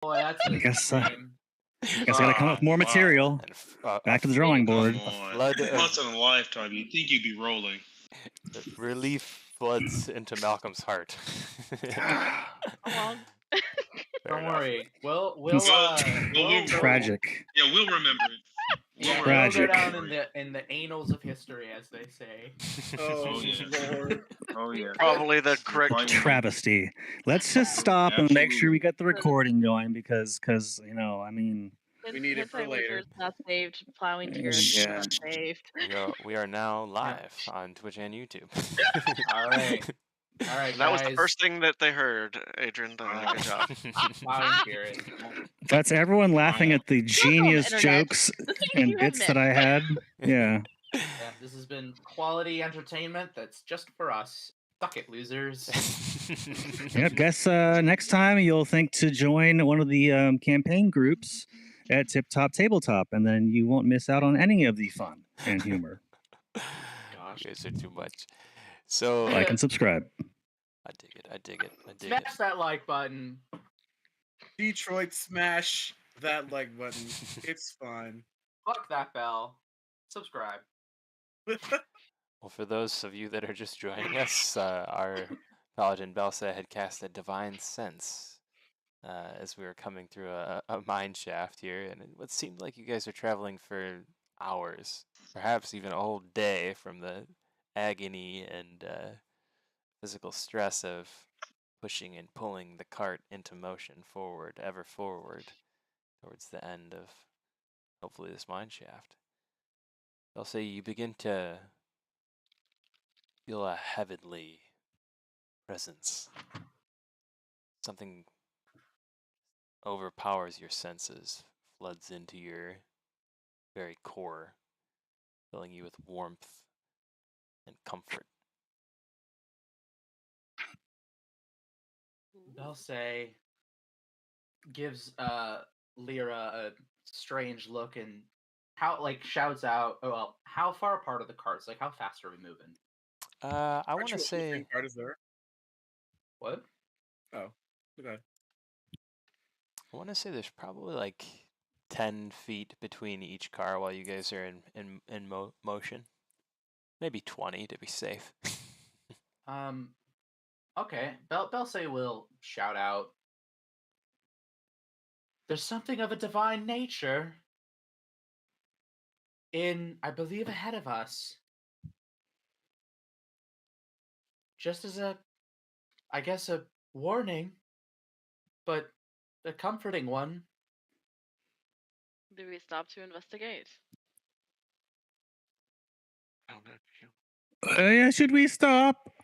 Boy, that's I a guess shame. I gotta come up with more material. And Back to the drawing board. Come on. flood Once of in a lifetime, you think you'd be rolling. relief floods into Malcolm's heart. How long? Fair Don't enough. worry. We'll Tragic. Yeah, we'll remember it. Yeah, We'll we'll go Tragic. down in the annals of history, as they say. Oh, yeah. Lord. Oh, yeah. Probably the correct. Quite Travesty. Let's just stop and make sure we get the Absolutely. recording going because I mean, We need it for later. Wizards not saved. Plowing tears Yeah. not saved. We are now live on Twitch and YouTube. All right. All right, That was the guys. first thing that they heard, Adrian. Good job. Plowing spirit. that's everyone laughing at the genius Internet. jokes The things and you bits have that I had. Yeah. Yeah, this has been quality entertainment that's just for us. Suck it, losers. Yep. Guess next time you'll think to join one of the campaign groups at Tip Top Tabletop, and then you won't miss out on any of the fun and humor. Gosh. You guys are too much. So Like and subscribe. I dig it. I dig it. I dig Smash it. that like button. Detroit, smash that like button. It's fun. Fuck that bell. Subscribe. Well, for those of you that are just joining us, our Paladin Belsa had cast a divine sense as we were coming through a mine shaft here, and it seemed like you guys are traveling for hours, perhaps even a whole day, from the agony and physical stress of pushing and pulling the cart into motion forward, ever forward, towards the end of hopefully this mine shaft. I'll say you begin to feel a heavenly presence. Something overpowers your senses, floods into your very core, filling you with warmth and comfort. They'll say gives Lyra a strange look and shouts out, "Oh well, how far apart are the carts? Like how fast are we moving?" I want to say card is there. What? Oh, okay. I want to say there's probably like 10 feet between each car while you guys are in motion. Maybe 20 to be safe. Okay. Belsay will shout out. There's something of a divine nature I believe, ahead of us. Just as I guess a warning, but a comforting one. Do we stop to investigate? Yeah, should we stop?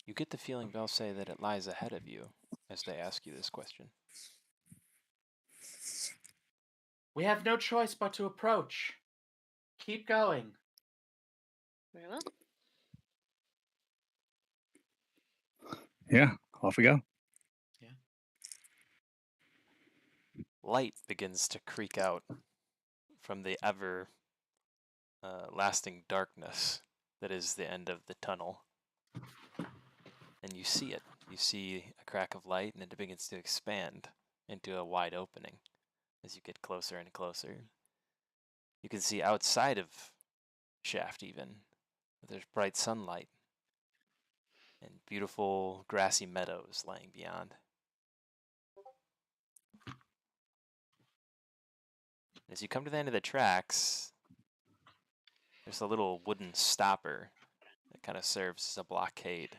You get the feeling they'll say that it lies ahead of you as they ask you this question. We have no choice but to approach. Keep going. Very well. Yeah, off we go. Yeah. Light begins to creak out from the ever lasting darkness that is the end of the tunnel. And you see it. You see a crack of light, and it begins to expand into a wide opening as you get closer and closer. You can see outside of shaft even, there's bright sunlight and beautiful grassy meadows lying beyond. As you come to the end of the tracks, there's a little wooden stopper that kind of serves as a blockade.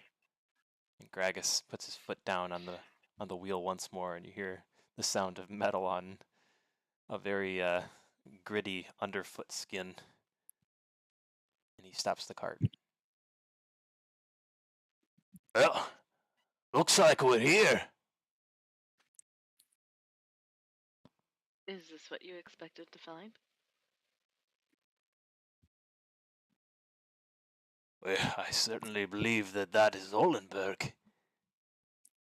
And Gragas puts his foot down on the wheel once more, and you hear the sound of metal on a very gritty underfoot skin. And he stops the cart. Well, looks like we're here. Is this what you expected to find? Well, I certainly believe that is Ollenberg.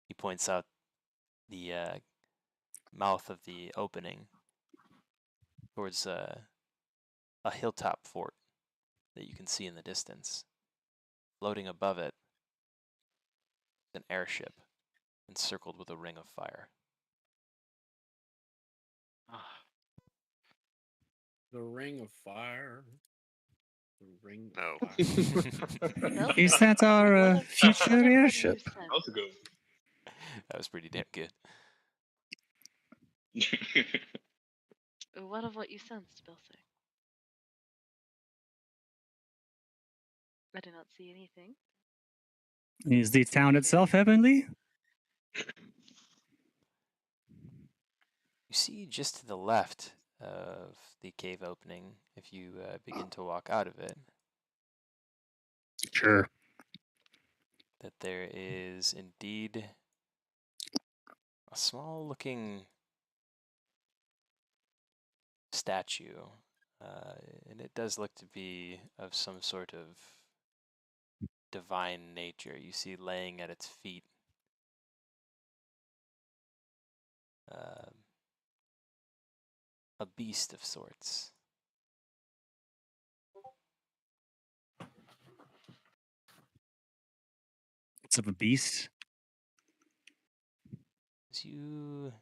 He points out the mouth of the opening towards a hilltop fort that you can see in the distance. Floating above it is an airship encircled with a ring of fire. The Ring of Fire. The Ring No. of Fire. Well, Is that our what of- future what of what you airship? sense? That was a good That was pretty damn good. one. What of what you sensed, Bilsey? I do not see anything. Is the town itself heavenly? You see just to the left of the cave opening, if you begin to walk out of it, Sure. that there is indeed a small looking statue. And it does look to be of some sort of divine nature. You see laying at its feet a beast of sorts. It's of a beast. As you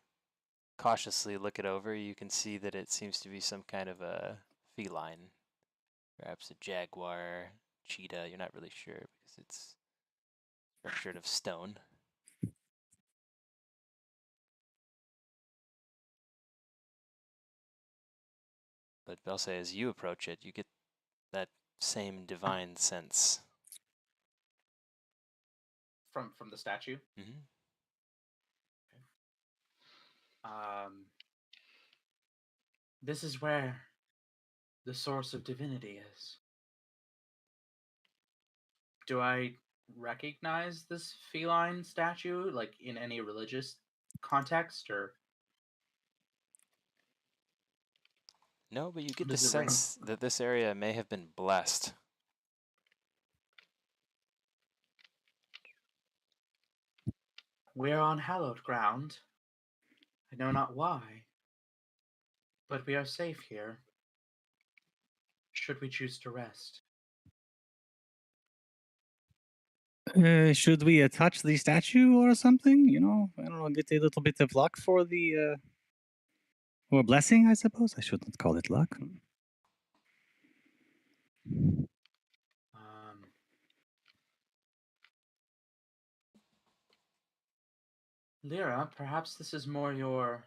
cautiously look it over, you can see that it seems to be some kind of a feline, perhaps a jaguar, cheetah. You're not really sure because it's structured of stone. But Belse, as you approach it, you get that same divine sense. From the statue. Mm-hmm. This is where the source of divinity is. Do I recognize this feline statue, like in any religious context, or No, but you get the does it ring? sense that this area may have been blessed. We are on hallowed ground. I know not why, but we are safe here. Should we choose to rest? Should we touch the statue or something? You know, I don't know, get a little bit of luck for the or blessing, I suppose. I shouldn't call it luck. Lyra, perhaps this is more your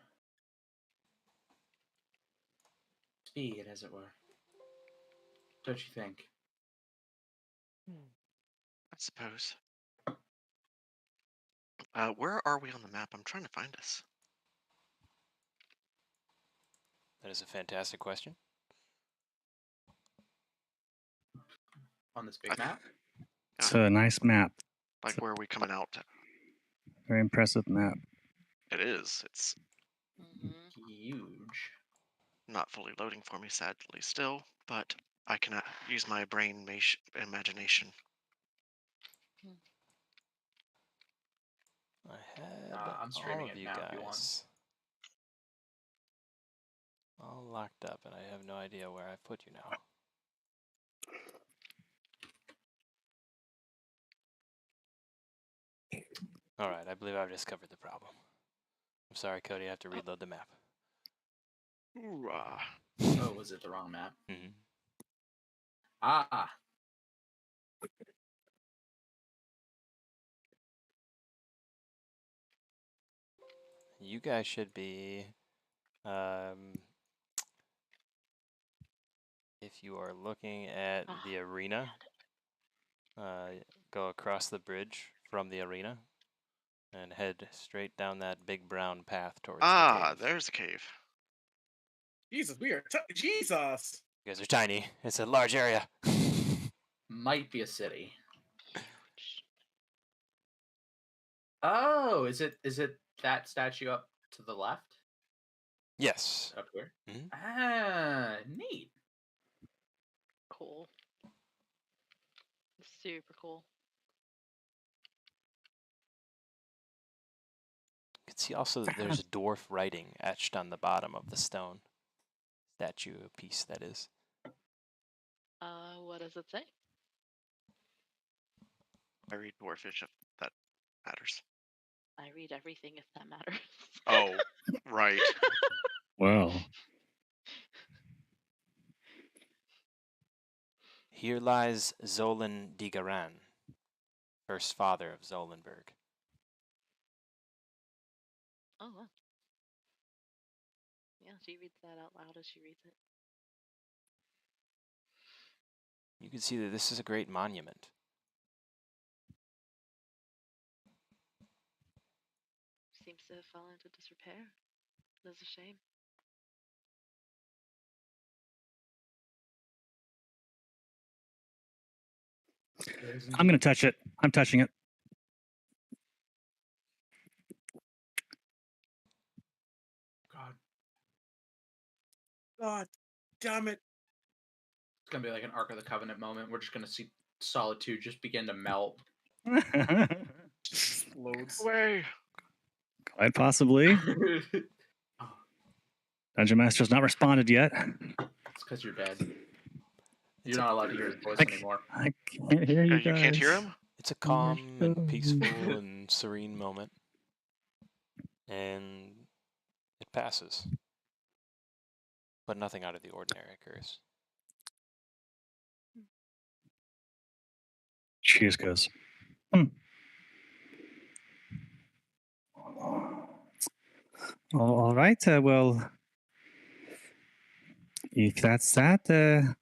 speed, as it were. Don't you think? I suppose. Where are we on the map? I'm trying to find us. That is a fantastic question. On this big map? It's a nice map. Like, where are we coming out? Very impressive map. It is. It's Huge. not fully loading for me, sadly, still, but I can use my brain imagination. I had I'm all streaming of it you now if you want. guys all locked up, and I have no idea where I put you now. All right, I believe I've discovered the problem. I'm sorry, Cody, I have to reload the map. Hoorah. Oh, was it the wrong map? Mm-hmm. Ah. You guys should be, if you are looking at the arena, go across the bridge from the arena and head straight down that big brown path towards the cave. There's a cave. Jesus, we are Jesus. You guys are tiny. It's a large area. Might be a city. Oh, is it that statue up to the left? Yes. Up here? Mm-hmm. Ah, neat. Cool. Super cool. You can see also that there's dwarf writing etched on the bottom of the stone statue piece, that is. What does it say? I read Dwarfish if that matters. I read everything if that matters. Oh, right. Well, Here lies Zolan Digaran, first father of Zolenberg. Oh, wow. Yeah, she reads that out loud as she reads it. You can see that this is a great monument. Seems to have fallen into disrepair. That's a shame. I'm going to touch it. I'm touching it. God, God damn it. it's gonna be like an Ark of the Covenant moment. We're just gonna see Solitude just begin to melt. Explodes. Away. Quite possibly. Oh, Dungeon Master's not responded yet. it's because you're dead. It's You're a- not allowed to hear his voice I, c- anymore. I can't hear you You can't hear guys. him? It's a Oh my calm and God. peaceful and serene moment. And it passes. But nothing out of the ordinary occurs. She just goes, all right. Well, if that's that,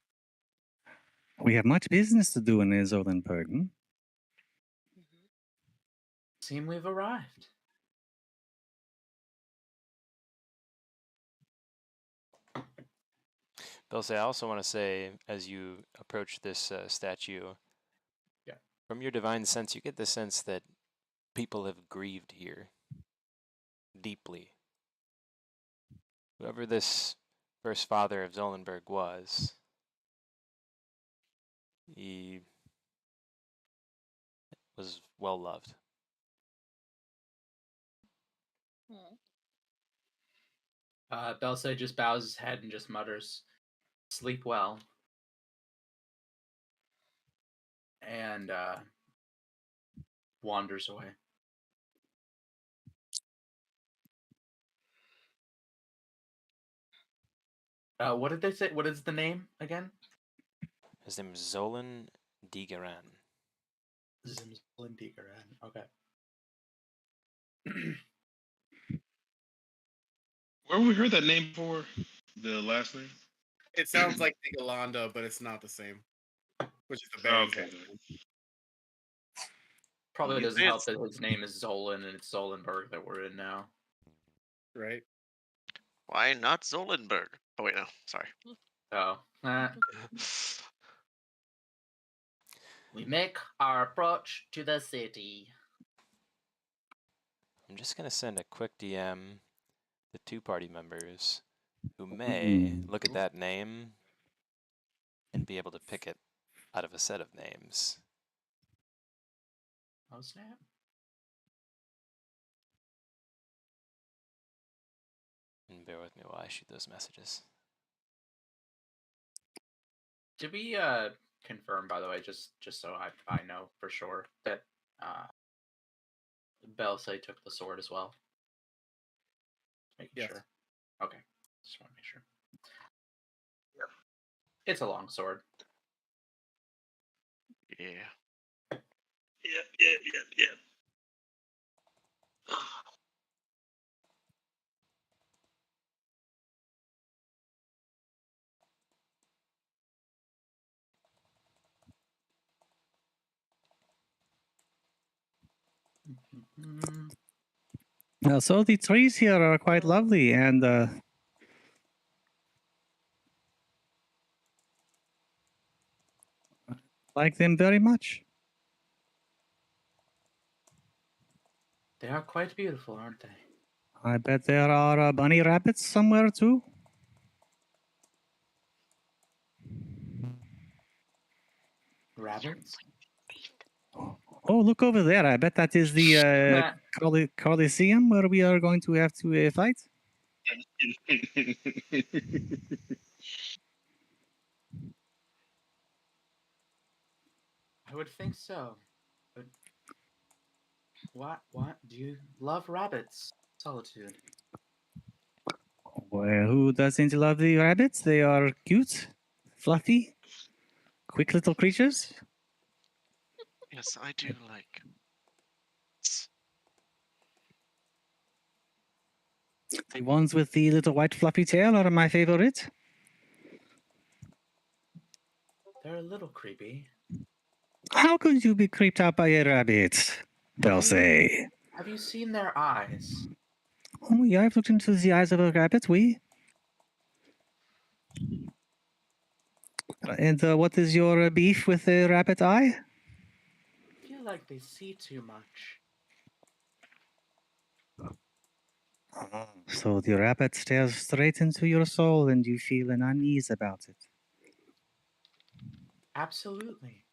we have much business to do in Zolenberg. Seem we've arrived. Belse, I also want to say, as you approach this statue, Yeah. from your divine sense, you get the sense that people have grieved here deeply. Whoever this first father of Zolenberg was, he was well loved. Belse just bows his head and just mutters, "Sleep well." And wanders away. What did they say? What is the name again? His name is Zolan Digaran. Zimslindigaran. Okay. Where we heard that name before? The last name? It sounds like the Yolanda, but it's not the same. Which is the band's Okay. name. Probably You doesn't say help it's- that his name is Zolan and it's Zolenberg that we're in now. Right? Why not Zolenberg? Oh, wait, no. Sorry. So, we make our approach to the city. I'm just going to send a quick DM to 2 party members who may look at that name and be able to pick it out of a set of names. Oh, snap. And bear with me while I shoot those messages. Did we confirm, by the way, just so I know for sure, that Belse took the sword as well? Making Yes. sure. Okay. Just want to make sure. It's a long sword. Yeah. Yeah. So the trees here are quite lovely, and like them very much. They are quite beautiful, aren't they? I bet there are bunny rabbits somewhere too. Rabbits? Oh, look over there. I bet that is the Nah. Coliseum where we are going to have to fight. I would think so. But what do you love rabbits? Solitude. Well, who doesn't love the rabbits? They are cute, fluffy, quick little creatures? Yes, I do like. The ones with the little white fluffy tail are my favorite. They're a little creepy. How could you be creeped out by a rabbit? They'll say. Have you seen their eyes? Oh, yeah, I've looked into the eyes of a rabbit, we. And what is your beef with a rabbit eye? I feel like they see too much. So the rabbit stares straight into your soul and you feel an unease about it. Absolutely.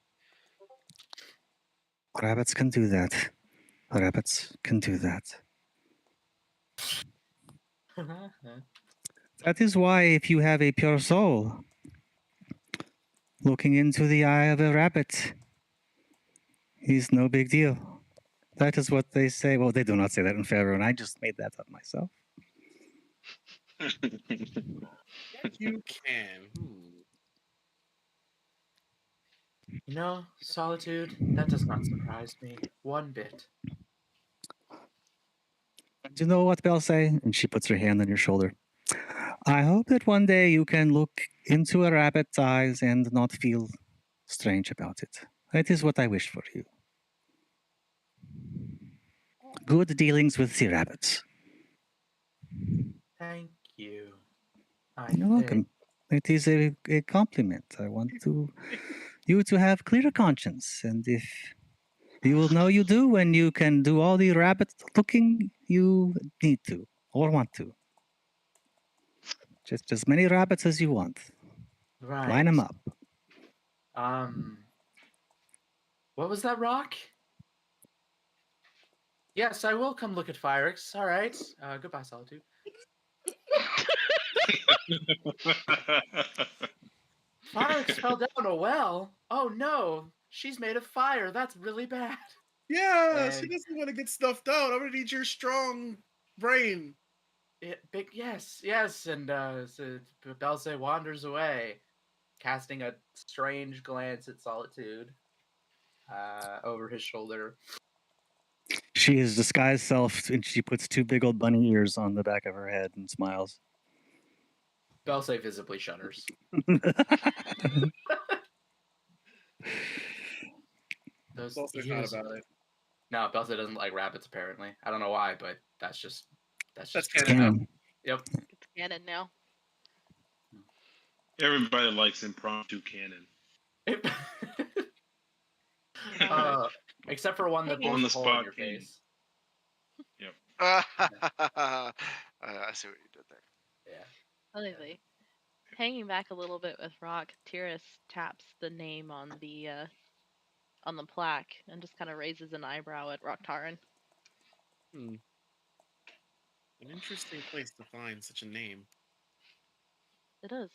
Rabbits can do that. Rabbits can do that. That is why, if you have a pure soul, looking into the eye of a rabbit is no big deal. That is what they say. Well, they do not say that in Faerun. I just made that up myself. You can. You know, Solitude, that does not surprise me one bit. Do you know what Belle say? And she puts her hand on your shoulder. I hope that one day you can look into a rabbit's eyes and not feel strange about it. That is what I wish for you. Good dealings with sea rabbits. Thank you. You're welcome. It is a compliment. I want you to have clear conscience, and if you will know you do when you can do all the rabbit looking you need to or want to. Just as many rabbits as you want. Right. Line them up. What was that rock? Yes, I will come look at Firix. All right. Goodbye, Solitude. Firix fell down a well. Oh no, she's made of fire. That's really bad. Yeah, she And- doesn't want to get stuffed out. I'm gonna need your strong brain. Yes, and so Belze wanders away, casting a strange glance at Solitude over his shoulder. She is disguised self, and she puts two big old bunny ears on the back of her head and smiles. Belze visibly shudders. Those Belze's ears. not about it. No, Belze doesn't like rabbits. Apparently, I don't know why, but that's just That's canon. Yep. It's canon now. Everybody likes impromptu canon. Except for one that On blows the a hole in spot your canon. face. I see what you did there. Yeah. Anyway, hanging back a little bit with Rock, Tyrus taps the name on the plaque and just kind of raises an eyebrow at Rocktaran. An interesting place to find such a name. It is.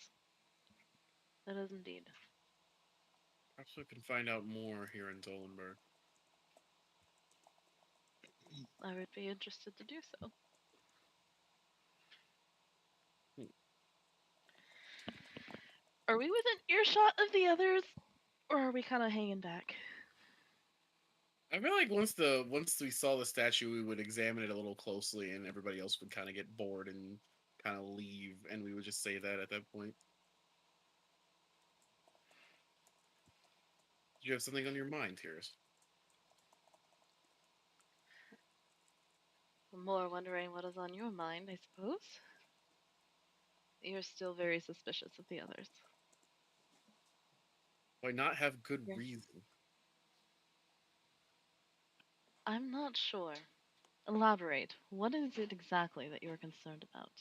It is indeed. Perhaps we can find out more here in Dolenberg. I would be interested to do so. Are we within earshot of the others, or are we kind of hanging back? I feel like once we saw the statue, we would examine it a little closely, and everybody else would kind of get bored and kind of leave, and we would just say that at that point. Do you have something on your mind, Tyrus? I'm more wondering what is on your mind, I suppose. You're still very suspicious of the others. Why not have good Yeah. reason? I'm not sure. Elaborate. What is it exactly that you're concerned about?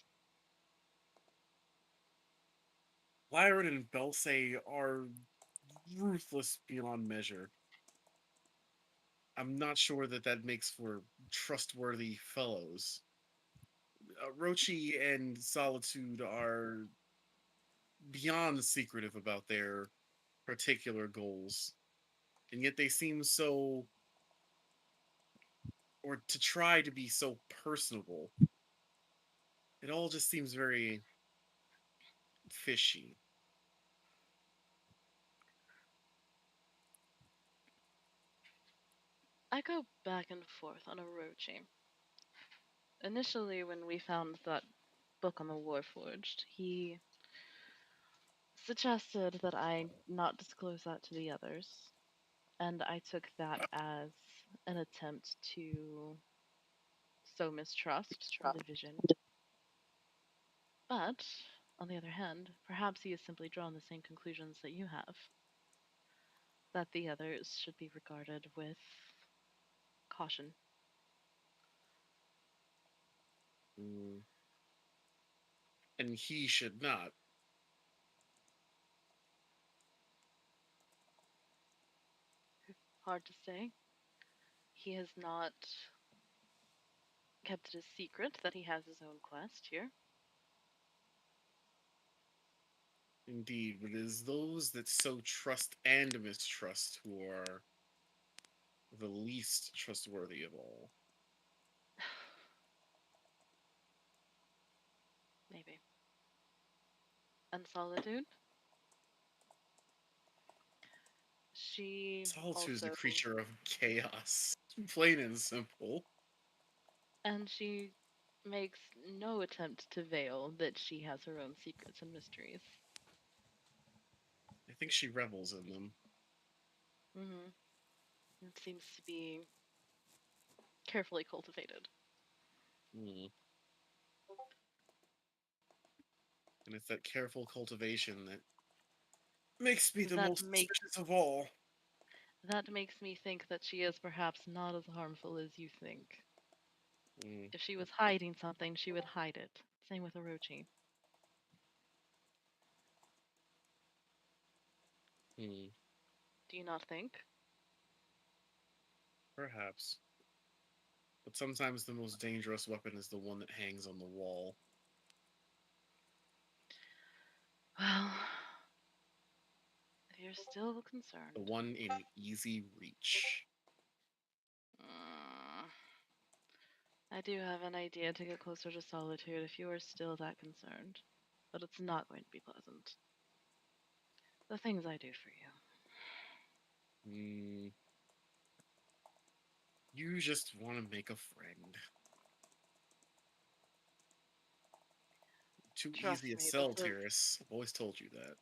Lyron and Belsay are ruthless beyond measure. I'm not sure that makes for trustworthy fellows. Rochi and Solitude are beyond secretive about their particular goals, and yet they seem so, or to try to be so personable. It all just seems very fishy. I go back and forth on Orochi. Initially, when we found that book on the Warforged, he suggested that I not disclose that to the others, and I took that as an attempt to sow mistrust in the vision. But, on the other hand, perhaps he has simply drawn the same conclusions that you have. That the others should be regarded with caution. Mm. And he should not. Hard to say. He has not kept it a secret that he has his own quest here. Indeed, but it is those that sow trust and mistrust who are the least trustworthy of all. Maybe. And Solitude? She Solitude is a also, creature of chaos, plain and simple. and she makes no attempt to veil that she has her own secrets and mysteries. I think she revels in them. It seems to be carefully cultivated. Mm. And it's that careful cultivation that makes me the most suspicious of all. That makes me think that she is perhaps not as harmful as you think. Mm. If she was hiding something, she would hide it. Same with Orochi. Mm. Do you not think? Perhaps. But sometimes the most dangerous weapon is the one that hangs on the wall. Well, if you're still concerned. The one in easy reach. I do have an idea to get closer to Solitude if you are still that concerned. But it's not going to be pleasant. The things I do for you. You just want to make a friend. Too Trust easy to me, sell, this is- Tyrus. I've always told you that.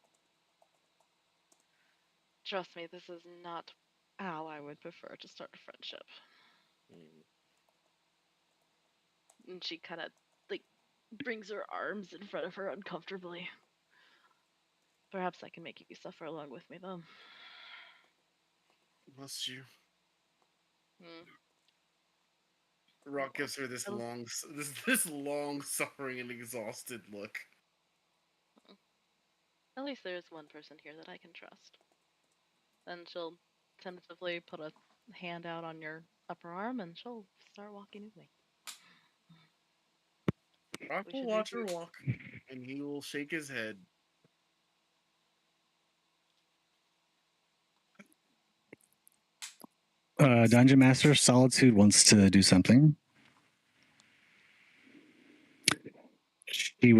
Trust me, this is not how I would prefer to start a friendship. And she kind of, like, brings her arms in front of her uncomfortably. Perhaps I can make you suffer along with me, though. Must you? Rock gives her this long suffering and exhausted look. At least there is one person here that I can trust. Then she'll tentatively put a hand out on your upper arm and she'll start walking with me. Rock will watch her walk, and he will shake his head. Dungeon Master Solitude wants to do something. She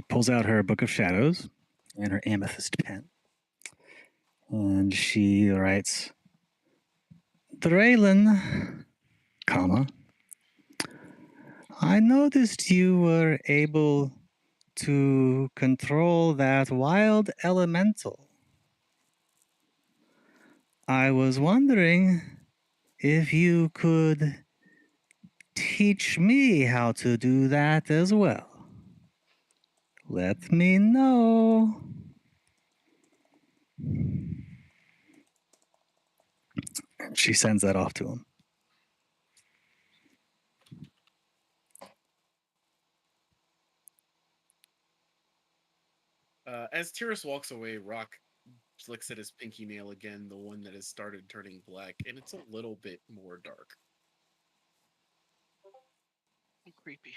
pulls out her Book of Shadows and her amethyst pen. And she writes, Draylin, comma, I noticed you were able to control that wild elemental. I was wondering if you could teach me how to do that as well. Let me know. She sends that off to him. As Tyrus walks away, Rock looks at his pinky nail again, the one that has started turning black, and it's a little bit more dark. Creepy.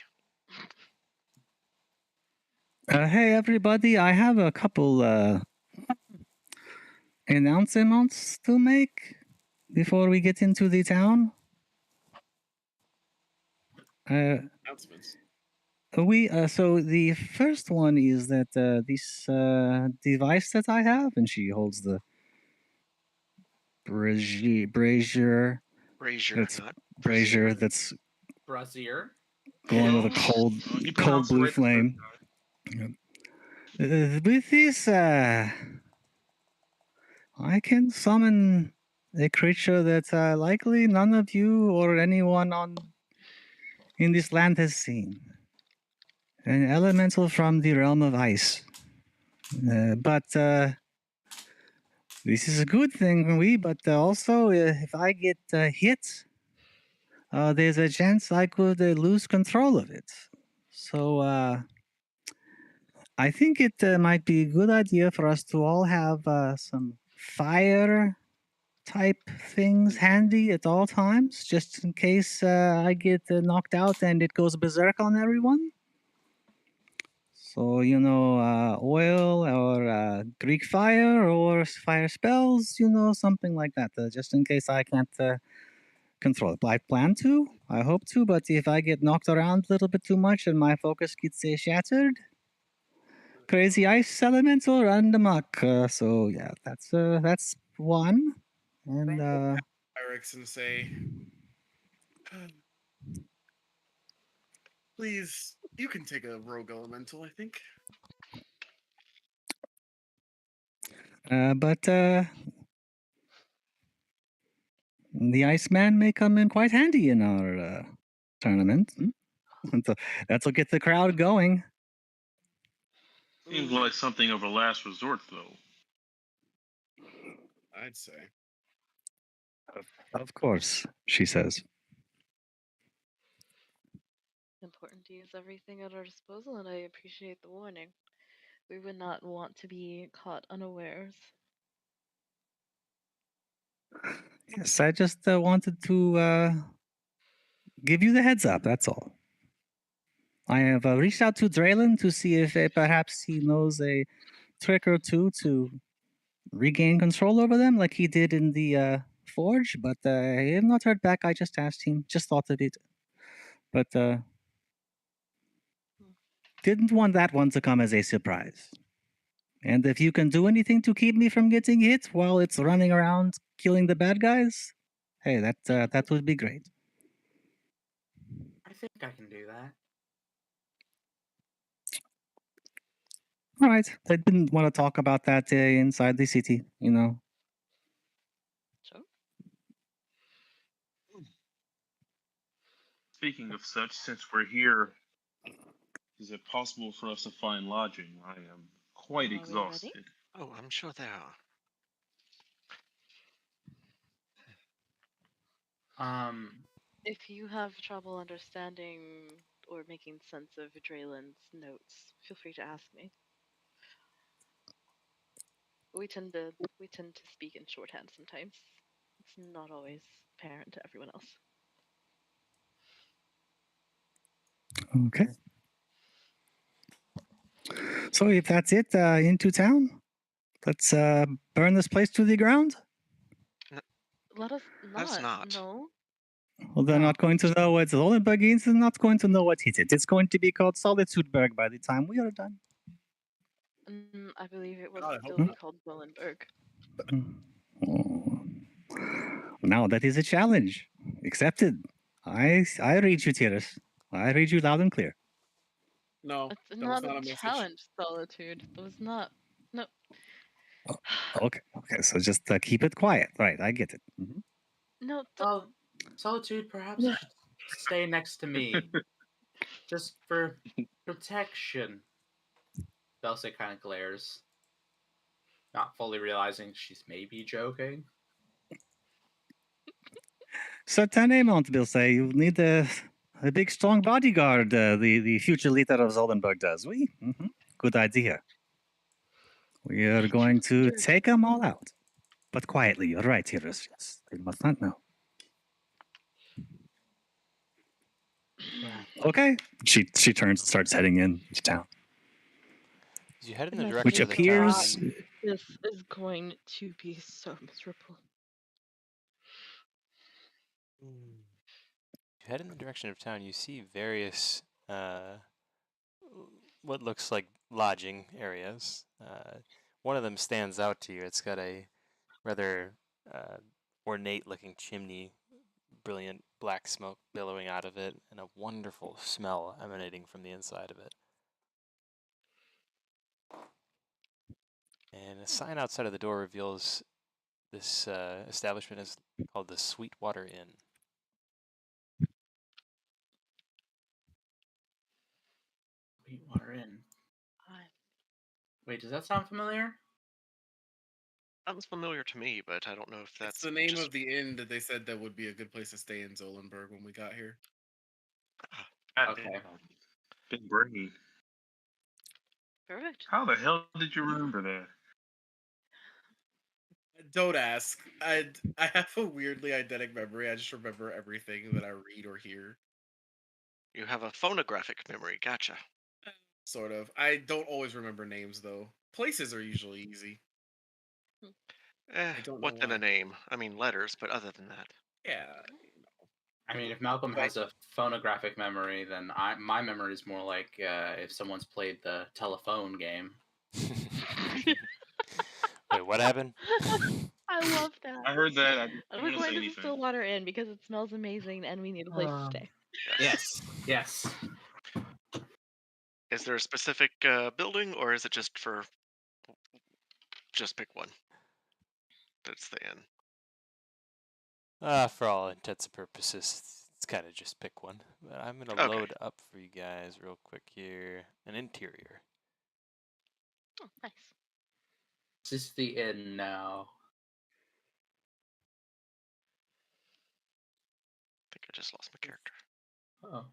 Hey, everybody, I have a couple announcements to make before we get into the town. Announcements. So the first one is that this device that I have, and she holds the brazier Brazier, It's not brazier brazier. that's Brazier. glowing with a Kills. cold, You cold pronounced it blue right the first flame. With this, I can summon a creature that likely none of you or anyone in this land has seen. An elemental from the realm of ice. But this is a good thing for me, but also if I get hit, there's a chance I could lose control of it. So I think it might be a good idea for us to all have some fire type things handy at all times, just in case I get knocked out and it goes berserk on everyone. So, oil or Greek fire or fire spells, something like that, just in case I can't control it. I plan to, I hope to, but if I get knocked around a little bit too much and my focus gets shattered, crazy ice elemental run amok. So yeah, that's one. And Pyrex and say, please, you can take a rogue elemental, I think. but the Iceman may come in quite handy in our tournament. That'll get the crowd going. Seems like something of a last resort, though. I'd say. Of course, she says. Important to use everything at our disposal, and I appreciate the warning. We would not want to be caught unawares. Yes, I just wanted to give you the heads up, that's all. I have reached out to Draylen to see if perhaps he knows a trick or two to regain control over them like he did in the forge, but I have not heard back. I just asked him, just thought of it. But didn't want that one to come as a surprise. And if you can do anything to keep me from getting hit while it's running around killing the bad guys, hey, that would be great. I think I can do that. All right. I didn't want to talk about that inside the city, Sure. Speaking of such, since we're here, is it possible for us to find lodging? I am quite Are we ready? exhausted. Oh, I'm sure they are. If you have trouble understanding or making sense of Draylen's notes, feel free to ask me. We tend to speak in shorthand sometimes. It's not always apparent to everyone else. Okay. So if that's it, into town, let's burn this place to the ground. Let us Let's not. not. No. Well, they're not going to know what Oldenburg is, and not going to know what hit it. It's going to be called Solitudeberg by the time we are done. I believe it will God, I still hope be not. called Willenberg. Oh. Now that is a challenge. Accepted. I read you, Tiras. I read you loud and clear. No, It's that not was not a a message. challenge, Solitude. It was not. No. Okay, so just keep it quiet. Right, I get it. No. Well, Solitude, perhaps you should stay next to me. Just for protection. Belsa kind of glares, not fully realizing she's maybe joking. Certainement, will say. You need a big, strong bodyguard, the future leader of Zoldenberg does. We? Good idea. We are going to take them all out. But quietly, you're right, Tiras. Yes, they must not know. Yeah. Okay. She turns and starts heading into town. As you head in the My Which direction of the appears town, This is going to be so miserable. you head in the direction of town, you see various what looks like lodging areas. One of them stands out to you. It's got a rather ornate-looking chimney brilliant black smoke billowing out of it, and a wonderful smell emanating from the inside of it. And a sign outside of the door reveals this establishment is called the Sweetwater Inn. Sweetwater Inn. I- Wait, does that sound familiar? Sounds familiar to me, but I don't know if It's that's the name just... of the inn that they said that would be a good place to stay in Zolenberg when we got here. God Okay. damn. Big brain. Perfect. How the hell did you remember that? Don't ask. I have a weirdly eidetic memory. I just remember everything that I read or hear. You have a phonographic memory. Gotcha. Sort of. I don't always remember names though. Places are usually easy. I don't know What than why. a name? I mean letters, but other than that. Yeah. I mean, if Malcolm Right. has a phonographic memory, then my memory is more like if someone's played the telephone game. Wait, what happened? I love that. I heard that. I And didn't we're say going to the anything. Stillwater Inn because it smells amazing and we need a place to stay. Yes, yes. Is there a specific building, or is it just for... just pick one? That's the inn. For all intents and purposes, it's kind of just pick one. But I'm going to Okay. load up for you guys real quick here. An interior. Oh, nice. This is the inn now. I think I just lost my character. Oh.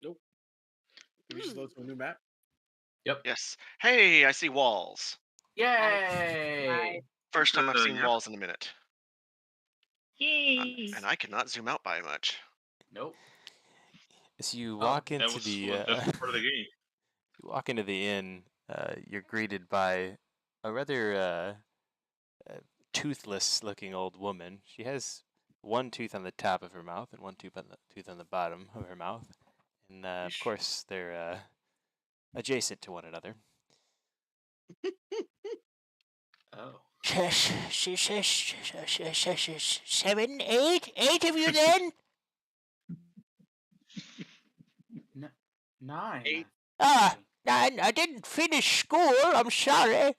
Did we just load to a new map? Yes. Hey, I see walls. Yay! First time I've seen yeah. walls in a minute. Yay! And I cannot zoom out by much. Nope. As you Oh, walk That into was the that's part of the game. you walk into the inn, you're greeted by a rather toothless-looking old woman. She has one tooth on the top of her mouth and one tooth on the bottom of her mouth, and of Yeesh. course they're adjacent to one another. Oh. 7, 8 of you then? 9. 8. Ah, 9. I didn't finish school. I'm sorry.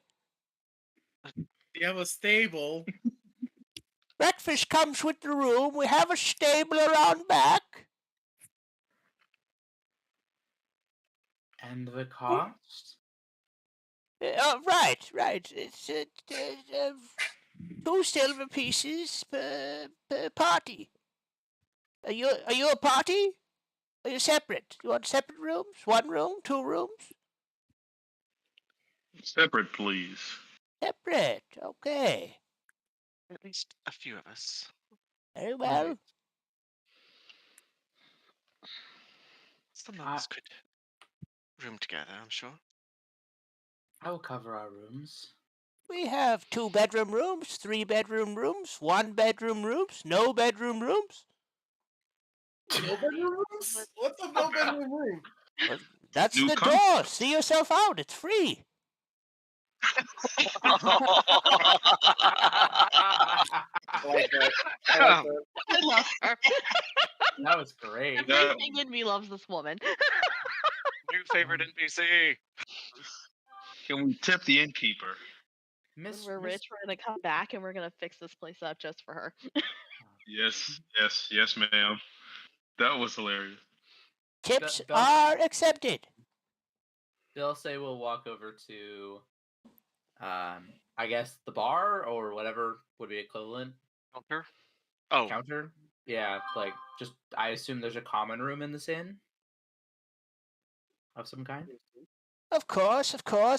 You have a stable. Breakfast comes with the room. We have a stable around back. And the cost? Right. It's 2 silver pieces per party. Are you a party? Are you separate? You want separate rooms? 1 room? 2 rooms? Separate, please. Separate. Okay. At least a few of us. Very well. Right. Some of us could room together, I'm sure. I will cover our rooms. We have 2-bedroom rooms, 3-bedroom rooms, 1-bedroom rooms, no bedroom rooms. No bedroom rooms? What's a no bedroom room? Well, that's New the door. concept. See yourself out. It's free. I like that. I like that. I love her. That was great. Everything in me loves this woman. New favorite NPC. Can we tip the innkeeper? When Miss, we're Miss- rich, we're gonna come back and we're gonna fix this place up just for her. Yes, ma'am. That was hilarious. Tips Bel- are accepted. They'll say we'll walk over to, I guess the bar or whatever would be equivalent. Counter? Oh, Counter? Yeah, like just I assume there's a common room in this inn of some kind. Of course.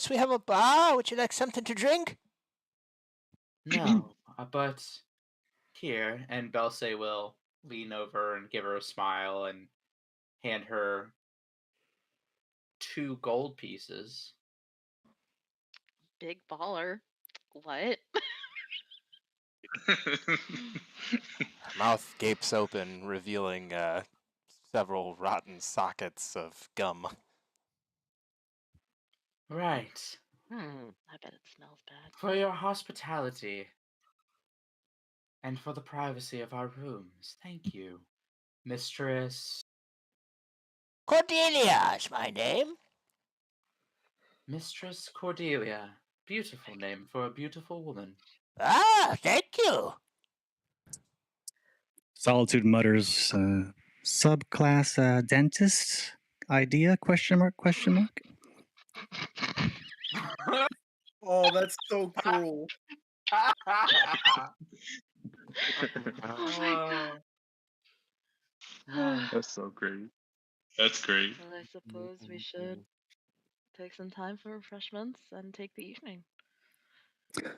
We have a bar. Would you like something to drink? No, but here, and Belsay will lean over and give her a smile and hand her 2 gold pieces. Big baller. What? Her mouth gapes open, revealing several rotten sockets of gum. Right. I bet it smells bad. For your hospitality. And for the privacy of our rooms. Thank you. Mistress. Cordelia is my name. Mistress Cordelia. Beautiful name for a beautiful woman. Ah, thank you. Solitude mutters, subclass dentist idea? Question mark? Question mark? Oh, that's so cruel. Oh. That's so great. That's great. Well, I suppose we should take some time for refreshments and take the evening. Was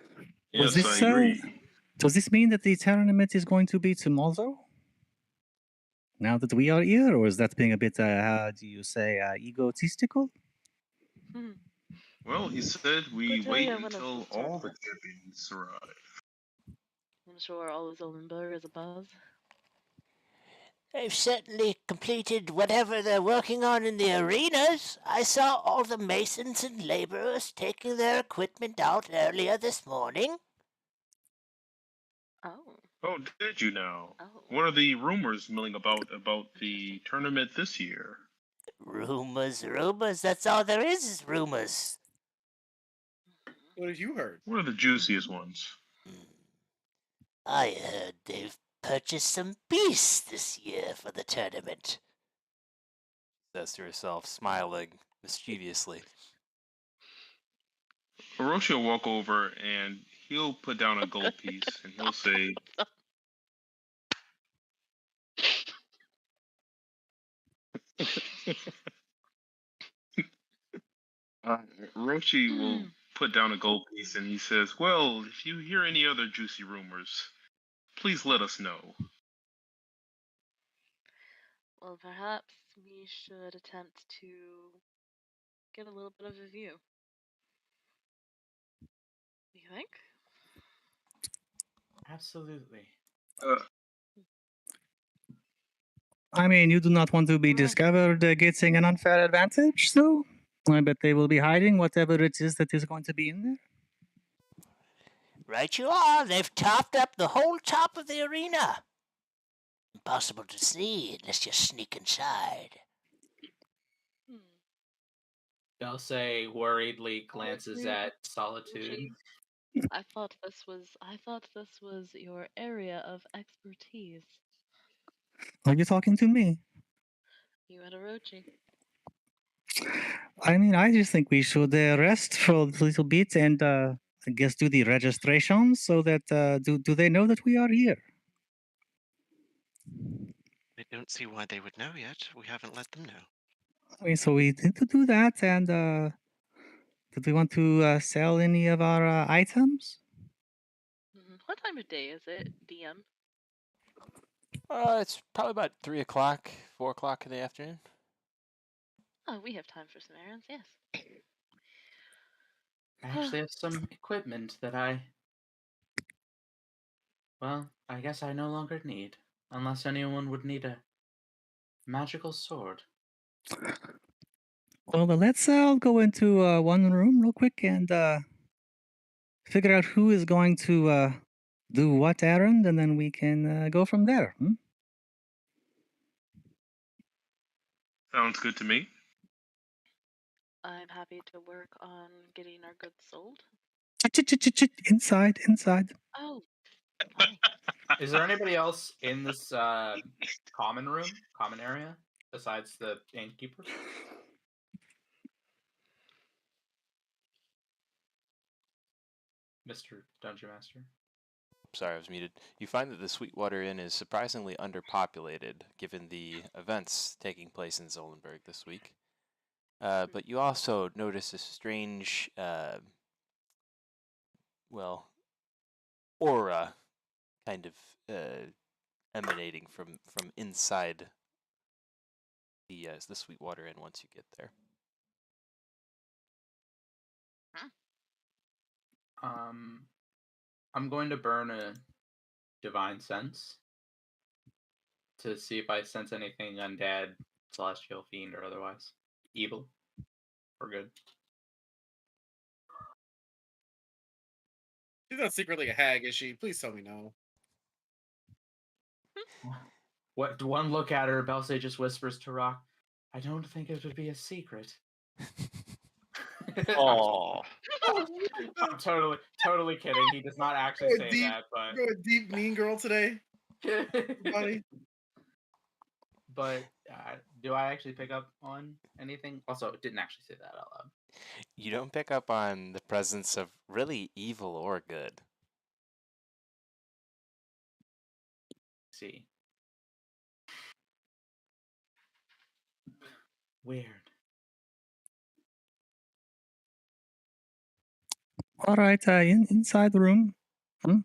Yes, this, I agree. Does this mean that the tournament is going to be tomorrow? Now that we are here, or is that being a bit, how do you say, egotistical? Well, he said we wait Cordelia won us until this all the tournament. champions arrive. I'm sure all of Zolenberg is a buzz. They've certainly completed whatever they're working on in the arenas. I saw all the masons and laborers taking their equipment out earlier this morning. Oh. Oh, did you now? Oh. What are the rumors milling about the tournament this year? Rumors, that's all there is rumors. What have you heard? What are the juiciest ones? I heard they've purchased some beasts this year for the tournament. Says to herself, smiling mischievously. Orochi will walk over and he'll put down a gold piece and he'll say, Orochi will put down a gold piece and he says, well, if you hear any other juicy rumors, please let us know. Well, perhaps we should attempt to get a little bit of a view. You think? Absolutely. I mean, you do not want to be discovered getting an unfair advantage, so I bet they will be hiding whatever it is that is going to be in there. Right you are. They've topped up the whole top of the arena. Impossible to see unless you sneak inside. Dulce worriedly glances at Solitude. I thought this was your area of expertise. Are you talking to me? You and Orochi. I mean, I just think we should rest for a little bit and I guess do the registration so that do they know that we are here? I don't see why they would know yet. We haven't let them know. I mean, so we need to do that, and did we want to sell any of our items? What time of day is it, DM? It's probably about 3 o'clock, 4 o'clock in the afternoon. Oh, we have time for some errands, yes. I actually have some equipment that well, I guess I no longer need. Unless anyone would need a magical sword. Well, let's go into one room real quick and figure out who is going to do what errand, and then we can go from there. Sounds good to me. I'm happy to work on getting our goods sold. Inside. Oh, fine. Is there anybody else in this common area, besides the innkeeper? Mr. Dungeon Master? Sorry, I was muted. You find that the Sweetwater Inn is surprisingly underpopulated, given the events taking place in Zolenberg this week. But you also notice a strange, aura kind of emanating from inside the Sweetwater Inn once you get there. I'm going to burn a divine sense to see if I sense anything undead, celestial, fiend, or otherwise. Evil. Or good. She's not secretly a hag, is she? Please tell me no. What? One look at her, Belsay just whispers to Rock, "I don't think it would be a secret." Oh, I'm totally kidding. He does not actually say that, but Go a deep mean girl today, buddy. But do I actually pick up on anything? Also, it didn't actually say that out loud. You don't pick up on the presence of really evil or good. See. Weird. All right, inside the room.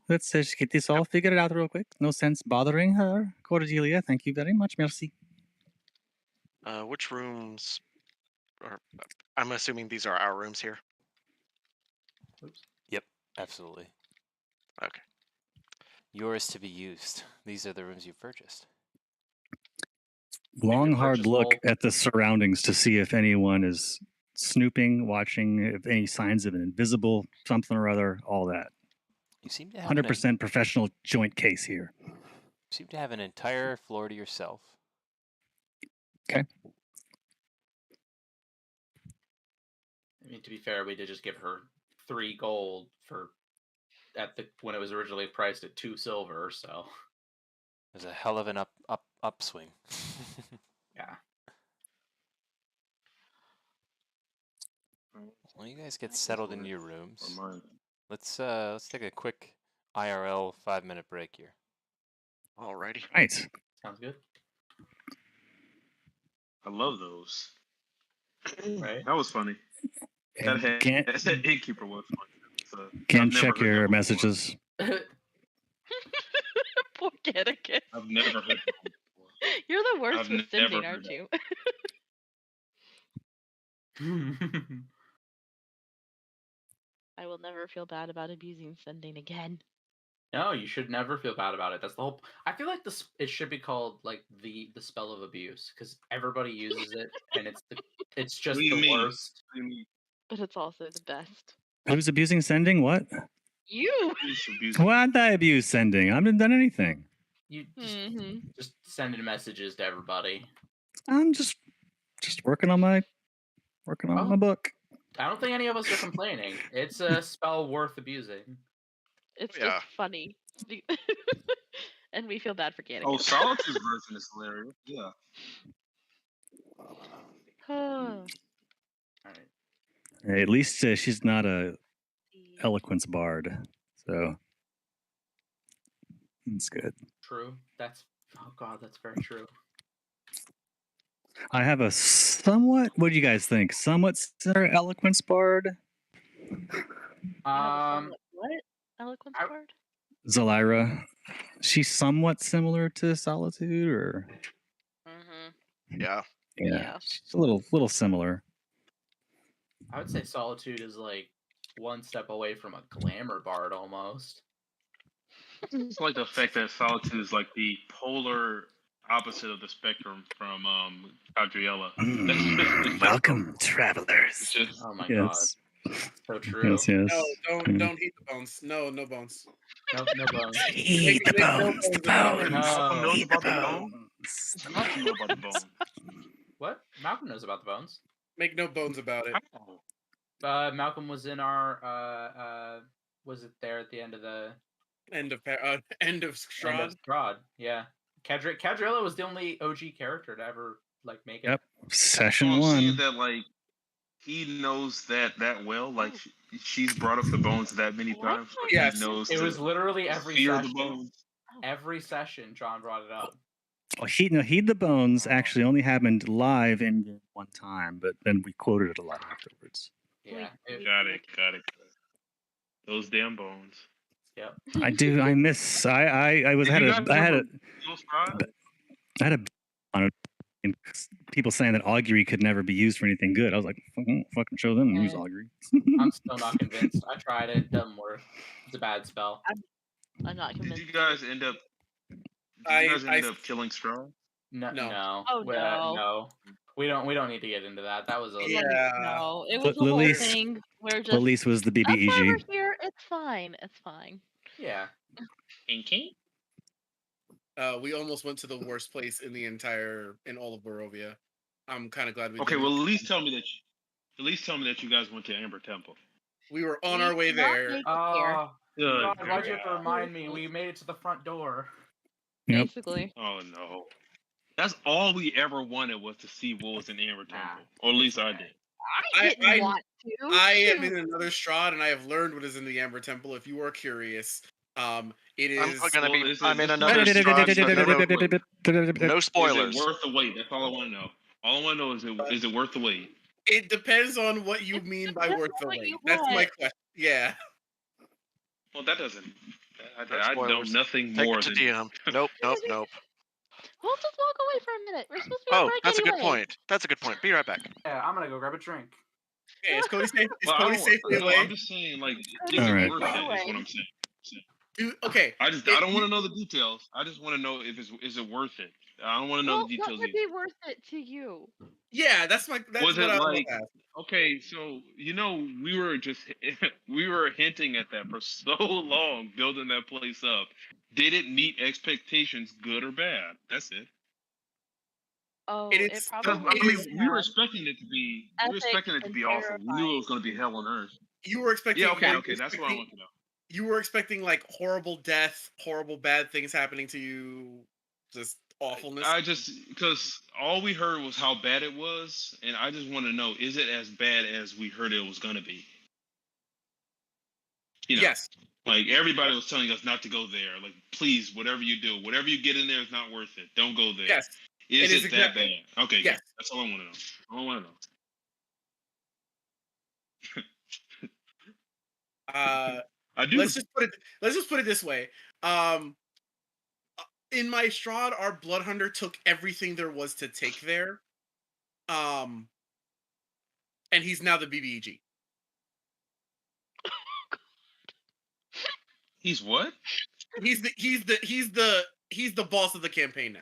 Let's just get this all figured out real quick. No sense bothering her. Cordelia, thank you very much. Merci. which rooms are? I'm assuming these are our rooms here. Oops. Yep, absolutely. Okay. Yours to be used. These are the rooms you've purchased. Long, hard purchase look whole- at the surroundings to see if anyone is snooping, watching, if any signs of an invisible something or other, all that. You seem to have 100% professional joint case here. seem to have an entire floor to yourself. Okay. I mean, to be fair, we did just give her 3 gold for when it was originally priced at 2 silver. So There's a hell of an upswing. yeah. Well, you guys get settled into your rooms. Mine. Let's take a quick IRL 5-minute break here. Alrighty. Right. Sounds good. I love those. Right. That was funny. And That innkeeper was funny. can't I've never check heard your that before. messages. Poor Gattakus. I've never heard that before. You're the worst I've with never sending, heard aren't you? I will never feel bad about abusing sending again. No, you should never feel bad about it. That's the whole. I feel like it should be called like the spell of abuse because everybody uses it and it's just What do you the mean? worst. What do you mean? But it's also the best. Who's abusing sending? What? You! It's abuse. Why did I abuse sending? I haven't done anything. You Mm-hmm. just sending messages to everybody. I'm just working on my book. I don't think any of us are complaining. It's a spell worth abusing. It's Yeah. just funny. And we feel bad for Gattakus. Oh, Solitude's version is hilarious. Yeah. All right. Hey, at least she's not a eloquence bard, so that's good. True. That's very true. I have a somewhat. What do you guys think? Somewhat similar eloquence bard. What? Eloquence I- word? Zelira. She's somewhat similar to Solitude, or Mm-hmm. Yeah. Yeah. she's a little similar. I would say Solitude is like one step away from a glamour bard almost. It's like the fact that Solitude is like the polar opposite of the spectrum from Adriella. Welcome, travelers. It's just Oh my Yes. god. So true. Yes, yes. No, don't heat the bones. No bones. No bones. Eat the Make no bones, the bones about it. bones. No. knows Eat the about the bone? bones. Malcolm know about the bones. What? Malcolm knows about the bones. Make no bones about it. Malcolm was in our was it there at the end of the End of end of Strahd. Strahd? Yeah. Cadrilla was the only OG character to ever like make it. Yep. Session I'm saying one. that like he knows that well. Like she's brought up the bones that many times. Like, Yes. he knows It was the literally every fear of the session. bones. Every session, John brought it up. Well, Heed the Bones actually only happened live in one time, but then we quoted it a lot afterwards. Yeah. Got it. Those damn bones. Yep. I do. I miss. I was Did had you a. guys I had a. ever kill Strahd? I had a. On it, and people saying that augury could never be used for anything good. I was like, fucking show them use augury. I'm still not convinced. I tried it. It doesn't work. It's a bad spell. I'm not Did convinced. you guys end up? Did you guys end up killing Strahd? No. Oh, no. No. We don't need to get into that. That was a Yeah. No, it was But the whole Lilith- thing where just Police was the that's why BBEG. we're here. It's fine. It's fine. yeah. Pinky? We almost went to the worst place in all of Barovia. I'm kind of glad we Okay, didn't. well, at least tell me that you guys went to Amber Temple. We were on We our way did not there. make it here. Good God, why'd you have to God. remind me? We made it to the front door. Yep. Basically. Oh no. That's all we ever wanted was to see what was in Amber Nah, Temple. Or at least I okay. did. I didn't want to. I am Shoot. in another Strahd, and I have learned what is in the Amber Temple. If you are curious, it is. I'm in just another Strahd, so no Is spoilers. it worth the wait? That's all I want to know. All I want to know is it worth the wait? It depends on what you mean by depends worth on the what wait. you That's my want. question. Yeah. Well, that doesn't. No I know spoilers. nothing Take more it to than. DM. Nope. We'll just walk away for a minute. We're supposed to be on Oh, break that's a anyway. good point. That's a good point. Be right back. Yeah, I'm gonna go grab a drink. Okay, is Cody safe? Is Well, I Cody don't. safely No, away? I'm just saying, like, Cody, is it Alright. worth take it? it Is away. what I'm saying. Dude, okay. I don't want to know the details. I just want to know if is it worth it. I don't want to know Well, the what details would either. be worth it to you? Yeah, that's Was what it I was like asking. okay? So we were just we were hinting at that for so long, building that place up. Did it meet expectations, good or bad? That's it. Oh, It it is- probably I mean, would we were have expecting it to be. We were epic expecting it to and be awesome. We knew it was terrifying. going to be hell on earth. You were expecting. Yeah. Okay. you were Okay. That's what I expecting- want to know. You were expecting like horrible death, horrible bad things happening to you, just awfulness. I just because all we heard was how bad it was, and I just want to know: is it as bad as we heard it was going to be? You know, Yes. like everybody was telling us not to go there. Like, please, whatever you do, whatever you get in there is not worth it. Don't go there. Yes. Is It is it that exactly- bad? Okay. Yes. Good. That's all I want to know. All I want to know. I do. Let's just put it this way. In my Strahd, our Blood Hunter took everything there was to take there. And he's now the BBEG. He's what? He's the boss of the campaign now.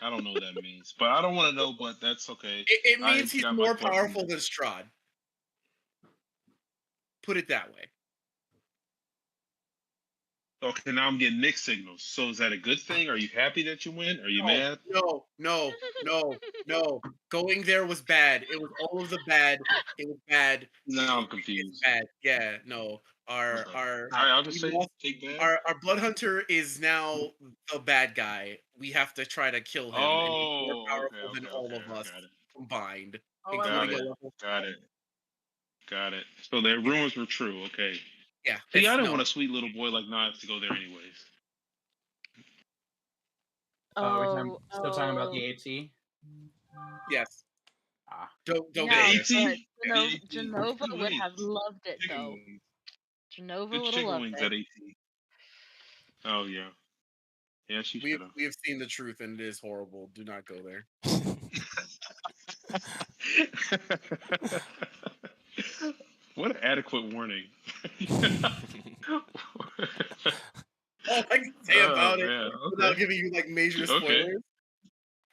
I don't know what that means, but I don't want to know. But that's okay. It means he's got my more questions. powerful than Strahd. Put it that way. Okay, now I'm getting mixed signals. So is that a good thing? Are you happy that you went? Are you mad? No. Going there was bad. It was all of the bad. It was bad. Now I'm It's confused. bad. Yeah, no. Our All right, I'll just we say lost- take bad. our Blood Hunter is now the bad guy. We have to try to kill him. And he's more powerful than all of us Got it. combined, Oh, Got including it. a level. Got it. So the rumors were true. Okay. Yeah. See, I didn't want a sweet little boy like Knives to go there anyways. We're still talking about the AT. Yes. Ah. Don't Yeah, go there. but The Genova chicken would have wings. loved it Chicken though. wings. Genova Good would have chicken loved wings it. at 18. Oh yeah. Yeah, she should have. We have seen the truth, and it is horrible. Do not go there. What an adequate warning. All I can say about it man, without okay. giving you like major Okay. spoilers.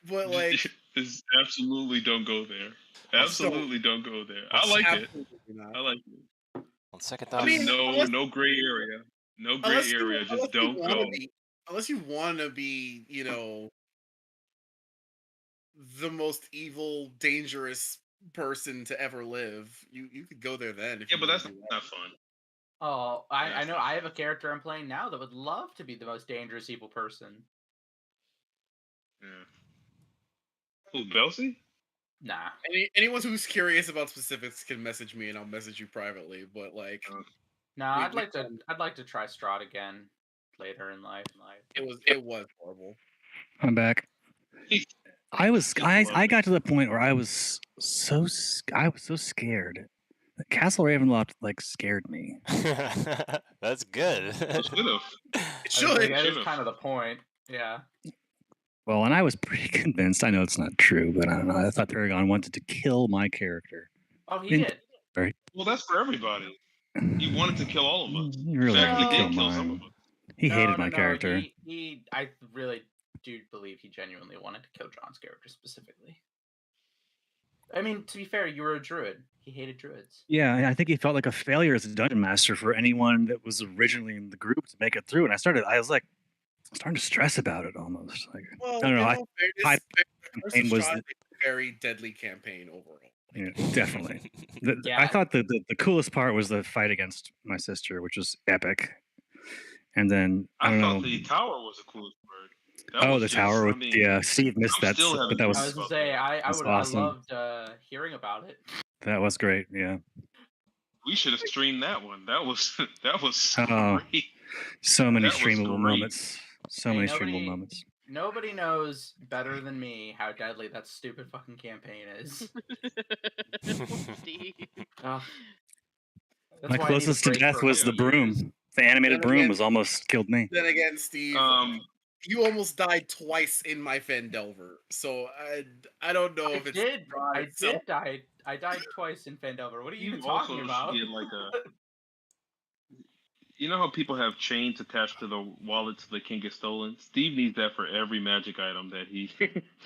But like, Just absolutely don't go there. Absolutely don't go there. I It's like it. absolutely not. I like it. On second I thought, mean, No gray area. No gray area. Just don't go. Unless you want to be, you know, the most evil, dangerous person to ever live, you could go there then. If Yeah, you but wanna that's do that. not fun. Oh, I know. I have a character I'm playing now that would love to be the most dangerous evil person. Yeah. Who, Belsi? Nah. Anyone who's curious about specifics can message me, and I'll message you privately. But like, Nah, I'd like to try Strahd again later in life. it was horrible. I'm back. I got to the point where I was so scared. Castle Ravenloft like scared me. that's good. It should have. It should. That is kind of the point. Yeah. Well, and I was pretty convinced. I know it's not true, but I don't know. I thought Paragon wanted to kill my character. Oh, he did. Very. Well, that's for everybody. He wanted to kill all of us. He really In fact, wanted to he kill did kill some mine. of us. He hated my character. I really do believe he genuinely wanted to kill John's character specifically. I mean, to be fair, you were a druid. He hated druids. Yeah, I think he felt like a failure as a dungeon master for anyone that was originally in the group to make it through. And I was like, starting to stress about it almost. Like, Well, I don't know. in I all fairness, Pipe Curse campaign of was Strahd is a very deadly campaign overall. yeah, definitely. I Yeah. thought the coolest part was the fight against my sister, which was epic. And then I I don't thought know. the tower was the coolest part. That Oh, was the just, tower. I With, mean, yeah, Steve missed I'm that, still but having that I was was dreams gonna about say that. I awesome. loved hearing about it. That was great. Yeah. We should have streamed that one. That was so Oh, great. so many That was streamable great. moments. So Hey, many streamable moments. Nobody knows better than me how deadly that stupid fucking campaign is. Steve. Ugh. That's My why I need a closest to break death for a was couple the broom. years. The animated Then broom again- was almost killed me. Then again, Steve, you almost died twice in my Fandelver, so I don't know if it's I did die. I died twice in Fandover. What are you even also talking about? should get like a. You know how people have chains attached to the wallets the king gets stolen? Steve needs that for every magic item that he.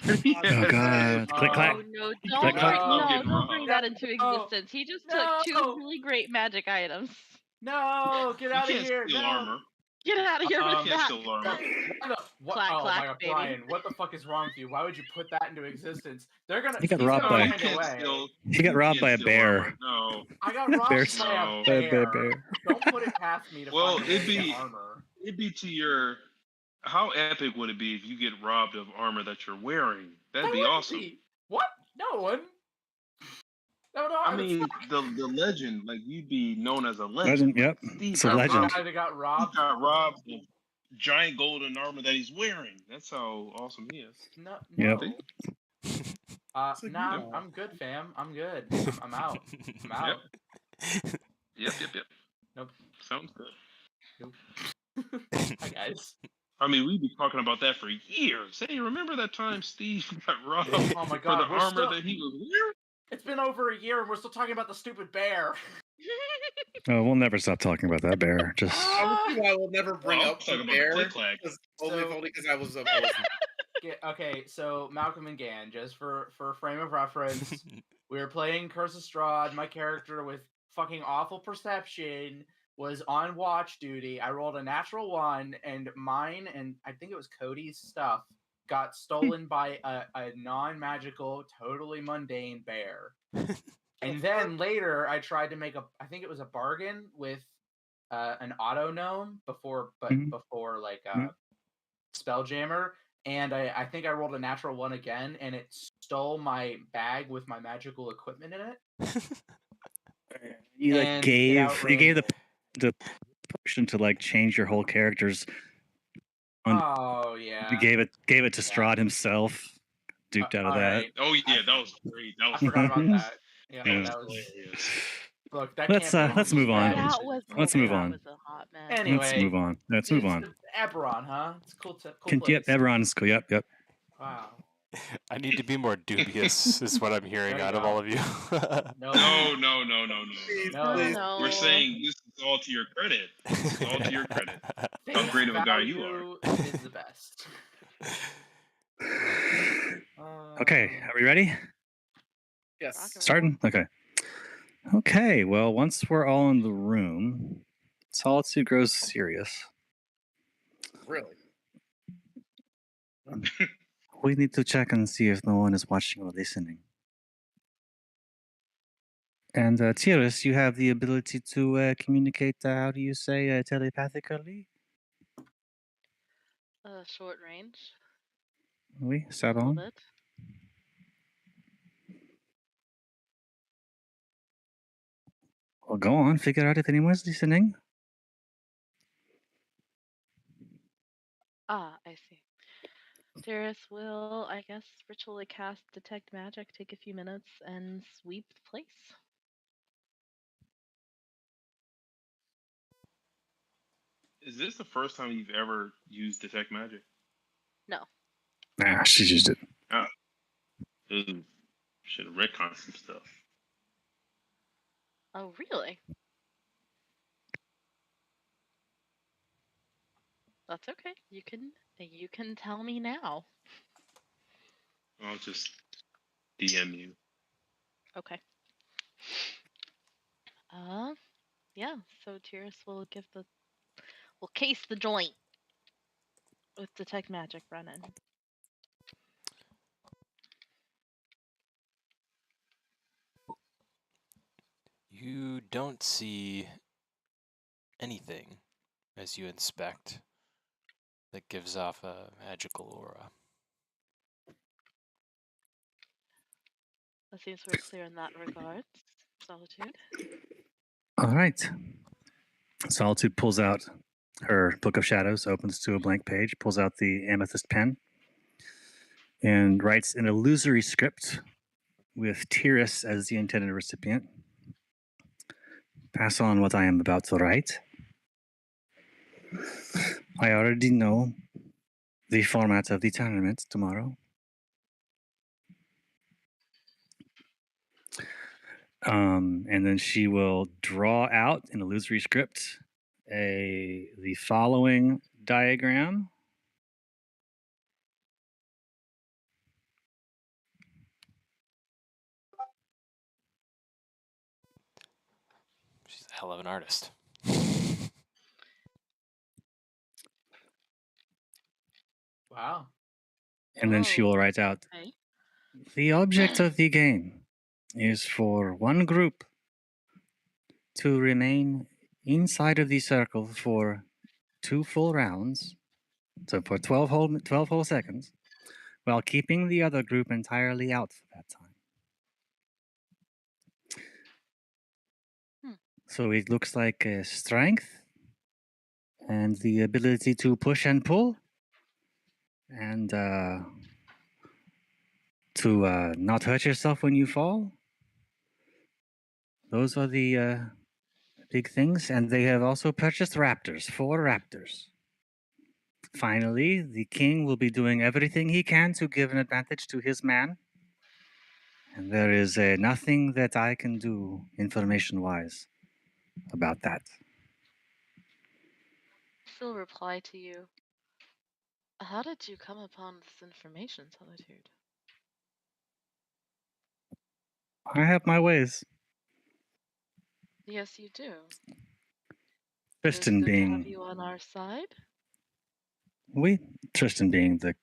Oh God! Click clack. Oh no! Click, clack. Don't bring that into existence. He just took two really great magic items. No, get out of can't here! steal No. armor. Get out of here with can't that. steal armor. Clack, oh clack, my God, baby. Brian, what the fuck is wrong with you? Why would you put that into existence? They're gonna. He got he's robbed gonna by- find a way. He got robbed by a steal bear. armor. No. I got robbed Bears- by a No. bear. Don't put it past me to Well, find a way it'd to be get armor. it'd be to your. How epic would it be if you get robbed of armor that you're wearing? That'd be awesome. What? No one. No, I mean, the legend, like you'd be known as a legend. Legend, yep. Steve It's a got legend. robbed- Guy that got robbed. He got robbed of giant golden armor that he's wearing. That's how awesome he is. No. Yep. Nah, I'm good, fam. I'm good. I'm out. I'm out. Yep. Nope. Sounds good. Nope. Hi guys. I mean, we'd be talking about that for years. Hey, remember that time Steve got robbed Oh my for God, the we're armor still- that he was wearing? It's been over a year and we're still talking about the stupid bear. Oh, we'll never stop talking about that bear. Just Obviously, I will never bring Well, up the talking about the bear, click-clack. only because I was. Okay, so Malcolm and Gan, just for frame of reference, we were playing Curse of Strahd. My character with fucking awful perception was on watch duty. I rolled a natural 1, and mine and I think it was Cody's stuff got stolen by a non-magical, totally mundane bear. And then later, I tried to make I think it was a bargain with an auto gnome before like Spelljammer, and I think I rolled a natural 1 again, and it stole my bag with my magical equipment in it. you like And gave it the potion to like change your whole character's. Oh yeah. You gave it to Strahd himself. Duped out of that. Alright. Oh yeah, that was great. That was I forgot about that. Yeah, Yeah. that was. hilarious. Look, that Let's campaign let's was move on. bad. Let's move on. Was a hot mess. Anyway, Let's move on. Let's move on. Eberron, huh? It's a cool place. Yep, Eberron's cool. Yep. Wow. I need to be more dubious, is what I'm hearing There you out of go. all of you. No. No. We're saying this is all to your credit. This is all to your credit. How great of a guy you are. Value is the best. Okay, are we ready? Yes. Starting? Okay, well, once we're all in the room, Solitude grows serious. Really? We need to check and see if no one is watching or listening. And Tyrus, you have the ability to communicate, how do you say, telepathically? Short range. Oui, ça A little va? bit. Well, go on, figure out if anyone's listening. Ah, I see. Darius will, I guess, ritually cast Detect Magic, take a few minutes, and sweep the place. Is this the first time you've ever used Detect Magic? No. Nah, she's used it. Ooh, should have retconned some stuff. Oh, really? That's okay. You can tell me now. I'll just DM you. Okay. Yeah, so Tyrus will case the joint. with detect magic, Brennan. You don't see anything as you inspect that gives off a magical aura. It seems we're clear in that regard. Solitude. All right. Solitude pulls out her Book of Shadows, opens to a blank page, pulls out the amethyst pen, and writes an illusory script with Tyrus as the intended recipient. Pass on what I am about to write. I already know the format of the tournament tomorrow. And then she will draw out an illusory script the following diagram. She's a hell of an artist. Wow. And then she will write out, Okay. the object of the game is for one group to remain inside of the circle for 2 full rounds, so for 12 whole seconds, while keeping the other group entirely out for that time. So it looks like strength and the ability to push and pull and to not hurt yourself when you fall. Those are the big things. And they have also purchased raptors, 4 raptors. Finally, the king will be doing everything he can to give an advantage to his man. And there is nothing that I can do information-wise about that. She'll reply to you. How did you come upon this information, Solitude? I have my ways. Yes, you do. Tristan It's good to have being you on our side. Tristan being the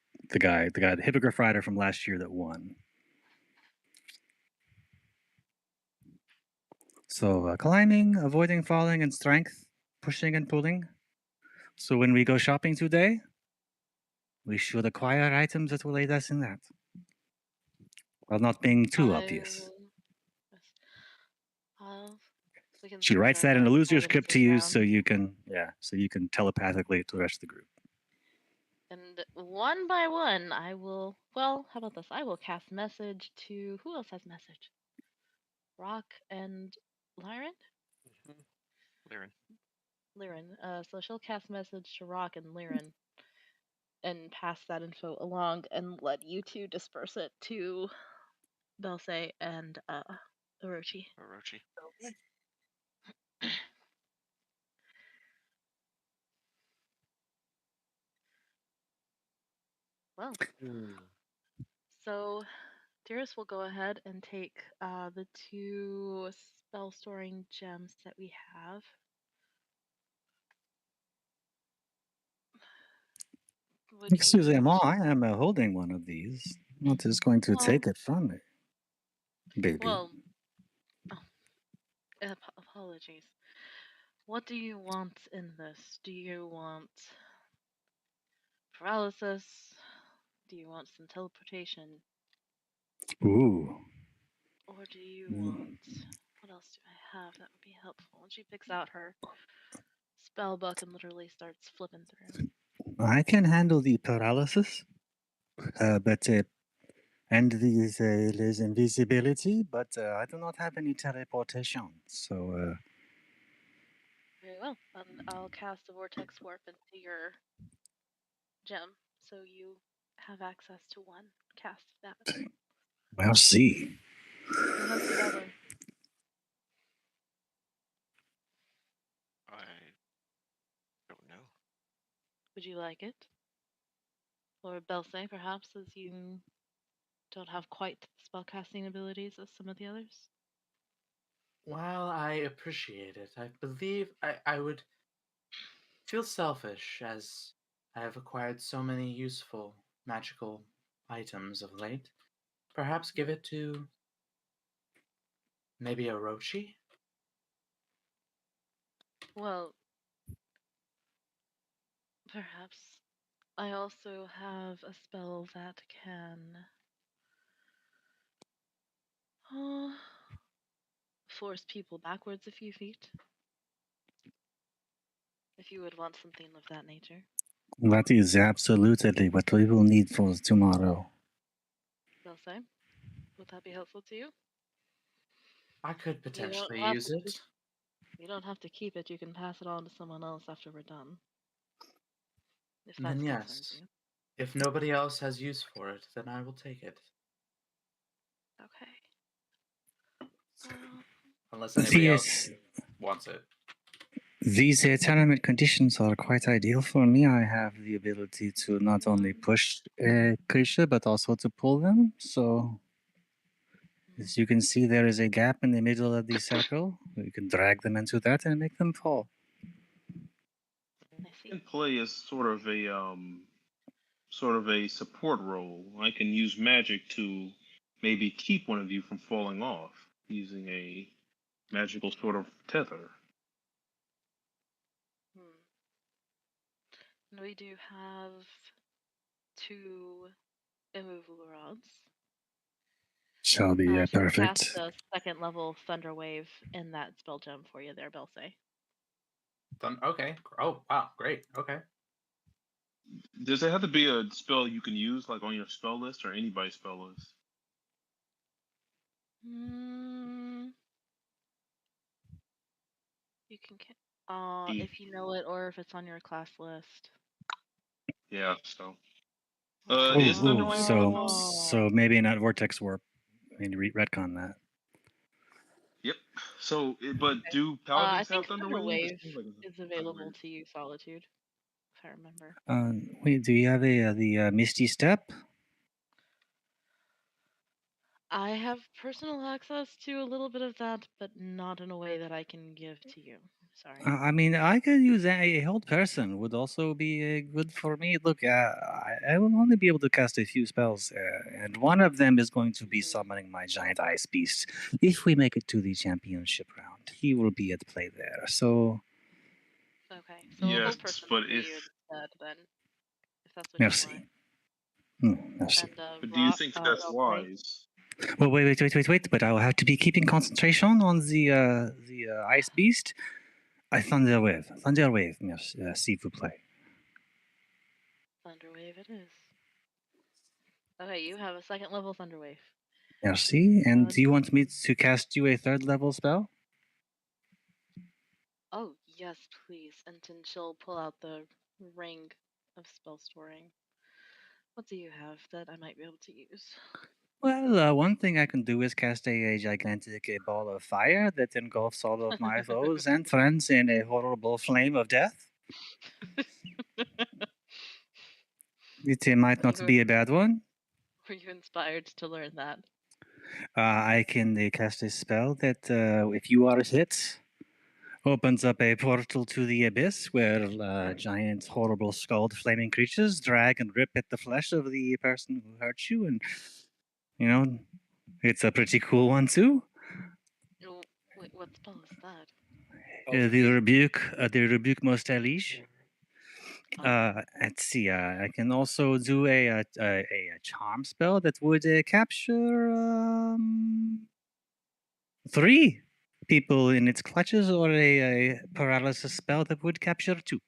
hippogriff rider from last year that won. So climbing, avoiding falling, and strength, pushing and pulling. So when we go shopping today, we should acquire items that will aid us in that, while not being too obvious. We can She switch writes our that in a loser items script to you, around. so you can telepathically to the rest of the group. And one by one, I will. Well, how about this? I will cast message to who else has message? Rock and Lyran. Lyran. So she'll cast message to Rock and Lyran, and pass that info along, and let you two disperse it to Belse and Orochi. Well, so Dyrus will go ahead and take the 2 spell storing gems that we have. Excusez-moi, I am holding one of these. Not just going to take it from me, baby. Well, apologies. What do you want in this? Do you want paralysis? Do you want some teleportation? Ooh. Or do you want... What else do I have that would be helpful? And she picks out her spell book and literally starts flipping through. I can handle the paralysis, and there's invisibility, but I do not have any teleportation. So. Very well. I'll cast a vortex warp into your gem, so you have access to one cast of that. We'll see. Who has the other? I don't know. Would you like it? Or Belse, perhaps, as you don't have quite the spellcasting abilities as some of the others? Well, I appreciate it. I believe I would feel selfish as I have acquired so many useful magical items of late. Perhaps give it to maybe Orochi? Well, perhaps I also have a spell that can force people backwards a few feet. If you would want something of that nature. That is absolutely what we will need for tomorrow. They'll say. Would that be helpful to you? I could You don't potentially have use to it. keep, you don't have to keep it. You can pass it on to someone else after we're done. If that Then still yes. serves you. If nobody else has use for it, then I will take it. Okay. Well, Unless anybody else These, wants it. these tournament conditions are quite ideal for me. I have the ability to not only push a creature, but also to pull them. So, as you can see, there is a gap in the middle of the circle. You can drag them into that and make them fall. I see. Can play as sort of a support role. I can use magic to maybe keep one of you from falling off using a magical sort of tether. And we do have 2 immovable rods. Shall be I should cast perfect. a 2nd level Thunder Wave in that spell gem for you there, Belsay. Okay. Oh, wow. Great. Okay. Does it have to be a spell you can use, like on your spell list or anybody's spell list? You can if you know it or if it's on your class list. Yeah, so. Is Ooh, Thunderwave? so maybe not Vortex Warp. I mean, retcon that. Yep. So, but do I paladins think have Thunderwave? Thunder Wave It seems like it's is available Thunderwave. to you, Solitude, if I remember. Wait, do you have the Misty Step? I have personal access to a little bit of that, but not in a way that I can give to you. Sorry. I mean, I could use a hold person. Would also be good for me. Look, I will only be able to cast a few spells, and one of them is going to be summoning my giant ice beast. If we make it to the championship round, he will be at play there. So, Okay, so a Yes, whole person but for you if instead, then, if that's what merci. you want. Merci. And but do you think that's Belsay. wise? Well, wait. But I will have to be keeping concentration on the ice beast. Thunder wave, merci, s'il vous plaît. Thunder Wave it is. Okay, you have a 2nd level Thunder Wave. Merci. And do you want me to cast you a 3rd level spell? Oh, yes, please. And then she'll pull out the ring of spell storing. What do you have that I might be able to use? Well, one thing I can do is cast a gigantic ball of fire that engulfs all of my foes and friends in a horrible flame of death. It might not be a bad one. Were you inspired to learn that? I can cast a spell that, if you are hit, opens up a portal to the abyss where giant, horrible, skulled flaming creatures drag and rip at the flesh of the person who hurt you. And, it's a pretty cool one, too. Oh, wait, what spell is that? The rebuke most elige. Let's see. I can also do a charm spell that would capture 3 people in its clutches, or a paralysis spell that would capture 2,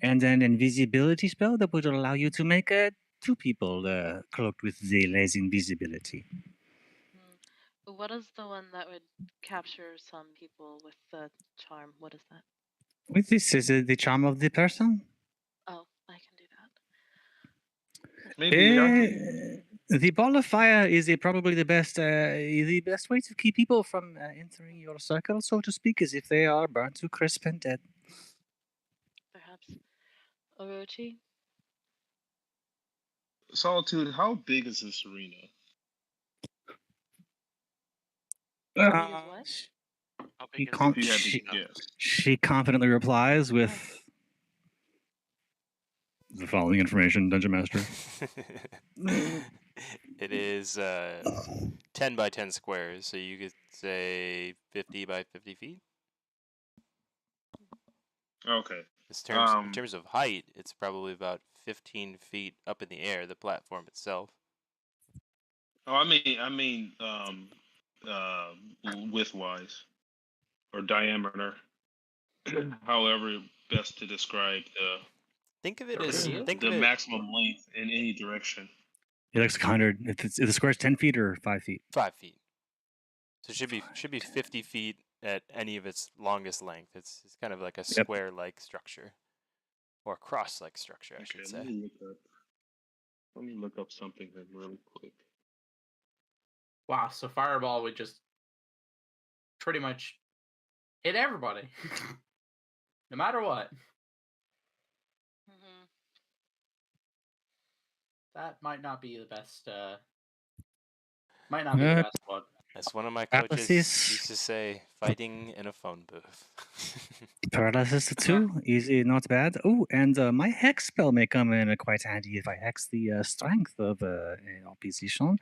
and an invisibility spell that would allow you to make 2 people cloaked with the lazy invisibility. What is the one that would capture some people with the charm? What is that? With this, is it the charm of the person? Oh, I can do that. Maybe The ball of fire is probably the best way to keep people from entering your circle, so to speak, is if they are burnt to crisp and dead. Perhaps. Orochi? Solitude, how big is this arena? What? How big is the She confidently replies with the following information, Dungeon Master. It is 10 by 10 squares, so you could say 50 by 50 feet. Okay. In terms of height, it's probably about 15 feet up in the air, the platform itself. Oh, I mean, width-wise or diameter, however best to describe Think of it as the maximum length in any direction. It looks 100. If the square is 10 feet or 5 feet. 5 feet. So it should be 50 feet at any of its longest length. It's kind of like a square-like structure, or cross-like structure, I should say. Let me look up something here really quick. Wow, so Fireball would just pretty much hit everybody, no matter what. Mm-hmm. That might not be the best. Might not be the best one. As one of my coaches used to say, fighting in a phone booth. Paralysis 2, easy, not bad. Oh, and my hex spell may come in quite handy if I hex the strength of an opposition.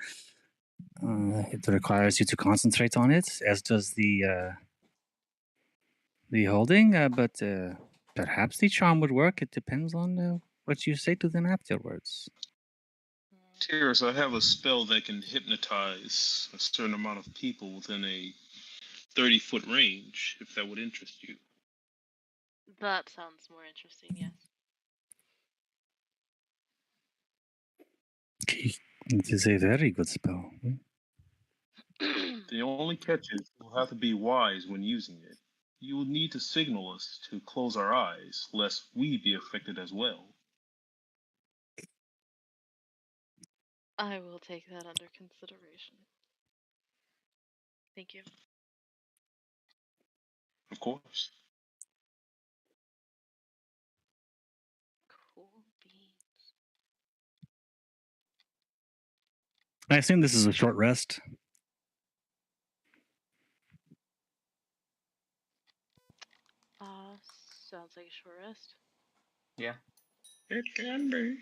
It requires you to concentrate on it, as does the holding, but perhaps the charm would work. It depends on what you say to them afterwards. Tears, I have a spell that can hypnotize a certain amount of people within a 30-foot range, if that would interest you. That sounds more interesting, yes. It is a very good spell. The only catch is you'll have to be wise when using it. You will need to signal us to close our eyes, lest we be affected as well. I will take that under consideration. Thank you. Of course. Cool beans. I assume this is a short rest. Sounds like a short rest. Yeah. It can be.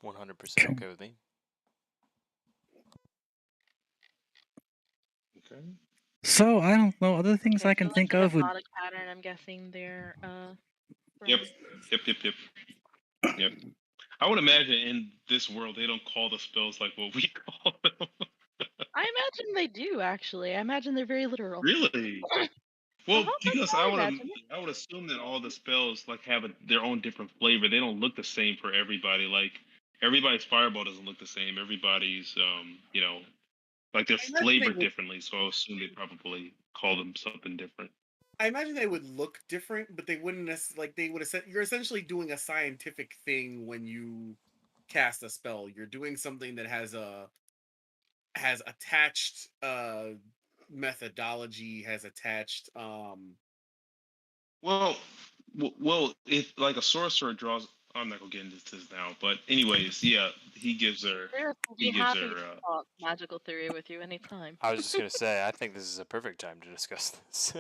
100% okay with me. Okay. So I don't know other things I can So think that's a of. hypnotic pattern. I'm guessing they're Yep. I would imagine in this world they don't call the spells like what we call them. I imagine they do actually. I imagine they're very literal. Really? Well, because I imagine would assume that all the spells like have their own different flavor. They don't look the same for everybody. Like everybody's fireball doesn't look the same. Everybody's like they're flavored differently. So I assume they probably call them something different. I imagine they would look different, but they wouldn't necessarily you're essentially doing a scientific thing when you cast a spell. You're doing something that has attached methodology, has attached Well, if like a sorcerer draws, I'm not gonna get into this now. But anyways, yeah, he gives her. Be happy to talk magical theory with you anytime. I was just gonna say, I think this is a perfect time to discuss this.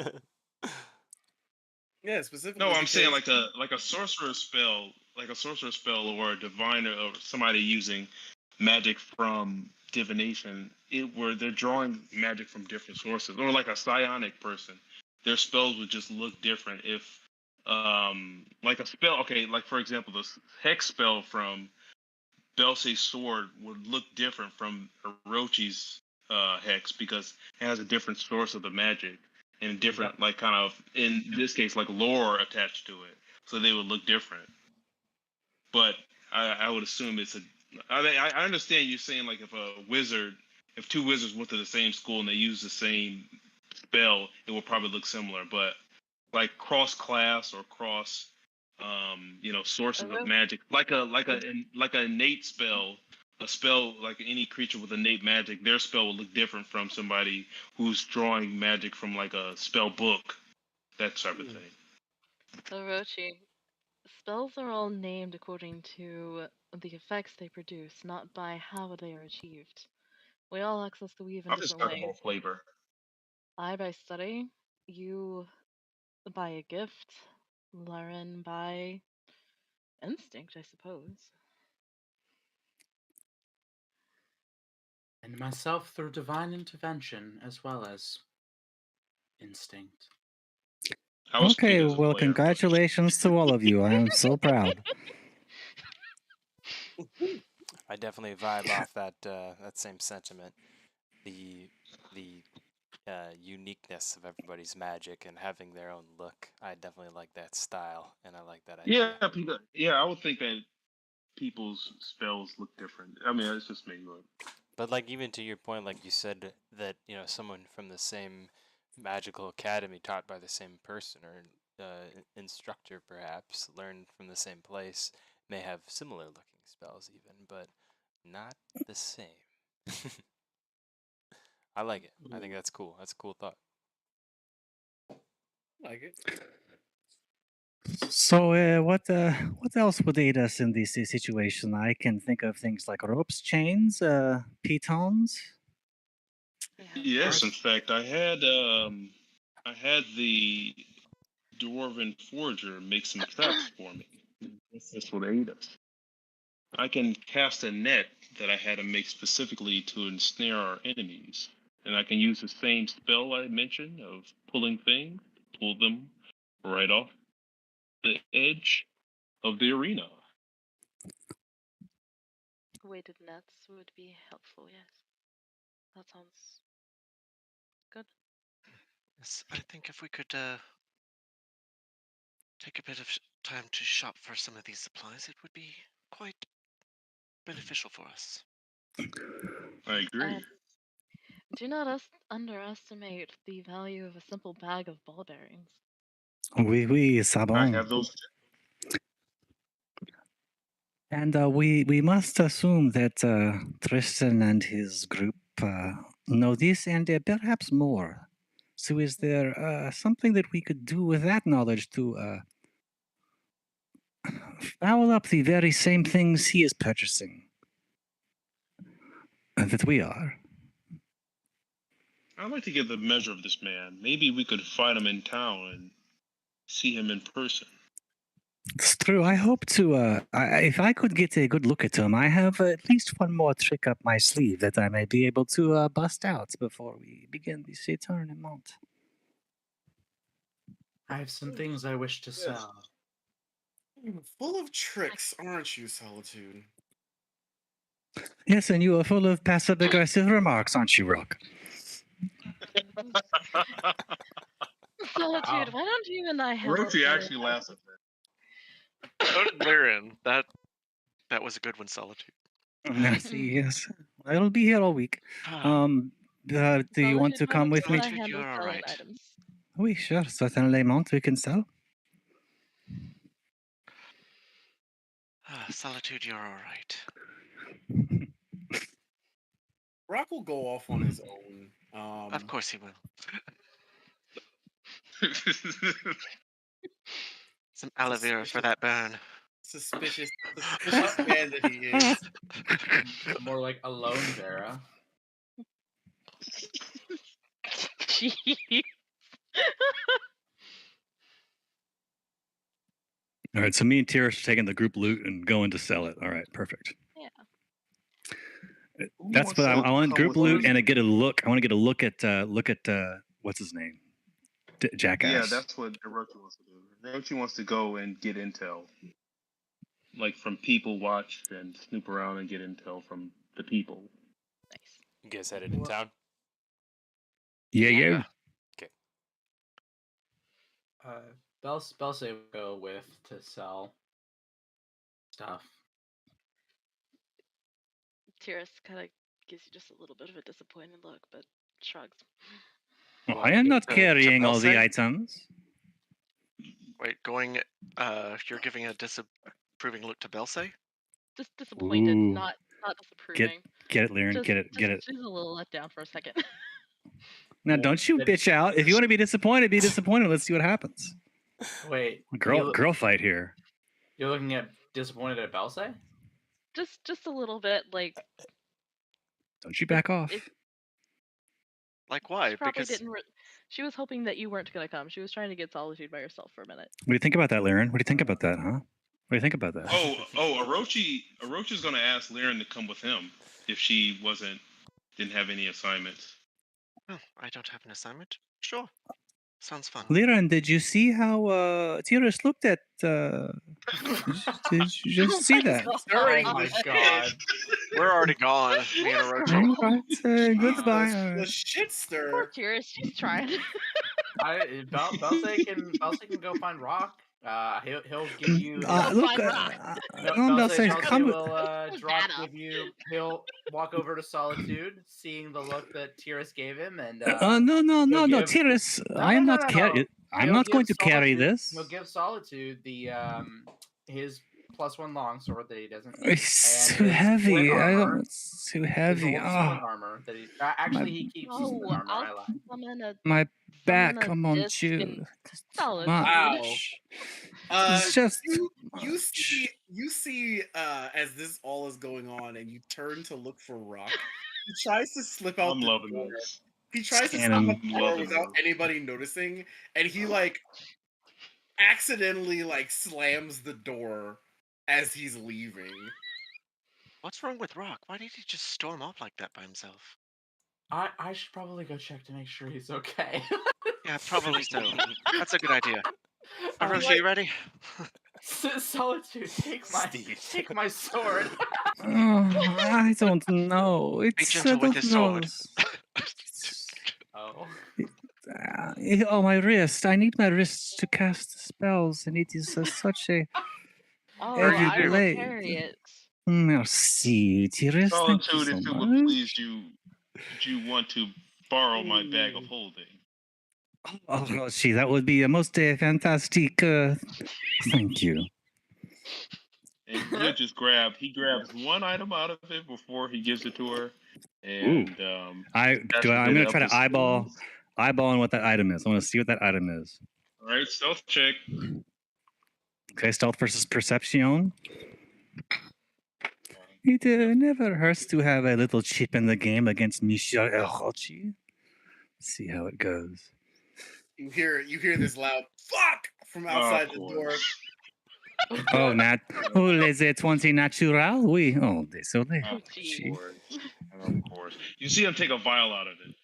Yeah, specifically. No, I'm saying like a sorcerer spell, or a diviner or somebody using magic from divination, where they're drawing magic from different sources, or like a psionic person, their spells would just look different if like a spell. Okay, like for example, the hex spell from Belsay's sword would look different from Orochi's hex because it has a different source of the magic and different, like kind of in this case, like lore attached to it, so they would look different. But I would assume it's a. I understand you saying like if two wizards went to the same school and they use the same spell, it will probably look similar. But like cross class or cross sources of magic, like an innate spell, a spell like any creature with innate magic, their spell will look different from somebody who's drawing magic from like a spell book, that type of thing. Orochi, spells are all named according to the effects they produce, not by how they are achieved. We all access the weave in different ways. More flavor. I by study, you by a gift, Lauren by instinct, I suppose. And myself through divine intervention as well as instinct. I was Okay, speaking as a well, player. congratulations to all of you. I am so proud. I definitely vibe off that same sentiment. The uniqueness of everybody's magic and having their own look. I definitely like that style, and I like that idea. Yeah, I would think that people's spells look different. I mean, it's just me, But like even to your point, like you said that someone from the same magical academy, taught by the same person or instructor perhaps, learned from the same place, may have similar looking spells even, but not the same. I like it. I think that's cool. That's a cool thought. Like it. So, what else would aid us in this situation? I can think of things like ropes, chains, pitons. Yes, in fact, I had the dwarven forger make some traps for me. This would aid us. I can cast a net that I had him make specifically to ensnare our enemies, and I can use the same spell I mentioned of pulling things, pull them right off the edge of the arena. Weighted nets would be helpful, yes. That sounds good. Yes, I think if we could take a bit of time to shop for some of these supplies, it would be quite beneficial for us. I agree. And do not underestimate the value of a simple bag of ball bearings. Oui, I sabon. have those. And we must assume that Tristan and his group know this and perhaps more. So, is there something that we could do with that knowledge to foul up the very same things he is purchasing that we are? I'd like to get the measure of this man. Maybe we could find him in town and see him in person. It's true. I hope to. If I could get a good look at him, I have at least one more trick up my sleeve that I may be able to bust out before we begin this tournament. I have some things I wish to sell. Full of tricks, aren't you, Solitude? Yes, and you are full of passive-aggressive remarks, aren't you, Rook? Solitude, why don't you and I have Roxy a actually laughs at that. So did Lirin. That was a good one, Solitude. Yes. I'll be here all week. Do you want to come with me? I Solitude, handle you're all selling right. items? Oui, sure. Certainement, we can sell. Solitude, you're all right. Rock will go off on his own. Of course he will. Some aloe vera for that burn. Suspicious man that he is. More like alone Vera. Jeez. All right, so me and Tyrus are taking the group loot and going to sell it. All right, perfect. Yeah. That's what I want. Group loot and I get a look. I want to get a look at what's his name, Jackass. Yeah, that's what Hiroki wants to do. Hiroki wants to go and get intel, like from people watch and snoop around and get intel from the people. Nice. You guys headed in town? Yeah. Okay. Belse will go with to sell stuff. Tyrus kind of gives you just a little bit of a disappointed look, but shrugs. Well, I am not carrying all the Belse? items. Wait, you're giving a disapproving look to Belse? Just disappointed, Ooh. not disapproving. Get it, Liren. Get it. She's a little let down for a second. Now, don't you bitch out. If you want to be disappointed, be disappointed. Let's see what happens. Wait, Girl fight here. You're looking at disappointed at Belse? Just a little bit, like. Don't you back off. Like why? She probably Because didn't. She was hoping that you weren't going to come. She was trying to get Solitude by herself for a minute. What do you think about that, Liren? What do you think about that, huh? do you think about that? Orochi's gonna ask Liren to come with him if she didn't have any assignments. Oh, I don't have an assignment. Sure. Sounds fun. Liren, did you see how Tyrus looked at? Did you just see that? Stirring Oh my the god. We're already gone, me and All Orochi. right, goodbye. All The right. shit Poor stir. Tyrus, she's trying. Belsay can go find Rock. He'll give you. Go Look, find Rock. no, Belsay, Belsay come. will drop Data. give you. He'll walk over to Solitude, seeing the look that Tyrus gave him, and No, give- Tyrus, I am not carry. I'm He'll not going give to carry Solitude- this. He'll give Solitude the his +1 longsword that he doesn't need. It's and too his heavy. splint armor, It's too his heavy. old Oh, splint armor that he actually he keeps his splint Oh, armor. I I'll lied. summon a my back. a Come on, disc you. and It's too Solitude. much. It's just you too much. you see as this all is going on, and you turn to look for Rock. He tries to slip out I'm the loving door. this. He tries to slip Scan him. out the door Loving without this. anybody noticing, and he like accidentally like slams the door as he's leaving. What's wrong with Rock? Why did he just storm off like that by himself? I should probably go check to make sure he's okay. Yeah, probably so. That's a good idea. Orochi, Like- you ready? Solitude, Steve. take my sword. Oh, I don't know. It's gentle I with don't his know. sword. Oh. Oh, my wrist. I need my wrists to cast spells, and it is such a Oh, Sure you I will do. carry it. merci, Tyrus. Thank you Solitude, so if it would much. please you, would you want to borrow my bag of holding? Oh, gee, that would be a most fantastic. Thank you. And he'll just grabs one item out of it before he gives it to her. And I'm gonna try to eyeball on what that item is. I want to see what that item is. All right, stealth check. Okay, stealth versus perception. It never hurts to have a little chip in the game against Michel Orochi. See how it goes. You hear this loud "fuck" from outside the door. Oh, les 20 natural? Oui. Oh, désolé. Of course. You see him take a vial out of it.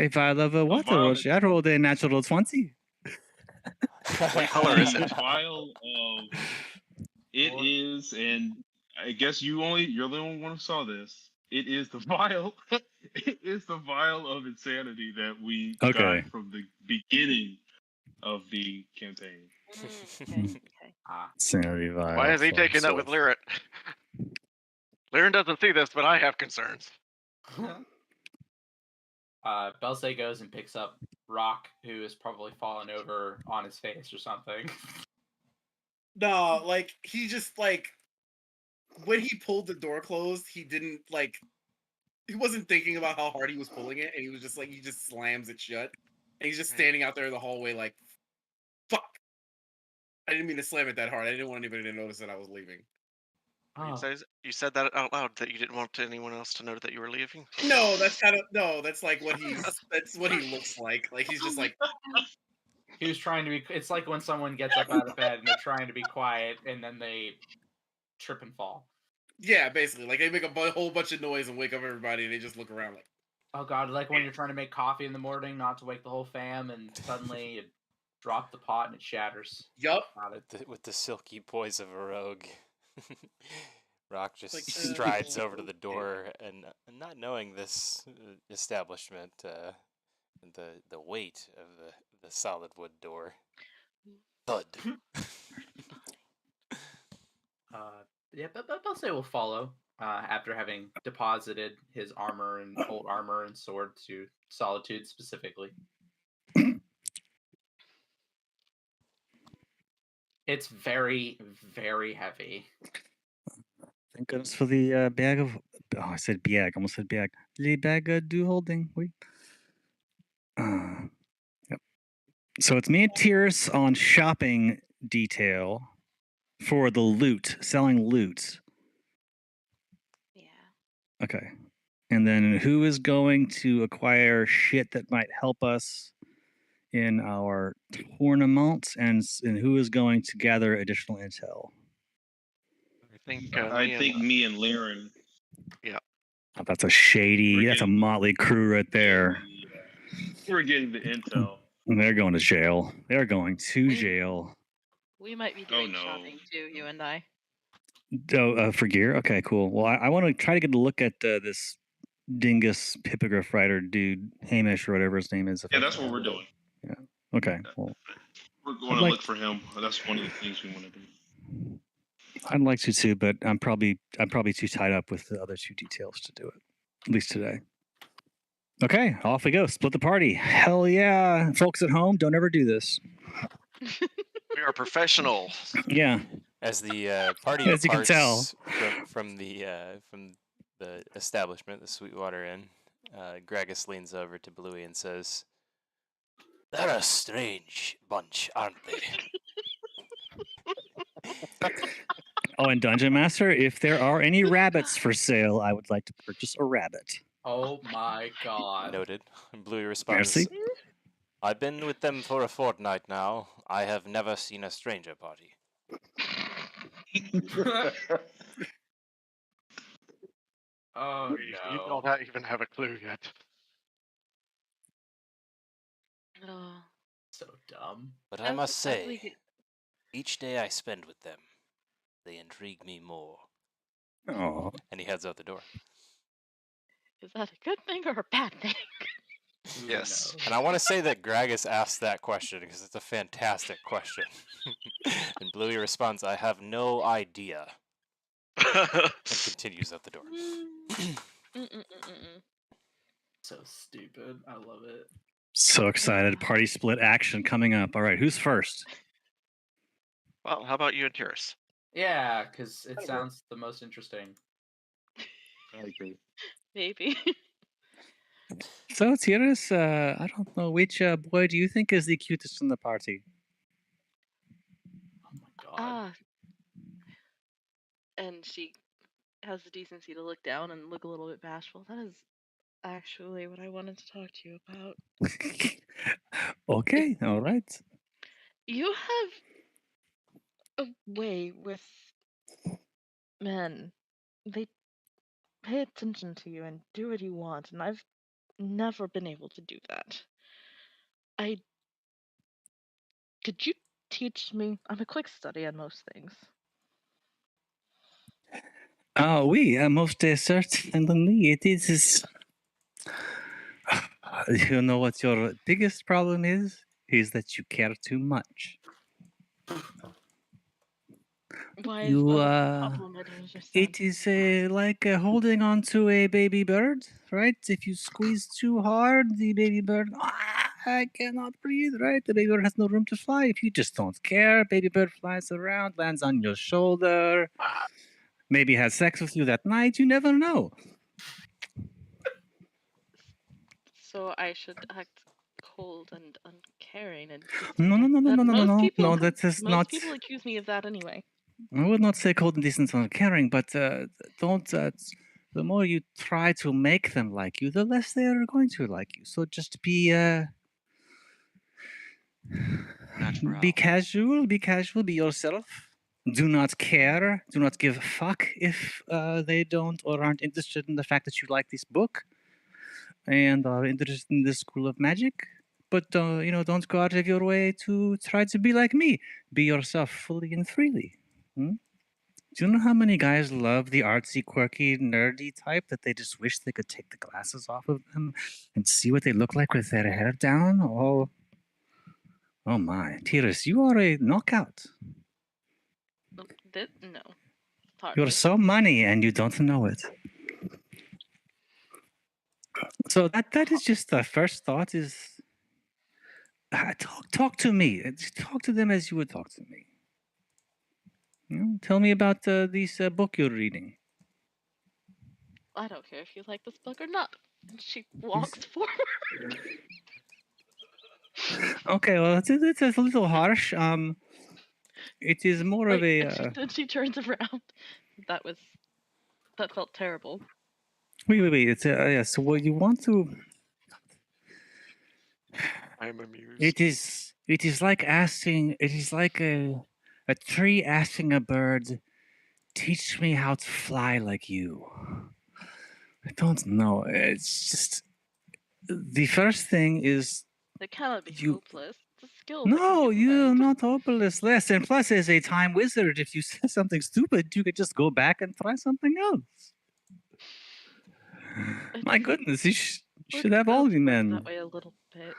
A vial of what, vial- Orochi? I rolled a natural 20. What color is it? Vial of it is, and I guess you're the only one who saw this. It is the vial. It is the vial of insanity that we Okay. got from the beginning of the campaign. Okay. Sanity vial. Why is he taking that with Lyrit? Lyrit doesn't see this, but I have concerns. Belsay goes and picks up Rock, who is probably fallen over on his face or something. No, like he just like when he pulled the door closed, he didn't like he wasn't thinking about how hard he was pulling it, and he was just like he just slams it shut. And he's just standing out there in the hallway like fuck. I didn't mean to slam it that hard. I didn't want anybody to notice that I was leaving. You said that out loud, that you didn't want anyone else to know that you were leaving? No, that's like what that's what he looks like. Like he's just like He was trying to be. It's like when someone gets up out of bed and they're trying to be quiet, and then they trip and fall. yeah, basically. Like they make a whole bunch of noise and wake up everybody, and they just look around like, oh god, like when you're trying to make coffee in the morning, not to wake the whole fam, and suddenly you drop the pot and it shatters. yup. With the silky poise of a rogue. Rock just Like, strides over to the door, and not knowing this establishment, the weight of the solid wood door. Thud. Yeah, but Belsay will follow after having deposited his armor and old armor and sword to Solitude specifically. It's very, very heavy. Thank goodness for the bag of. Oh, I said bag. Almost said bag. The bag do holding. Wait. Yep. So it's me and Tyrus on shopping detail for the loot, selling loot. Yeah. Okay. And then who is going to acquire shit that might help us in our tournament, and who is going to gather additional intel? I think me and Laren. Oh, that's a shady. That's a motley crew right there. We're getting the intel. And they're going to jail. They're going to jail. We might be doing shopping too, you and I. Oh, for gear? Okay, cool. Well, I want to try to get a look at this dingus hippogriff rider dude, Hamish or whatever his name is. Yeah, that's what we're doing. Yeah. Okay. Well, we're going to look for him. That's one of the things we want to do. I'd like to too, but I'm probably too tied up with the other two details to do it. At least today. Okay, off we go. Split the party. Hell yeah. Folks at home, don't ever do this. We are professionals. Yeah. As the party As you can tell. from the establishment, the Sweetwater Inn, Gragas leans over to Bluey and says, "They're a strange bunch, aren't they?" Oh, and Dungeon Master, if there are any rabbits for sale, I would like to purchase a rabbit. Oh my god. Noted. And Bluey responds, Merci. "I've been with them for a fortnight now. I have never seen a stranger party." Oh You no. don't even have a clue yet. Oh. So dumb. But I must say, each day I spend with them, they intrigue me more. Oh. And he heads out the door. Is that a good thing or a bad thing? Yes. And I want to say that Gragas asked that question because it's a fantastic question. And Bluey responds, "I have no idea." And continues out the door. So stupid. I love it. So excited. Party split action coming up. All right, who's first? Well, how about you and Tiris? Yeah, because it sounds the most interesting. I agree. Maybe. So, Tiris, I don't know, which boy do you think is the cutest in the party? Oh my god. And she has the decency to look down and look a little bit bashful. That is actually what I wanted to talk to you about. Okay, all right. You have a way with men. They pay attention to you and do what you want, and I've never been able to do that. Could you teach me? I'm a quick study on most things. Oui, most certainly. It is. You know what your biggest problem is? Is that you care too much. Why is that a problem? I don't understand. It is like holding on to a baby bird, right? If you squeeze too hard, the baby bird, I cannot breathe, right? The baby bird has no room to fly. If you just don't care, baby bird flies around, lands on your shoulder, maybe has sex with you that night. You never know. So I should act cold and uncaring and distant. No. That is not. Most people accuse me of that anyway. I would not say cold and distant and uncaring, but don't. The more you try to make them like you, the less they are going to like you. So just be casual, be yourself. Do not care. Do not give a fuck if they don't or aren't interested in the fact that you like this book and are interested in this school of magic. But don't go out of your way to try to be like me. Be yourself fully and freely. Do you know how many guys love the artsy, quirky, nerdy type that they just wish they could take the glasses off of them and see what they look like with their hair down? Oh my. Tiris, you are a knockout. No. You're so money and you don't know it. So that is just the first thought is talk to me. Talk to them as you would talk to me. Tell me about this book you're reading. I don't care if you like this book or not. And she walks forward. Okay, well, it's a little harsh. It is more of a. And she turns around. That felt terrible. Wait. It's so what you want to. I'm amused. It is like asking. It is like a tree asking a bird, "Teach me how to fly like you." I don't know. It's just the first thing is It cannot be you. hopeless. It's a skill that can No, be you're learned. not hopeless. Less and plus, as a time wizard, if you say something stupid, you could just go back and try something else. My goodness, you should have all Does you work men. that way a little bit.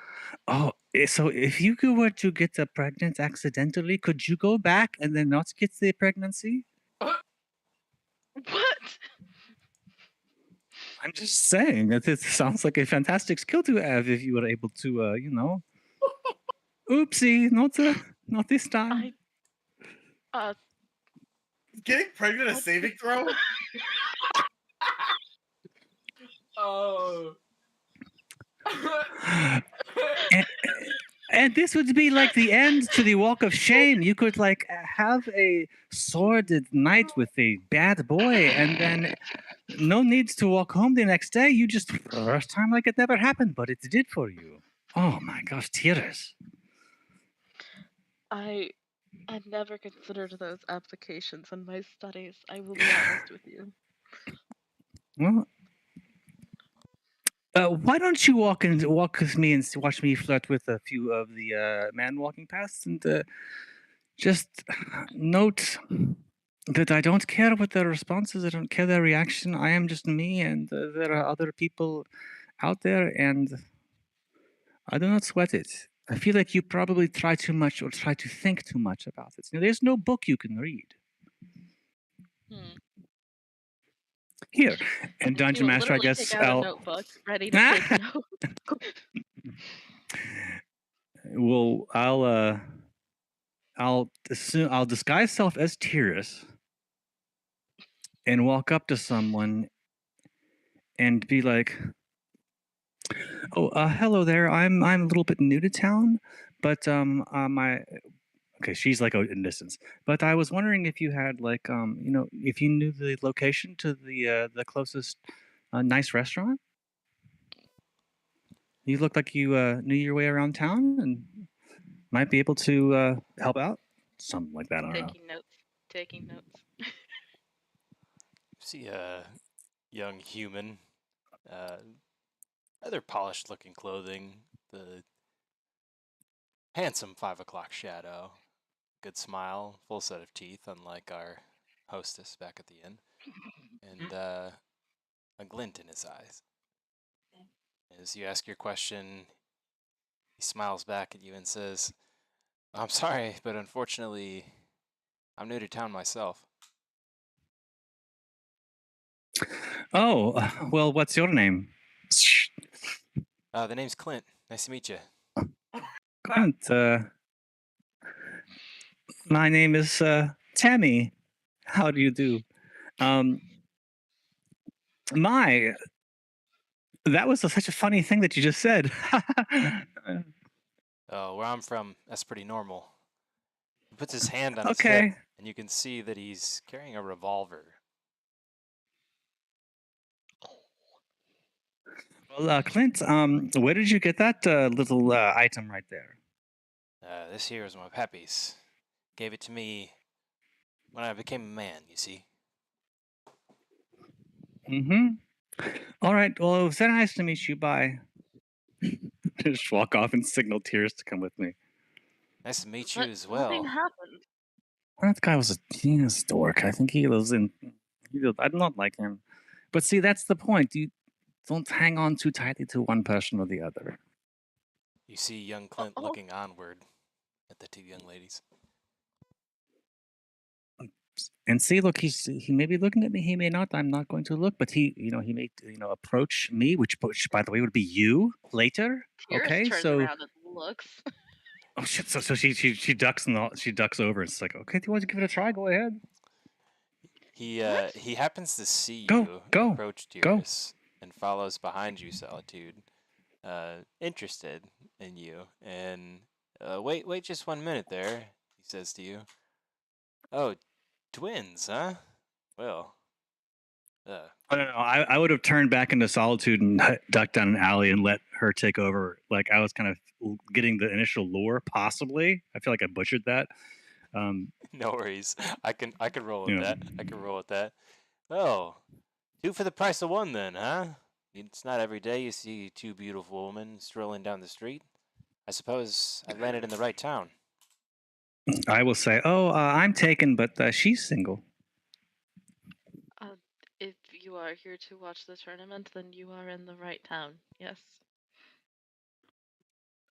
Oh, so if you were to get pregnant accidentally, could you go back and then not get the pregnancy? What? I'm just saying that it sounds like a fantastic skill to have if you were able to, Oopsie, not this time. Getting pregnant a saving throw? Oh. And this would be like the end to the walk of shame. You could like have a sordid night with a bad boy, and then no need to walk home the next day. You just first time like it never happened, but it did for you. Oh my gosh, tears. I never considered those applications in my studies. I will be honest with you. Well, why don't you walk with me and watch me flirt with a few of the men walking past, and just note that I don't care what their responses. I don't care their reaction. I am just me, and there are other people out there, and I do not sweat it. I feel like you probably try too much or try to think too much about it. There's no book you can read. Here, and He Dungeon will Master, I literally guess take out a I'll. notebook, ready to take notes. Well, I'll disguise self as Tyrus and walk up to someone and be like, "Oh, hello there. I'm a little bit new to town, but my okay, she's like in distance. But I was wondering if you had like if you knew the location to the closest nice restaurant. You look like you knew your way around town and might be able to help out. Something like that. I don't know. Taking notes. See a young human, rather polished-looking clothing, the handsome 5 o'clock shadow, good smile, full set of teeth, unlike our hostess back at the inn, and a glint in his eyes. As you ask your question, he smiles back at you and says, "I'm sorry, but unfortunately, I'm new to town myself." Oh, well, what's your name? The name's Clint. Nice to meet you. Clint. My name is Tammy. How do you do? My, that was such a funny thing that you just said. Oh, where I'm from, that's pretty normal. He puts his hand on his Okay. hip, and you can see that he's carrying a revolver. Well, Clint, where did you get that little item right there? This here is my pappies. Gave it to me when I became a man, you see. Mm-hmm. All right. Well, it was very nice to meet you. Bye. Just walk off and signal Tears to come with me. Nice to meet you But as well. nothing happened. That guy was a dork. I think he lives in. I do not like him. But see, that's the point. You don't hang on too tightly to one person or the other. You see young Clint looking onward at the two young ladies. And see, look, he may be looking at me. He may not. I'm not going to look. But he may approach me, which by the way would be you later. Tears Okay, turns so. around and looks. Oh shit! So she ducks she ducks over. It's like, okay, do you want to give it a try? Go ahead. He happens to see Go, you approach Tyrus and follows behind you, Solitude, interested in you. And wait just 1 minute there, he says to you. Oh, twins, huh? Well, I don't know. I would have turned back into Solitude and ducked down an alley and let her take over. Like I was kind of getting the initial lure, possibly. I feel like I butchered that. No worries. I can roll with Yeah. that. I can roll with that. Oh, 2 for the price of 1 then, huh? It's not every day you see 2 beautiful women strolling down the street. I suppose I've landed in the right town. I will say, I'm taken, but she's single. If you are here to watch the tournament, then you are in the right town. Yes.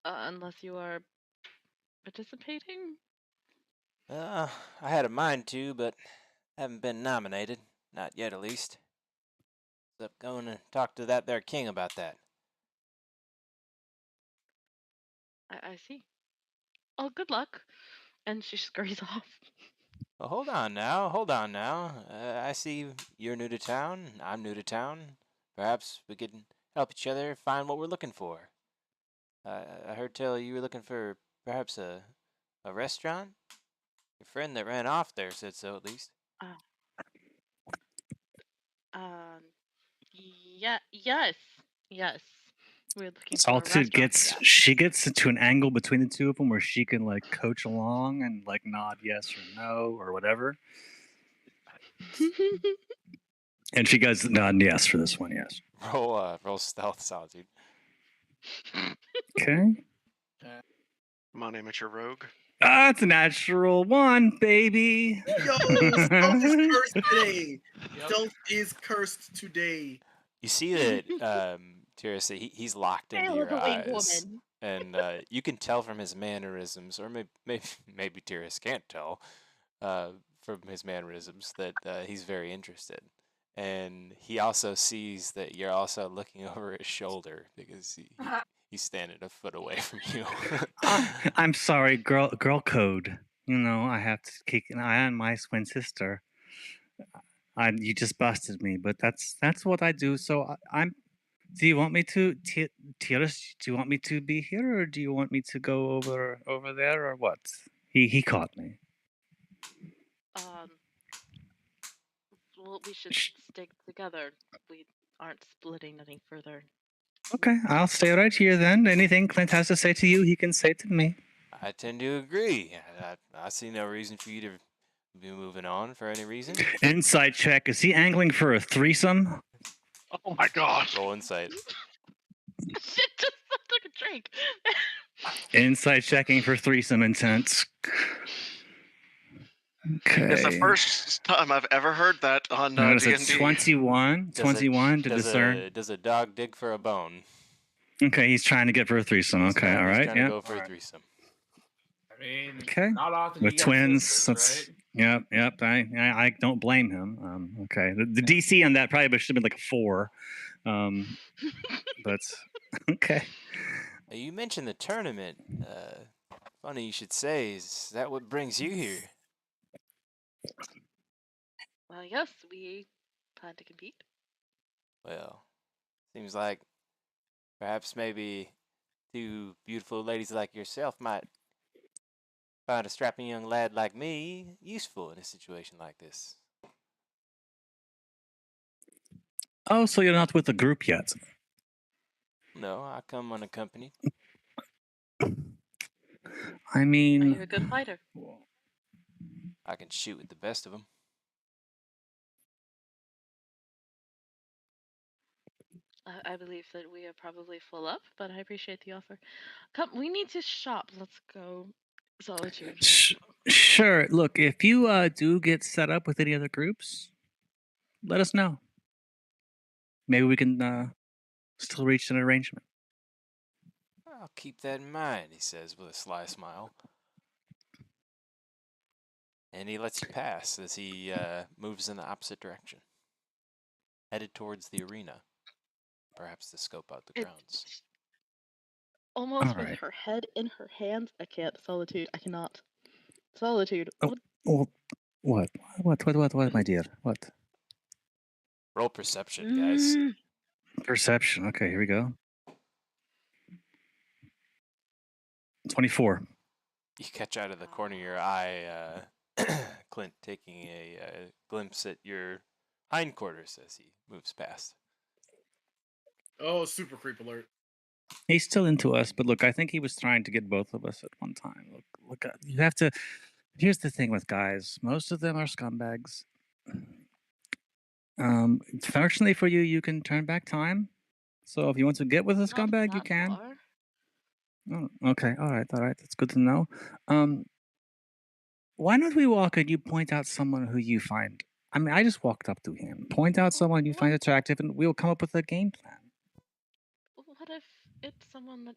Unless you are participating. I had a mind to, but haven't been nominated. Not yet, at least. So going to talk to that there king about that. I see. Oh, good luck. And she scurries off. Well, hold on now. I see you're new to town. I'm new to town. Perhaps we could help each other find what we're looking for. I heard tell you were looking for perhaps a restaurant. Your friend that ran off there said so, at least. Yeah, yes. We're looking for a Solitude restaurant. she gets into an angle between the two of them where she can like coach along and like nod yes or no or whatever. And she goes nod yes for this one, yes. Roll stealth, Solitude. Okay. Come on, amateur rogue. It's a natural 1, baby. Yo, stealth is cursed today. Yep. Stealth is cursed today. You see that Tyrus, he's locked into your eyes. Woman. And you can tell from his mannerisms, or maybe Tyrus can't tell from his mannerisms that he's very interested. And he also sees that you're also looking over his shoulder because he's standing a foot away from you. I'm sorry, girl code. You know, I have to keep an eye on my twin sister. You just busted me, but that's what I do. So I'm. Do you want me to, Tyrus? Do you want me to be here, or do you want me to go over there, or what? He caught me. Well, we should stick together. We aren't splitting any further. Okay, I'll stay right here then. Anything Clint has to say to you, he can say to me. I tend to agree. I see no reason for you to be moving on for any reason. Insight check. Is he angling for a threesome? Oh my god. Roll insight. Shit, just took a drink. Insight checking for threesome intent. Okay. It's the first time I've ever heard that on Notice D&D. it's 21. 21 to discern. Does a dog dig for a bone? Okay, he's trying to get for a threesome. Okay, all right. He's trying Yeah. to go for a threesome. I mean, Okay. not often With you get twins. sisters, That's, Yep. I don't blame him. Okay. The DC on that probably should have been like a 4. But okay. You mentioned the tournament. Funny you should say. Is that what brings you here? Well, yes, we plan to compete. Well, seems like perhaps maybe 2 beautiful ladies like yourself might find a strapping young lad like me useful in a situation like this. Oh, so you're not with the group yet? No, I come unaccompanied. I mean, Are you a good fighter? I can shoot with the best of them. I believe that we are probably full up, but I appreciate the offer. Come, we need to shop. Let's go. Solitude. Sure. Look, if you do get set up with any other groups, let us know. Maybe we can still reach an arrangement. I'll keep that in mind, he says with a sly smile. And he lets you pass as he moves in the opposite direction, headed towards the arena, perhaps to scope out the grounds. Almost All with right. her head in her hands. I can't. Solitude. I cannot. Solitude. What, my dear? What? Roll perception, guys. Perception. Okay, here we go. 24. You catch out of the corner of your eye, Clint taking a glimpse at your hindquarters as he moves past. Oh, super creep alert. He's still into us, but look, I think he was trying to get both of us at one time. Look, you have to. Here's the thing with guys: most of them are scumbags. Fortunately for you, you can turn back time. So if you want to get with a Not scumbag, you that can. far. Oh, okay, all right. That's good to know. Why don't we walk and you point out someone who you find? I mean, I just walked up to him. Point out someone you find attractive, and we'll come up with a game plan. What if it's someone that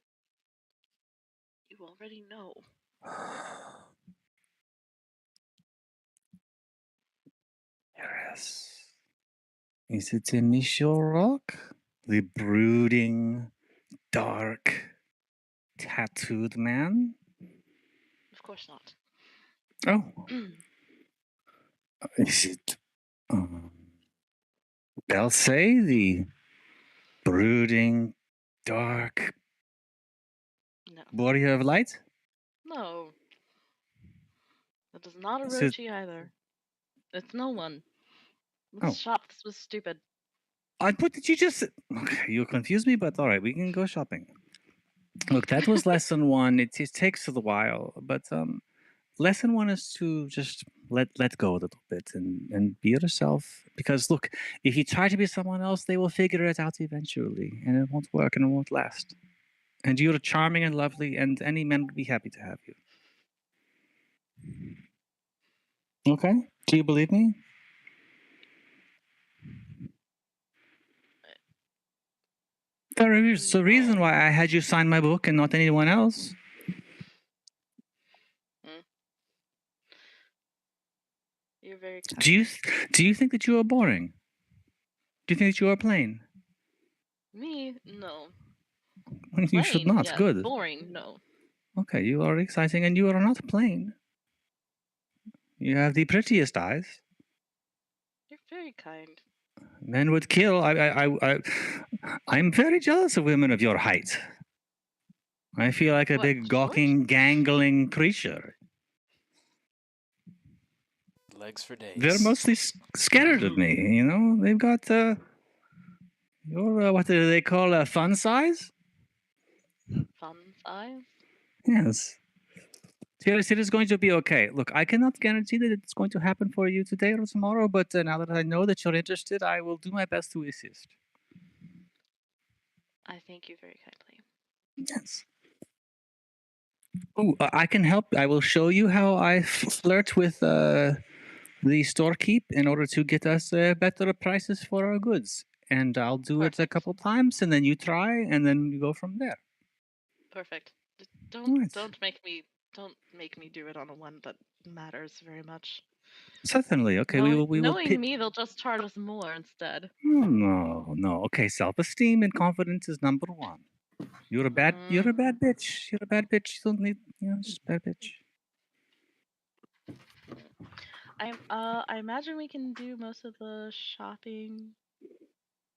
you already know? Yes. Is it Michel Rock? The brooding, dark, tattooed man? Of course not. Oh. Is it Belsay, the brooding, dark No. warrior of light? No. That is not Is it- Orochi either. It's no one. Oh. Let's shop. This was stupid. What did you just... Okay, you confused me, but all right, we can go shopping. Look, that was lesson one. It takes a while, but lesson one is to just let go a little bit and be yourself. Because look, if you try to be someone else, they will figure it out eventually, and it won't work and it won't last. And you're charming and lovely, and any man would be happy to have you. Okay? Do you believe me? There's a reason why I had you sign my book and not anyone else. You're very kind. Do you think that you are boring? Do you think that you are plain? Me? No. You should Plain, not. yes. Good. Boring? No. Okay, you are exciting and you are not plain. You have the prettiest eyes. You're very kind. Men would kill. I'm very jealous of women of your height. I feel like a What, big short? gawking, gangling creature. Legs for days. They're mostly scared of me. You know, they've got your what do they call a fun size? Fun size? Yes. It is going to be okay. Look, I cannot guarantee that it's going to happen for you today or tomorrow, but now that I know that you're interested, I will do my best to assist. I thank you very kindly. Yes. Oh, I can help. I will show you how I flirt with the storekeep in order to get us better prices for our goods. And I'll do it a couple times, and then you try, and then you go from there. Perfect. Right. Don't make me do it on a one that matters very much. Certainly. Okay, we will. Knowing me, they'll just charge us more instead. Oh, no. Okay, self-esteem and confidence is number one. You're a bad bitch. You're a bad bitch. You don't need, just a bad bitch. I imagine we can do most of the shopping,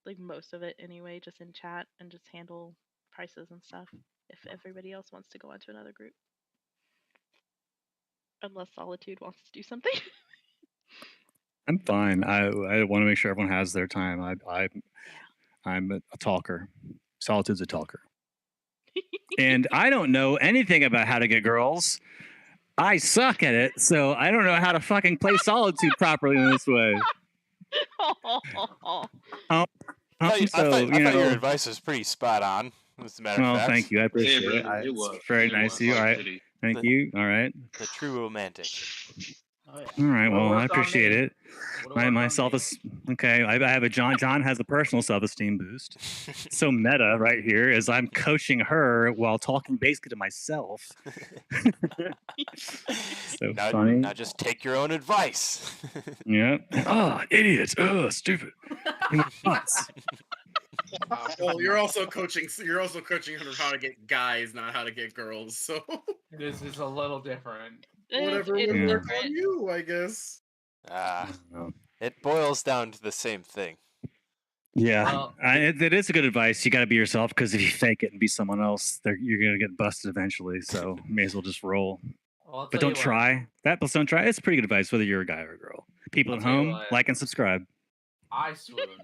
like most of it anyway, just in chat and just handle prices and stuff if everybody else wants to go onto another group. Unless Solitude wants to do something. I'm fine. I want to make sure everyone has their time. I'm a talker. Solitude's a talker. And I don't know anything about how to get girls. I suck at it, so I don't know how to fucking play Solitude properly in this way. I thought your advice was pretty spot on, as a matter of fact. Thank you. I appreciate it. It was very nice of you. All right. Thank you. All right. The true romantic. Oh, yeah. All right. Well, I Worked on appreciate me. it. My okay. I have a John has a personal self-esteem boost. So meta right here as I'm coaching her while talking basically to myself. So funny. Now just take your own advice. Yeah. Oh, idiots. Oh, stupid. Nuts. Well, you're also coaching her on how to get guys, not how to get girls. So this is a little different. Whatever would work on you, I guess. It boils down to the same thing. Yeah, it is a good advice. You got to be yourself, because if you fake it and be someone else, you're gonna get busted eventually. So may as well just roll. Well, but don't try. Don't try. It's pretty good advice, whether you're a guy or a girl. People at home, like and subscribe. I swooned.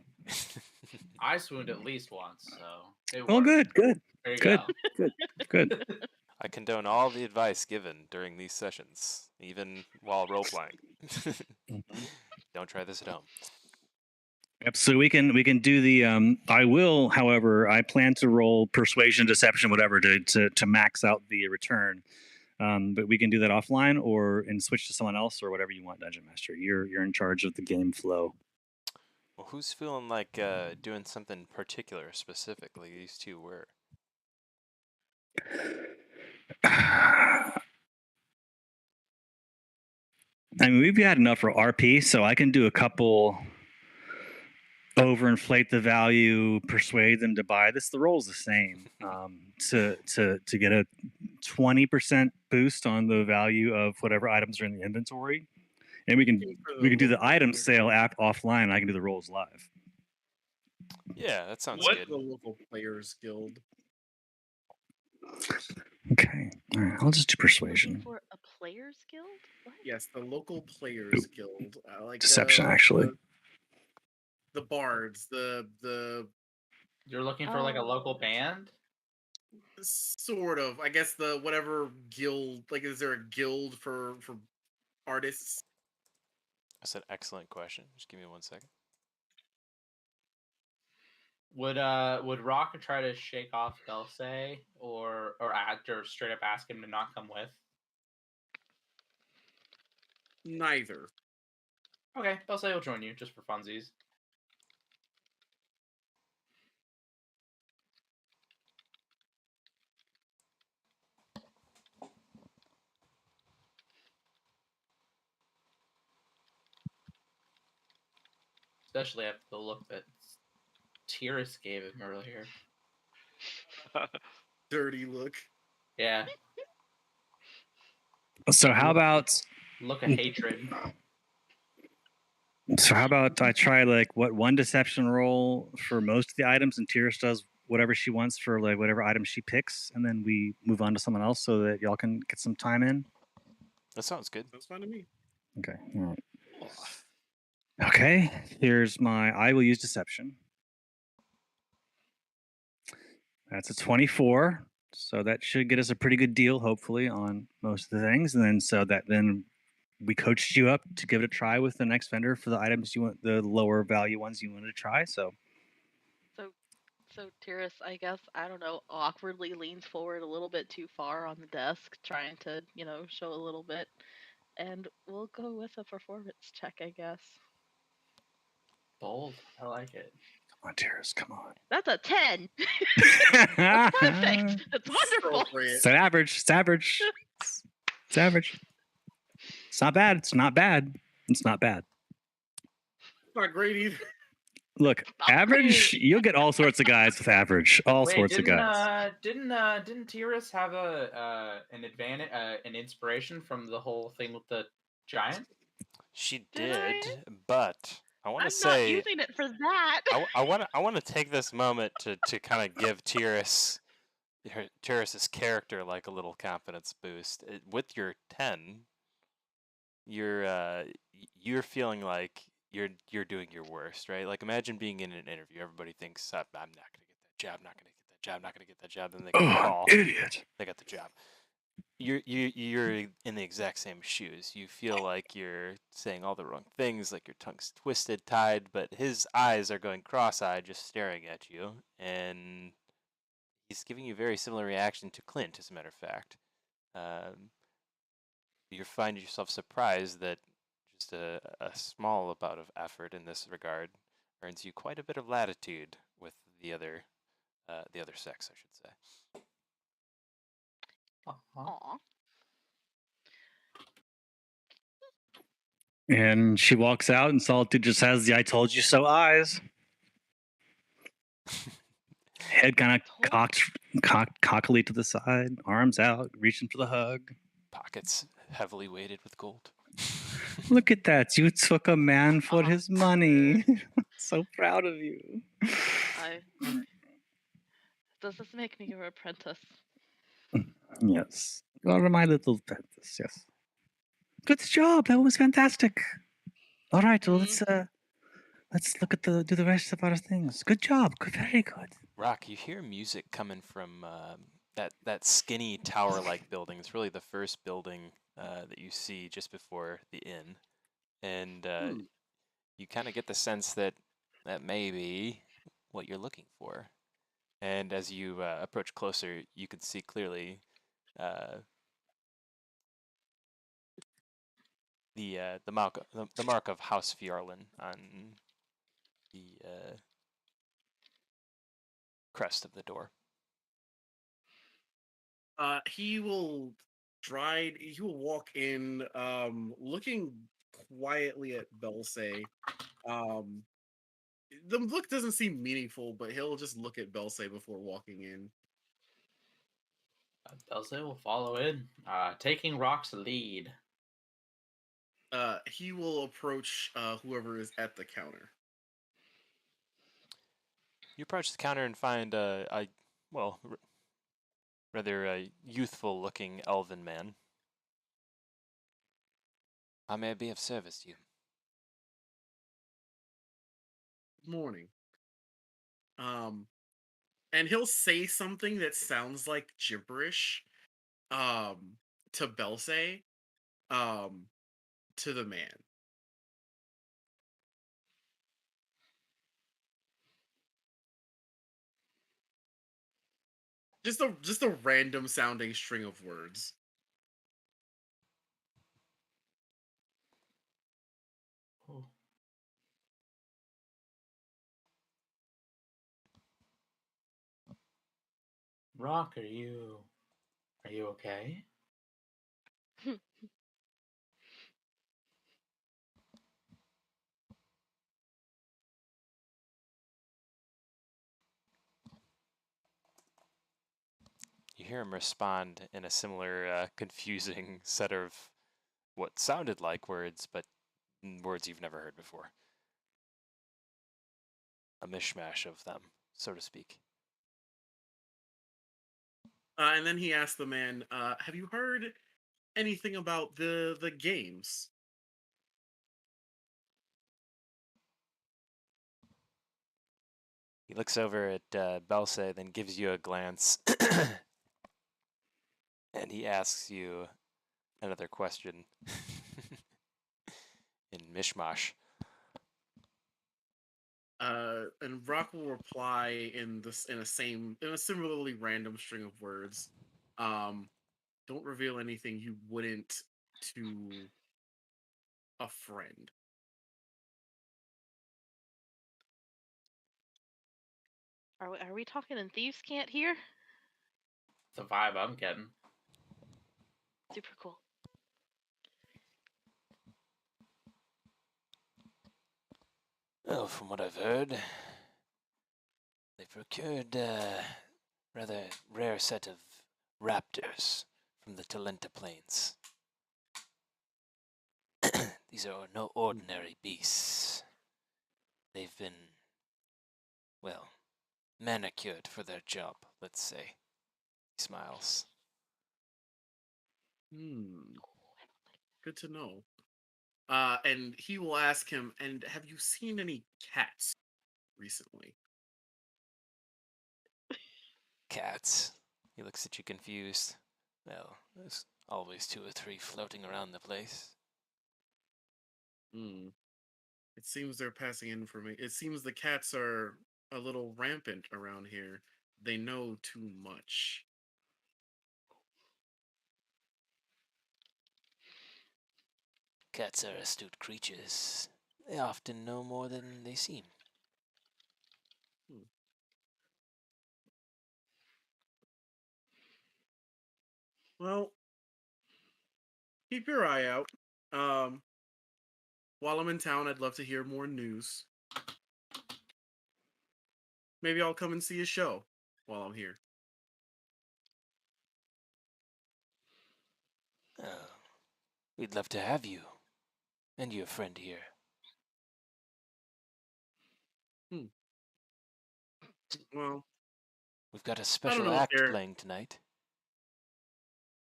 I swooned at least once, so it Well, worked. good. There you Good. go. Good. I condone all the advice given during these sessions, even while role playing. Don't try this at home. Yep. So we can do the. I will, however, I plan to roll persuasion, deception, whatever, to max out the return. But we can do that offline or and switch to someone else or whatever you want, Dungeon Master. You're in charge of the game flow. Well, who's feeling like doing something particular specifically? These two were. I mean, we've got enough for RP, so I can do a couple. Overinflate the value, persuade them to buy this. The roll's the same. To get a 20% boost on the value of whatever items are in the inventory, and we can do the item sale offline. I can do the rolls live. Yeah, that sounds What? good. The local players guild. Okay, all right. I'll just do Looking persuasion. for a players guild? What? Yes, the local players guild. Like Deception, actually. The bards, the You're looking for like a local band? sort of. I guess the whatever guild. Like, is there a guild for artists? That's an excellent question. Just give me 1 second. Would Rock try to shake off Dulce or straight up ask him to not come with? Neither. Okay, Dulce will join you just for funsies. Especially after the look that Tyrus gave him earlier. Dirty look. Yeah. So how about look of hatred? So how about I try like one deception roll for most of the items, and Tyrus does whatever she wants for like whatever item she picks, and then we move on to someone else so that y'all can get some time in. That sounds good. That's fine to me. Okay. All right. Okay. Here's my. I will use deception. That's a 24. So that should get us a pretty good deal, hopefully, on most of the things. And then we coached you up to give it a try with the next vendor for the items you want, the lower value ones you wanted to try. So Tyrus, I guess, I don't know, awkwardly leans forward a little bit too far on the desk, trying to, show a little bit. And we'll go with a performance check, I guess. Bold. I like it. Come on, Tyrus. Come on. That's a 10. That's perfect. That's wonderful. It's average. It's average. It's average. It's not bad. It's not bad. It's not bad. Not great either. Look, average. You'll get all sorts of guys with average. All sorts of guys. Didn't Tyrus have an advantage, an inspiration from the whole thing with the giant? She did, but I want to say I'm not using it for that. I want to take this moment to kind of give Tyrus's character like a little confidence boost. With your 10, you're feeling like you're doing your worst, right? Like imagine being in an interview. Everybody thinks I'm not gonna get that job, not gonna get that job, not gonna get that job. Then they get the call. Idiot. They got the job. You're in the exact same shoes. You feel like you're saying all the wrong things, like your tongue's twisted, tied, but his eyes are going cross-eyed, just staring at you, and he's giving you a very similar reaction to Clint, as a matter of fact. You find yourself surprised that just a small amount of effort in this regard earns you quite a bit of latitude with the other sex, I should say. Aww. And she walks out, and Solitude just has the "I told you so" eyes. Head kind of cockily to the side, arms out, reaching for the hug. Pockets heavily weighted with gold. Look at that. You took a man for his money. So proud of you. Does this make me your apprentice? Yes. You are my little apprentice, yes. Good job. That was fantastic. All right, well, Let's look at do the rest of our things. Good job. Very good. Rock, you hear music coming from that skinny tower-like building. It's really the first building that you see just before the inn, and you kind of get the sense that that may be what you're looking for. And as you approach closer, you can see clearly the mark of House Fjarlin on the crest of the door. He will he will walk in, looking quietly at Belsay. The look doesn't seem meaningful, but he'll just look at Belsay before walking in. Belsay will follow in, taking Rock's lead. He will approach whoever is at the counter. You approach the counter and find rather a youthful-looking elven man. How may I be of service to you? Morning. And he'll say something that sounds like gibberish, to Belsay, to the man. Just a random sounding string of words. Oh. Rock, are you okay? You hear him respond in a similar confusing set of what sounded like words, but words you've never heard before. A mishmash of them, so to speak. And then he asked the man, "Have you heard anything about the games?" He looks over at Belsay, then gives you a glance, and he asks you another question in mishmash. And Rock will reply in a similarly random string of words. Don't reveal anything you wouldn't to a friend. Are we talking in Thieves' Cant here? The vibe I'm getting. Super cool. Well, from what I've heard, they procured a rather rare set of raptors from the Talenta Plains. These are no ordinary beasts. They've been, well, manicured for their job, let's say. He smiles. Good to know. And he will ask him, "And have you seen any cats recently?" Cats. He looks at you confused. Well, there's always 2 or 3 floating around the place. It seems they're passing information. It seems the cats are a little rampant around here. They know too much. Cats are astute creatures. They often know more than they seem. Well, keep your eye out. While I'm in town, I'd love to hear more news. Maybe I'll come and see a show while I'm here. We'd love to have you and your friend here. Well, we've got a know special if act they're- playing tonight.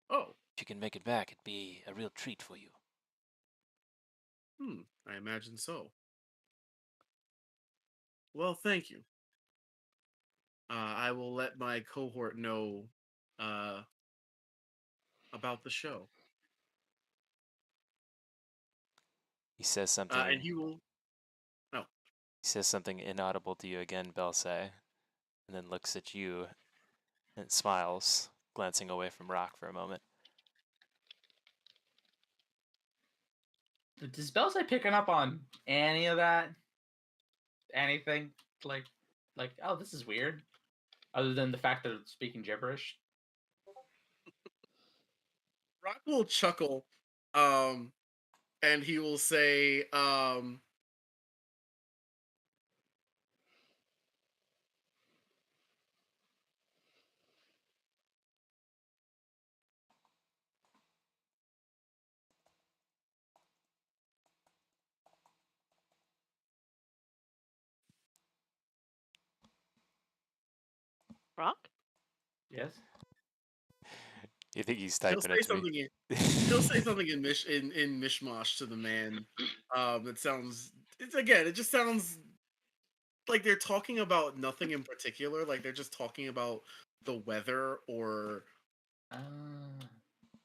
Oh, If you can make it back, it'd be a real treat for you. I imagine so. Well, thank you. I will let my cohort know uh, about the show. He says something. And he will. No. He says something inaudible to you again, Belsay, and then looks at you and smiles, glancing away from Rock for a moment. Does Belsay picking up on any of that? Anything? Like, oh, this is weird. Other than the fact that it's speaking gibberish. Rock will chuckle, and he will say, Rock? Yes. You think he's he'll typing say it to something. me? He'll say something in mishmash to the man. That sounds. It just sounds like they're talking about nothing in particular. Like they're just talking about the weather, or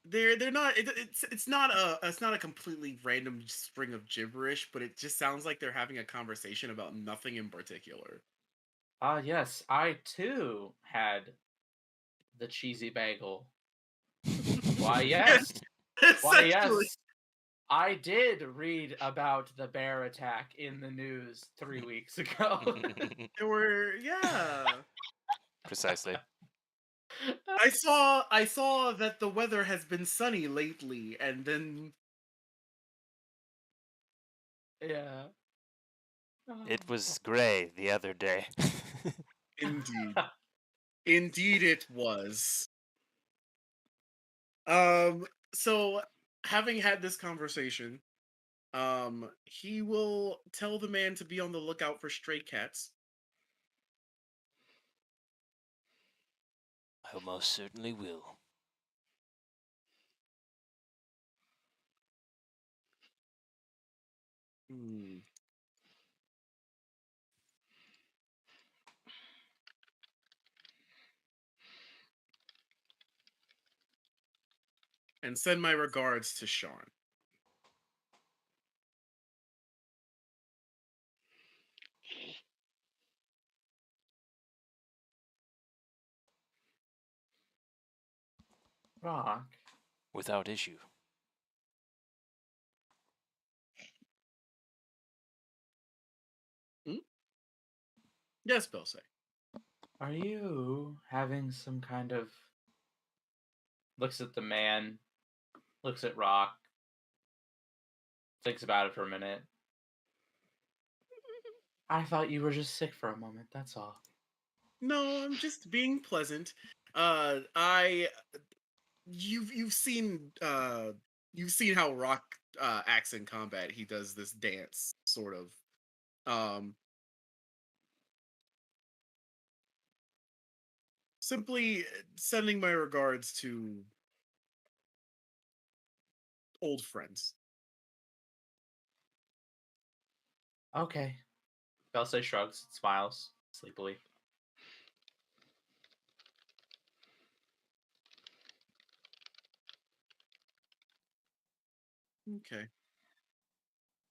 they're not. It's not a completely random string of gibberish, but it just sounds like they're having a conversation about nothing in particular. Yes, I too had the cheesy bagel. Why, yes. Why, yes. I did read about the bear attack in the news 3 weeks ago. There were, yeah. Precisely. I saw that the weather has been sunny lately, and then yeah. It was gray the other day. Indeed. Indeed it was. So having had this conversation, he will tell the man to be on the lookout for stray cats. I most certainly will. And send my regards to Sean. Rock. Without issue. Yes, Belsay. Are you having some kind of... Looks at the man, looks at Rock, thinks about it for a minute. I thought you were just sick for a moment, that's all. No, I'm just being pleasant. You've seen how Rock acts in combat. He does this dance, sort of. Simply sending my regards to old friends. Okay. Belsay shrugs, smiles, sleepily. Okay.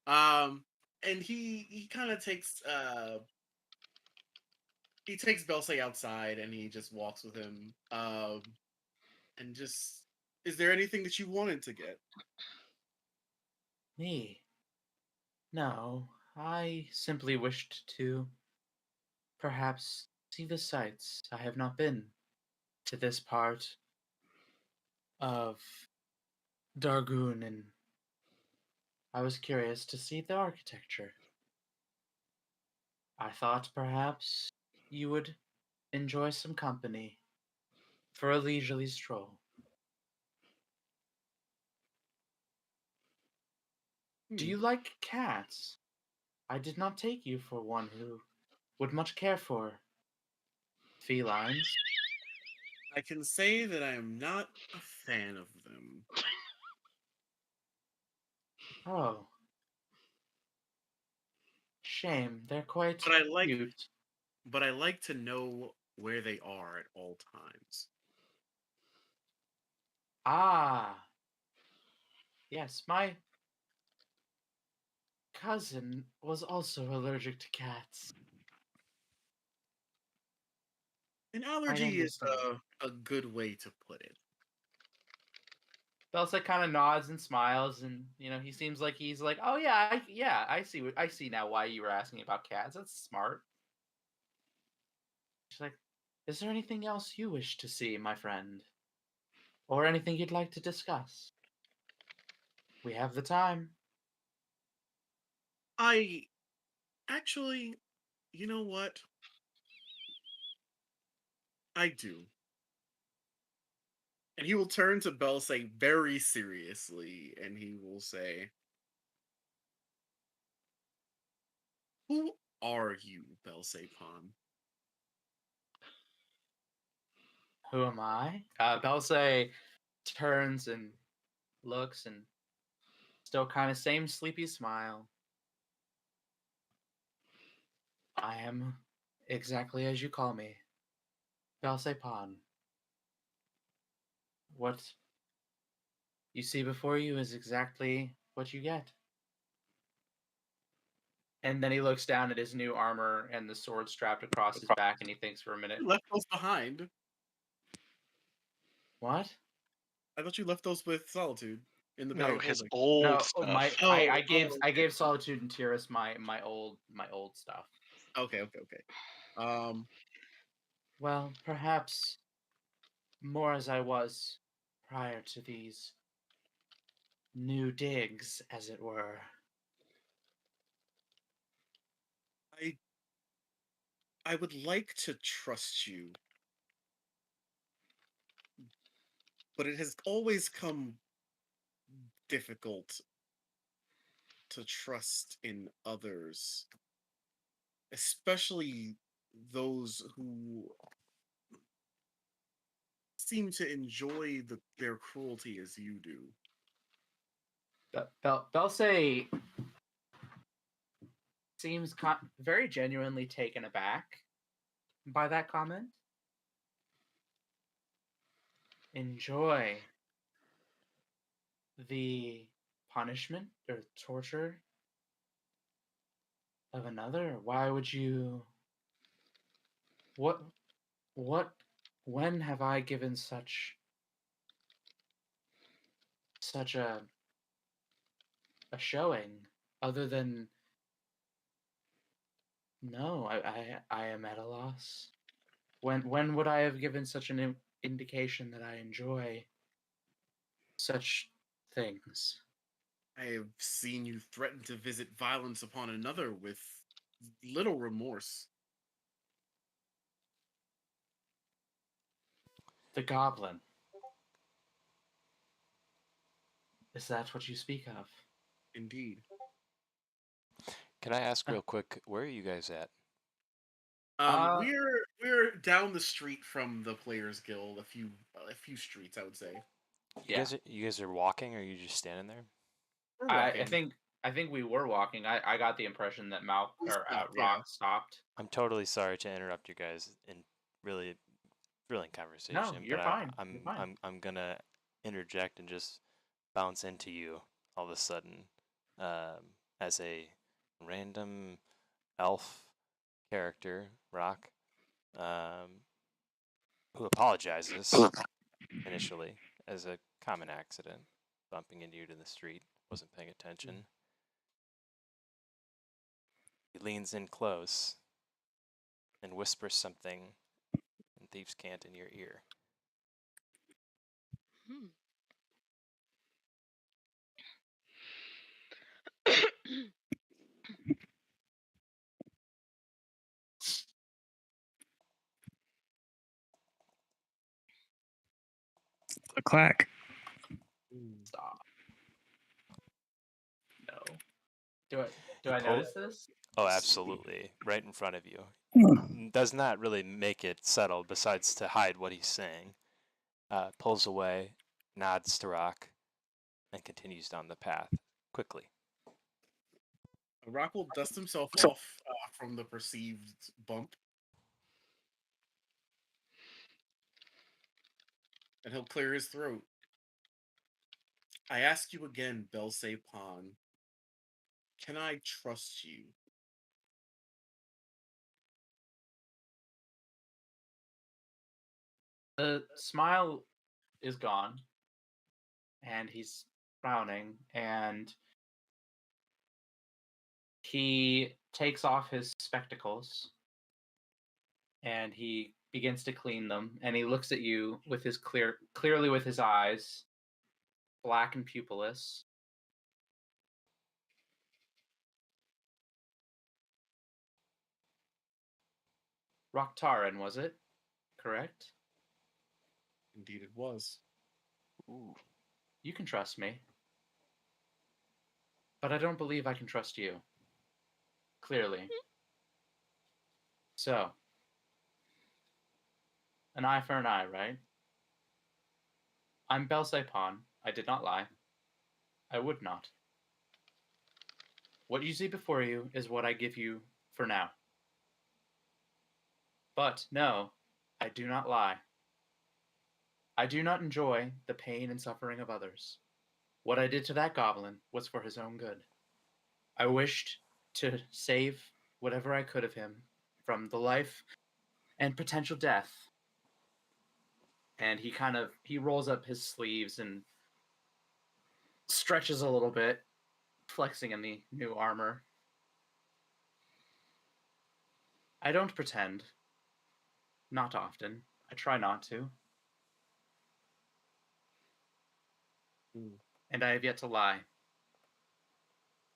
And he kind of takes he takes Belsay outside and he just walks with him. And just, is there anything that you wanted to get? Me? No, I simply wished to perhaps see the sights. I have not been to this part of Dargoon, and I was curious to see the architecture. I thought perhaps you would enjoy some company for a leisurely stroll. Do you like cats? I did not take you for one who would much care for felines. I can say that I am not a fan of them. Oh. shame. They're quite But I like, cute. but I like to know where they are at all times. Ah, yes, my cousin was also allergic to cats. An I allergy is understand. a good way to put it. Belsa kind of nods and smiles, and he seems like he's like, "Oh yeah, I see. I see now why you were asking about cats. That's smart." She's like, "Is there anything else you wish to see, my friend, or anything you'd like to discuss? We have the time." I actually, you know what? I do. And he will turn to Belsay very seriously, and he will say, "Who are you, Belsay Pan?" Who am I? Belsa turns and looks, and still kind of same sleepy smile. I am exactly as you call me, Belsa Pan. What you see before you is exactly what you get. And then he looks down at his new armor and the sword strapped across his back, and he thinks for a minute. You left those behind. What? I thought you left those with Solitude in the bag No, of his holding. old No, stuff. I okay. gave Solitude and Tyrus my old stuff. Okay. Well, perhaps more as I was prior to these new digs, as it were. I would like to trust you, but it has always come difficult to trust in others, especially those who seem to enjoy their cruelty as you do. Belsay seems very genuinely taken aback by that comment. Enjoy the punishment or torture of another? Why would you? What? When have I given such a showing? Other than no, I am at a loss. When would I have given such an indication that I enjoy such things? I have seen you threaten to visit violence upon another with little remorse. The goblin. Is that what you speak of? Indeed. Can I ask real quick, where are you guys at? We're down the street from the Players Guild, a few streets, I would say. You guys are walking, or are you just standing there? We're walking. I think we were walking. I got the impression that Rock stopped. I'm totally sorry to interrupt you guys in really thrilling conversation. No, you're but fine. I'm You're fine. I'm gonna interject and just bounce into you all of a sudden, as a random elf character, Rock, who apologizes initially as a common accident, bumping into you in the street, wasn't paying attention. He leans in close and whispers something in Thieves' Cant in your ear. A clack. Stop. No. Do I notice this? Oh, absolutely. Right in front of you. Does not really make it subtle, besides to hide what he's saying. Pulls away, nods to Rock, and continues down the path quickly. Rock will dust himself off from the perceived bump. And he'll clear his throat. I ask you again, Belsay Pan. Can I trust you? The smile is gone, and he's frowning, and he takes off his spectacles, and he begins to clean them, and he looks at you with his clearly with his eyes, black and pupilless. Roktaran, was it? Correct? Indeed it was. Ooh. You can trust me. But I don't believe I can trust you. Clearly. So, an eye for an eye, right? I'm Belsay Pan. I did not lie. I would not. What you see before you is what I give you for now. But no, I do not lie. I do not enjoy the pain and suffering of others. What I did to that goblin was for his own good. I wished to save whatever I could of him from the life and potential death. And he rolls up his sleeves and stretches a little bit, flexing in the new armor. I don't pretend. Not often. I try not to. And I have yet to lie.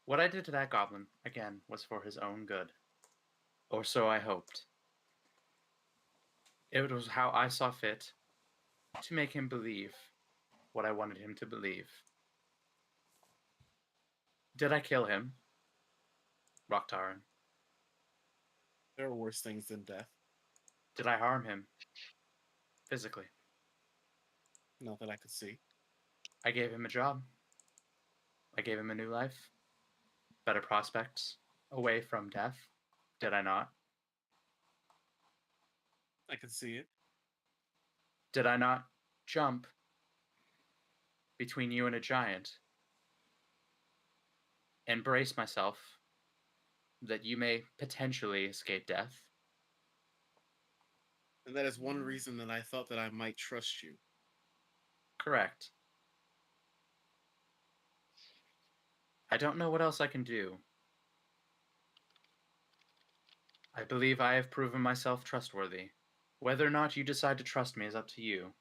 What I did to that goblin, again, was for his own good. Or so I hoped. It was how I saw fit to make him believe what I wanted him to believe. Did I kill him? Roktaran. There are worse things than death. Did I harm him? Physically. Not that I could see. I gave him a job. I gave him a new life. Better prospects. Away from death. Did I not? I could see it. Did I not jump between you and a giant and brace myself that you may potentially escape death? And that is one reason that I thought that I might trust you. Correct. I don't know what else I can do. I believe I have proven myself trustworthy. Whether or not you decide to trust me is up to you.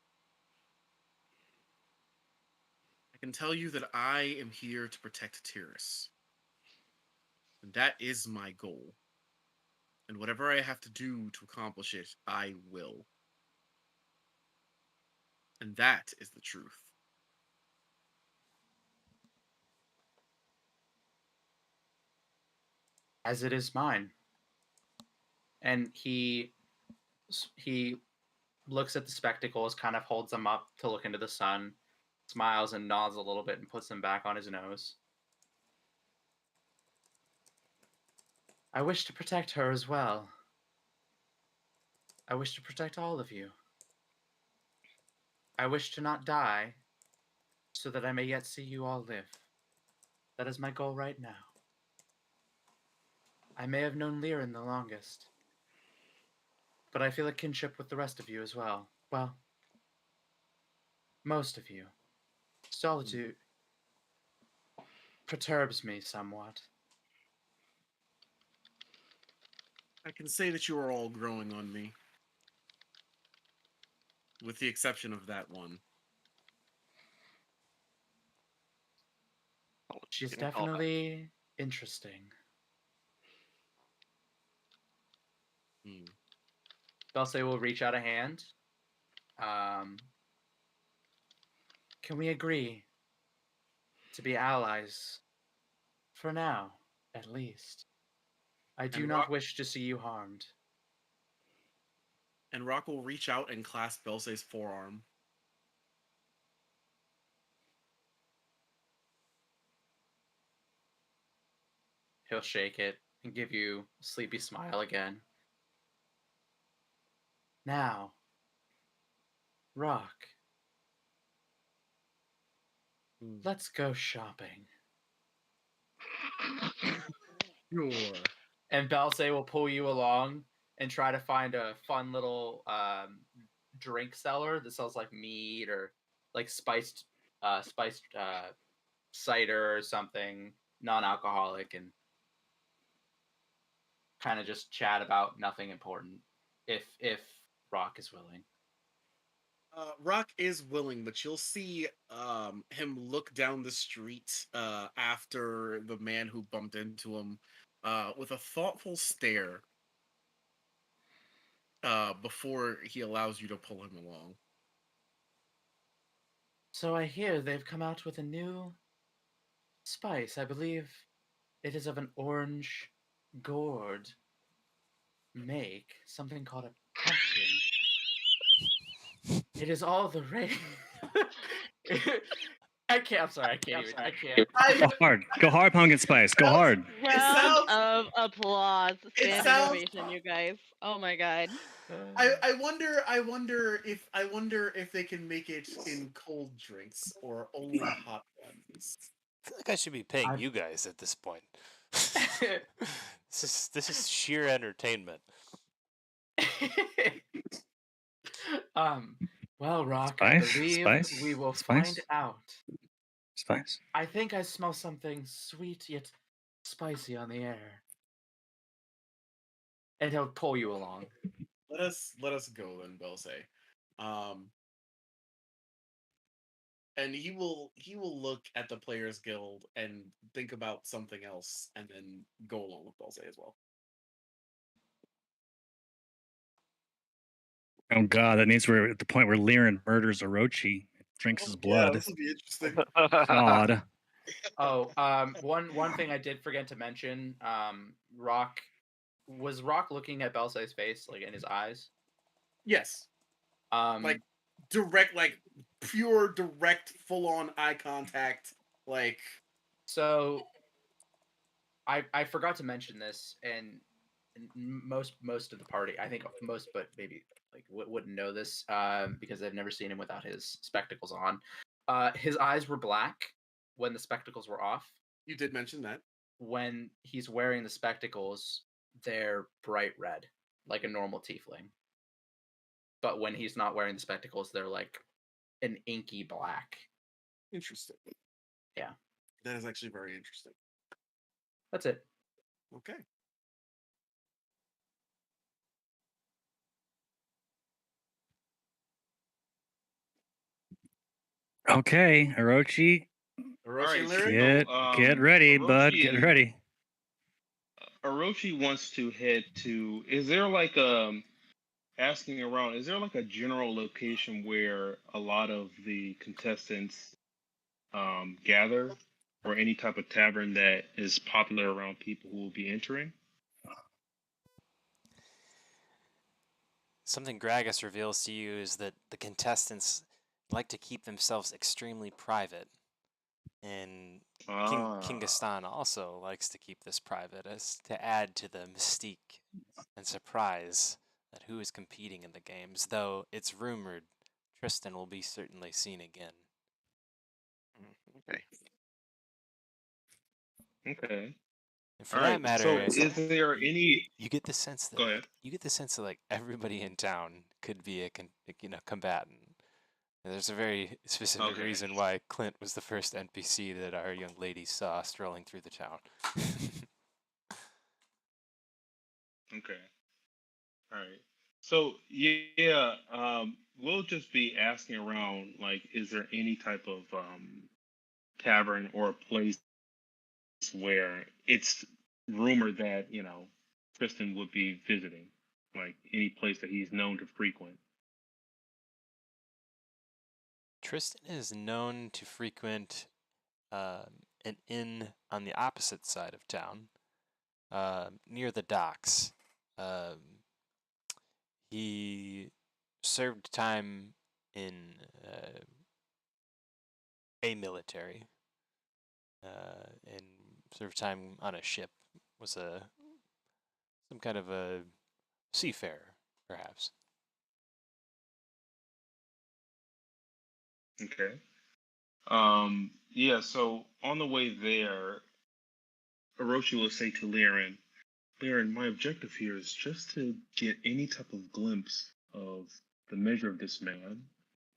I can tell you that I am here to protect Tyrus. And that is my goal. And whatever I have to do to accomplish it, I will. And that is the truth. As it is mine. And he looks at the spectacles, kind of holds them up to look into the sun, smiles and nods a little bit and puts them back on his nose. I wish to protect her as well. I wish to protect all of you. I wish to not die so that I may yet see you all live. That is my goal right now. I may have known Liren the longest, but I feel a kinship with the rest of you as well. Well, most of you. Solitude perturbs me somewhat. I can say that you are all growing on me. With the exception of that one. She's definitely interesting. Belsay will reach out a hand. Can we agree to be allies? For now, at least. I do not wish to see you harmed. And Rock will reach out and clasp Belsay's forearm. he'll shake it and give you a sleepy smile again. Now, Rock, let's go shopping. Sure. And Balse will pull you along and try to find a fun little drink seller that sells like mead or like spiced cider or something, non-alcoholic, and kind of just chat about nothing important if Rock is willing. Rock is willing, but you'll see him look down the street after the man who bumped into him with a thoughtful stare before he allows you to pull him along. So I hear they've come out with a new spice. I believe it is of an orange gourd make, something called a pumpkin. It is all the rage. I can't. I'm sorry. I can't even. I can't. Go hard, pumpkin spice. Go hard. Round of applause. Standing sounds- ovation, you guys. Oh my god. I wonder if they can make it in cold drinks or only hot ones. I feel like I should be paying I'm- you guys at this point. This is sheer entertainment. Well, Rock, Spice? I believe Spice? we will Spice? find out. Spice. I think I smell something sweet yet spicy on the air. And he'll pull you along. Let us go then, Belse. And he will look at the Players Guild and think about something else, and then go along with Belse as well. Oh god, that means we're at the point where Liren murders Orochi, drinks his blood. this will be interesting. God. Oh, one thing I did forget to mention. Rock was Rock looking at Belse's face, like in his eyes. Yes, Like direct, pure, direct, full-on eye contact. So, I forgot to mention this, and most of the party, I think most, but maybe wouldn't know this because they've never seen him without his spectacles on. His eyes were black when the spectacles were off. You did mention that. When he's wearing the spectacles, they're bright red, like a normal tiefling. But when he's not wearing the spectacles, they're like an inky black. Interesting. Yeah. That is actually very interesting. That's it. Okay. Okay, Orochi, Orochi and Alright, Lyric? get ready, bud. Orochi Get is- ready. Orochi wants to head to. Is there asking around? Is there like a general location where a lot of the contestants gather, or any type of tavern that is popular around people who will be entering? Something Gragas reveals to you is that the contestants like to keep themselves extremely private. And Kingistan also likes to keep this private, as to add to the mystique and surprise that who is competing in the games, though it's rumored Tristan will be certainly seen again. Okay. Okay. And for All that right. matter, So, is there any? you get the sense that Go ahead. like everybody in town could be a combatant. There's a very specific Okay. reason why Clint was the first NPC that our young lady saw strolling through the town. Okay. All right. So yeah, we'll just be asking around. Like, is there any type of tavern or place where it's rumored that Tristan would be visiting, like any place that he's known to frequent? Tristan is known to frequent an inn on the opposite side of town, near the docks. He served time in a military, and served time on a ship was some kind of a seafarer, perhaps. Okay. Yeah, so on the way there, Orochi will say to Liren, my objective here is just to get any type of glimpse of the measure of this man,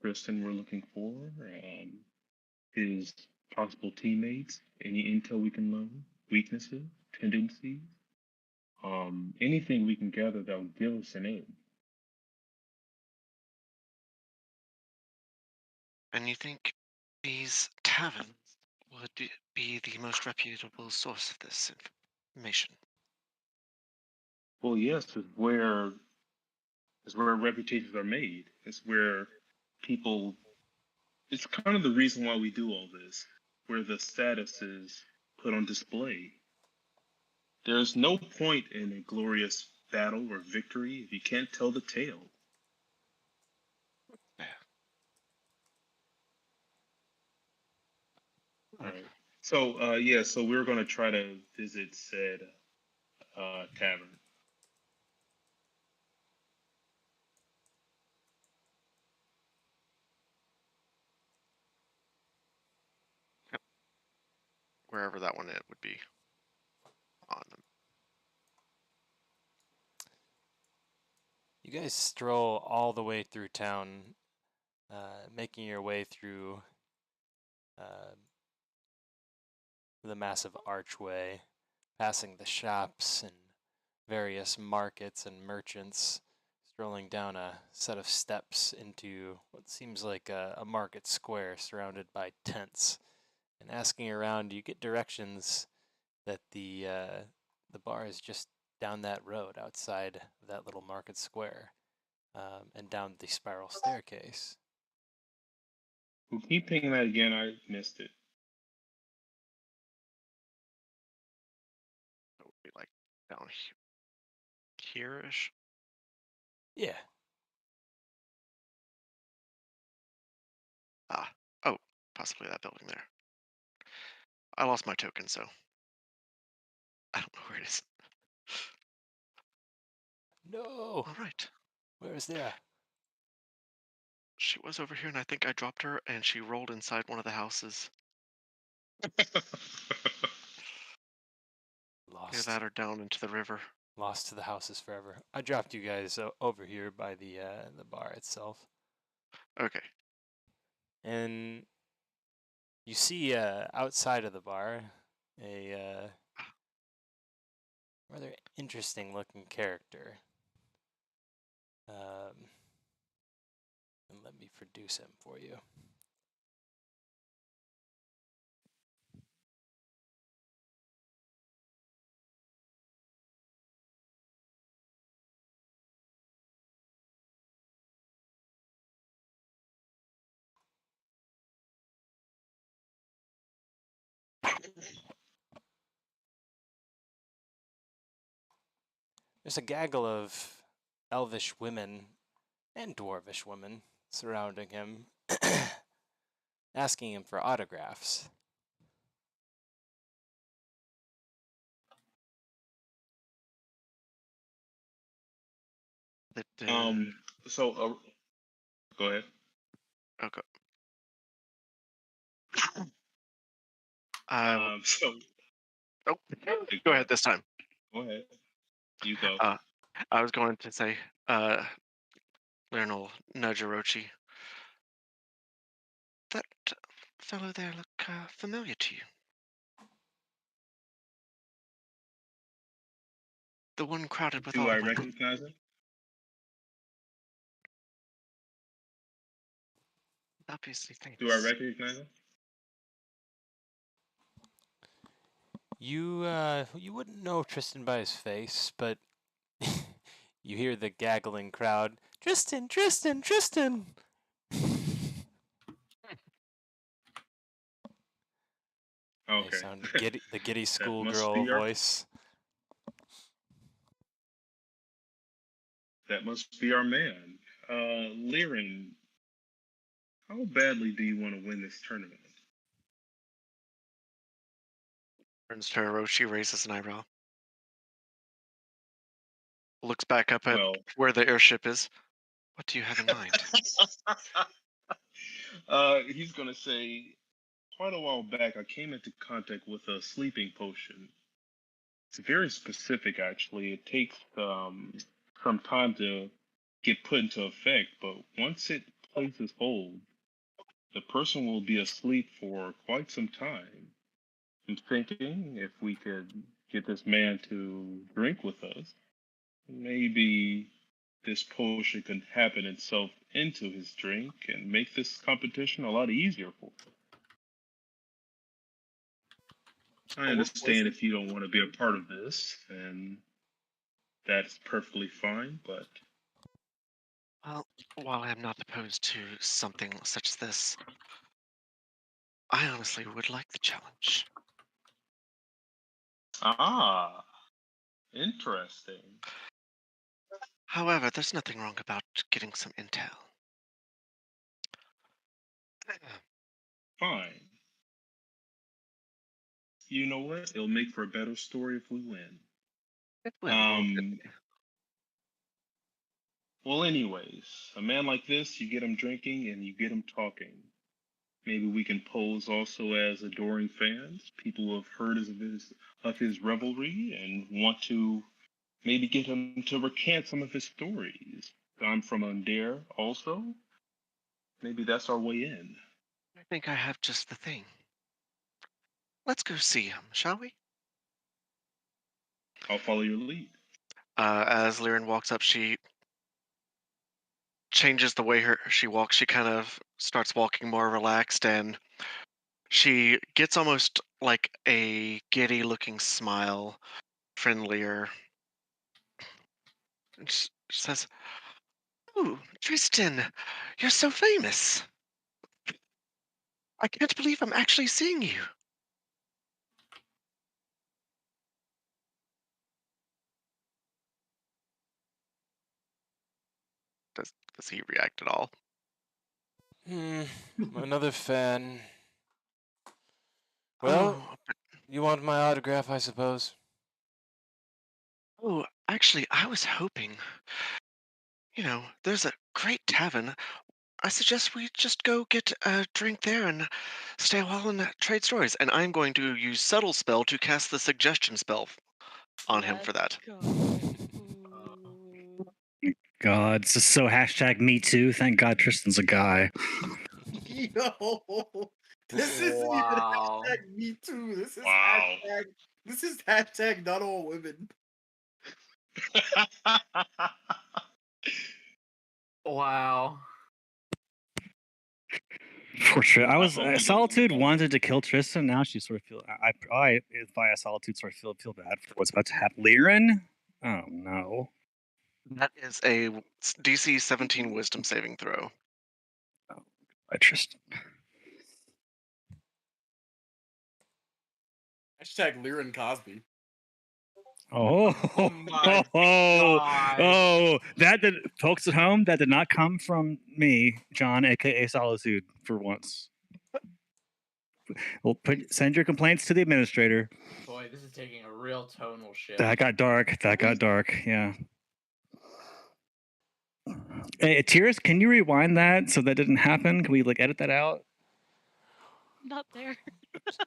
Kristen we're looking for, his possible teammates, any intel we can learn, weaknesses, tendencies, anything we can gather that will give us an edge. And you think these taverns would be the most reputable source of this information? Well, yes, it's where reputations are made. It's where people. It's kind of the reason why we do all this, where the status is put on display. There's no point in a glorious battle or victory if you can't tell the tale. All right. So yeah, so we're gonna try to visit said tavern. Wherever that one it would be on. You guys stroll all the way through town, making your way through the massive archway, passing the shops and various markets and merchants, strolling down a set of steps into what seems like a market square surrounded by tents. And asking around, you get directions that the bar is just down that road outside of that little market square, and down the spiral staircase. Well, keep pinging that again. I missed it. It would be like down here-ish. Yeah. Oh, possibly that building there. I lost my token, so I don't know where it is. No. All right. Where is there? She was over here, and I think I dropped her, and she rolled inside one of the houses. Either Lost. that or down into the river. Lost to the houses forever. I dropped you guys over here by the bar itself. Okay. And you see outside of the bar a rather interesting looking character. And let me produce him for you. There's a gaggle of elvish women and dwarvish women surrounding him, asking him for autographs. So go ahead. Okay. So Oh, go ahead this time. Go ahead. You go. I was going to say, Liren will nudge Orochi. That fellow there look familiar to you. The one crowded with Do all I of my... recognize him? Obviously, thanks. Do I recognize him? You wouldn't know Tristan by his face, but you hear the gaggling crowd. Tristan, Tristan, Tristan. Okay. They sound the giddy That must schoolgirl be our- voice. That must be our man. Liren, how badly do you want to win this tournament? Turns to Orochi, raises an eyebrow. looks back up at Well, where the airship is. What do you have in mind? he's gonna say, quite a while back, I came into contact with a sleeping potion. It's very specific, actually. It takes some time to get put into effect, but once it places hold, the person will be asleep for quite some time. I'm thinking if we could get this man to drink with us, maybe this potion can happen itself into his drink and make this competition a lot easier for him. I understand if you don't want to be a part of this, and that's perfectly fine, but Well, while I am not opposed to something such as this, I honestly would like the challenge. ah, interesting. However, there's nothing wrong about getting some intel. Fine. You know what? It'll make for a better story if we win. It will, won't it? Well, anyways, a man like this, you get him drinking and you get him talking. Maybe we can pose also as adoring fans, people who have heard of his revelry and want to maybe get him to recant some of his stories. I'm from Undair also. Maybe that's our way in. I think I have just the thing. Let's go see him, shall we? I'll follow your lead. As Lyran walks up, she changes the way she walks. She kind of starts walking more relaxed, and she gets almost like a giddy looking smile, friendlier. And she says, "Oh, Tristan, you're so famous. I can't believe I'm actually seeing you." Does he react at all? Another fan. Well, you want my autograph, I suppose? Oh, actually, I was hoping. There's a great tavern. I suggest we just go get a drink there and stay a while and trade stories. And I'm going to use subtle spell to cast the suggestion spell on him for that. God, this is so hashtag me too. Thank God Tristan's a guy. Yo, this isn't even hashtag me too. This is hashtag not all women. Wow. For sure. I was Solitude wanted to kill Tristan. Now she sort of feel I via Solitude sort of feel bad for what's about to happen. Lyran? Oh no. That is a DC 17 Wisdom saving throw. Oh, by Tristan. Hashtag Lyran Cosby. Oh, that did, folks at home, that did not come from me, John, aka Solitude, for once. We'll send your complaints to the administrator. Boy, this is taking a real tonal shift. That got dark. Yeah. Hey, Tears, can you rewind that so that didn't happen? Can we edit that out? Not there.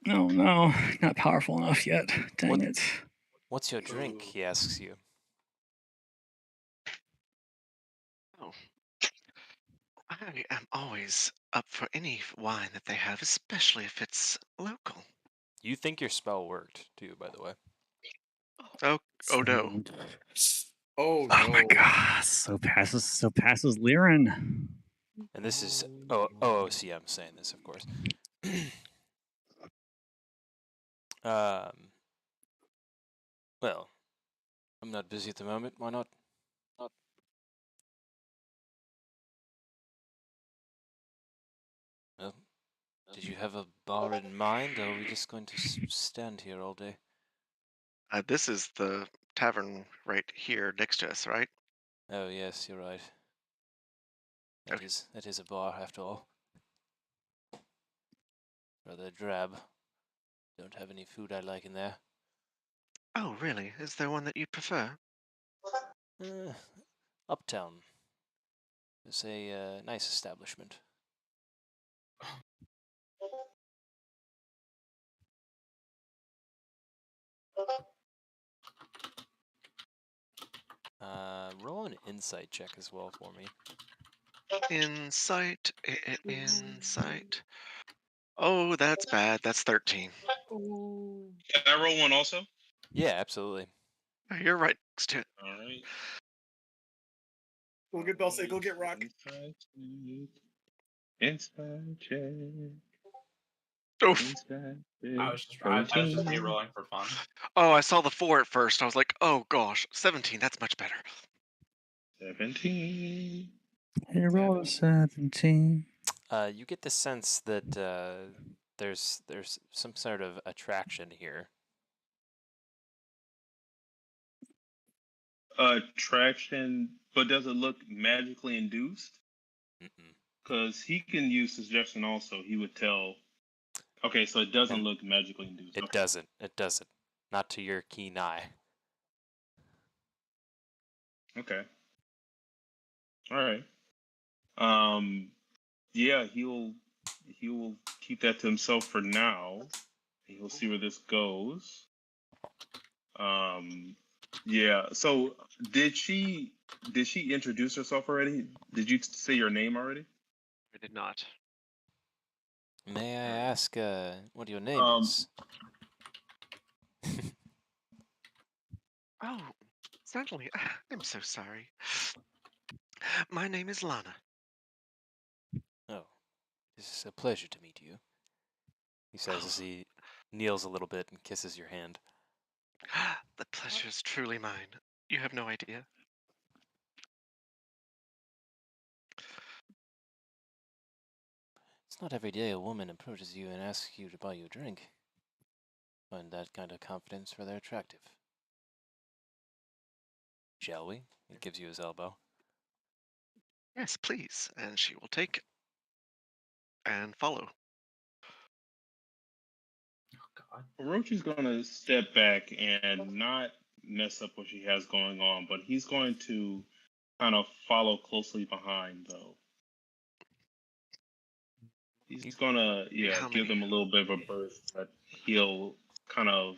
No, not powerful enough yet. Dang it. What's your drink? He asks you. Oh. I am always up for any wine that they have, especially if it's local. You think your spell worked, too, by the way. Oh no. Oh no. Oh my god. So passes Lyran. And this is OOCM saying this, of course. Well, I'm not busy at the moment. Why not? Well, did you have a bar in mind, or are we just going to stand here all day? This is the tavern right here next to us, right? Oh yes, you're right. That is a bar after all. Rather drab. Don't have any food I like in there. Oh, really? Is there one that you'd prefer? Uptown. It's a nice establishment. Roll an insight check as well for me. Insight. Oh, that's bad. That's 13. Ooh. Can I roll one also? Yeah, absolutely. You're right next to it. All right. Go get Bell. Say, go get Rock. Inside check. Oof. Inside I was just re-rolling for fun. Oh, I saw the 4 at first. I was like, oh gosh, 17. That's much better. 17. He rolled a 17. You get the sense that there's some sort of attraction here. Attraction, but does it look magically induced? Mm-mm. Because he can use suggestion also. He would tell. Okay, so it doesn't look magically induced. It doesn't. It doesn't. Not to your keen eye. Okay. All right. Yeah, he'll keep that to himself for now. He'll see where this goes. Yeah. So did she introduce herself already? Did you say your name already? I did not. May I ask what your name is? Oh, certainly. I'm so sorry. My name is Lana. Oh, it's a pleasure to meet you, he says as he kneels a little bit and kisses your hand. The pleasure is truly mine. You have no idea. It's not every day a woman approaches you and asks you to buy you a drink. Find that kind of confidence rather attractive. Shall we? He gives you his elbow. Yes, please. And she will take and follow. Oh God. Orochi's gonna step back and not mess up what she has going on, but he's going to kind of follow closely behind though. He's gonna give them a little bit of a berth, but he'll kind of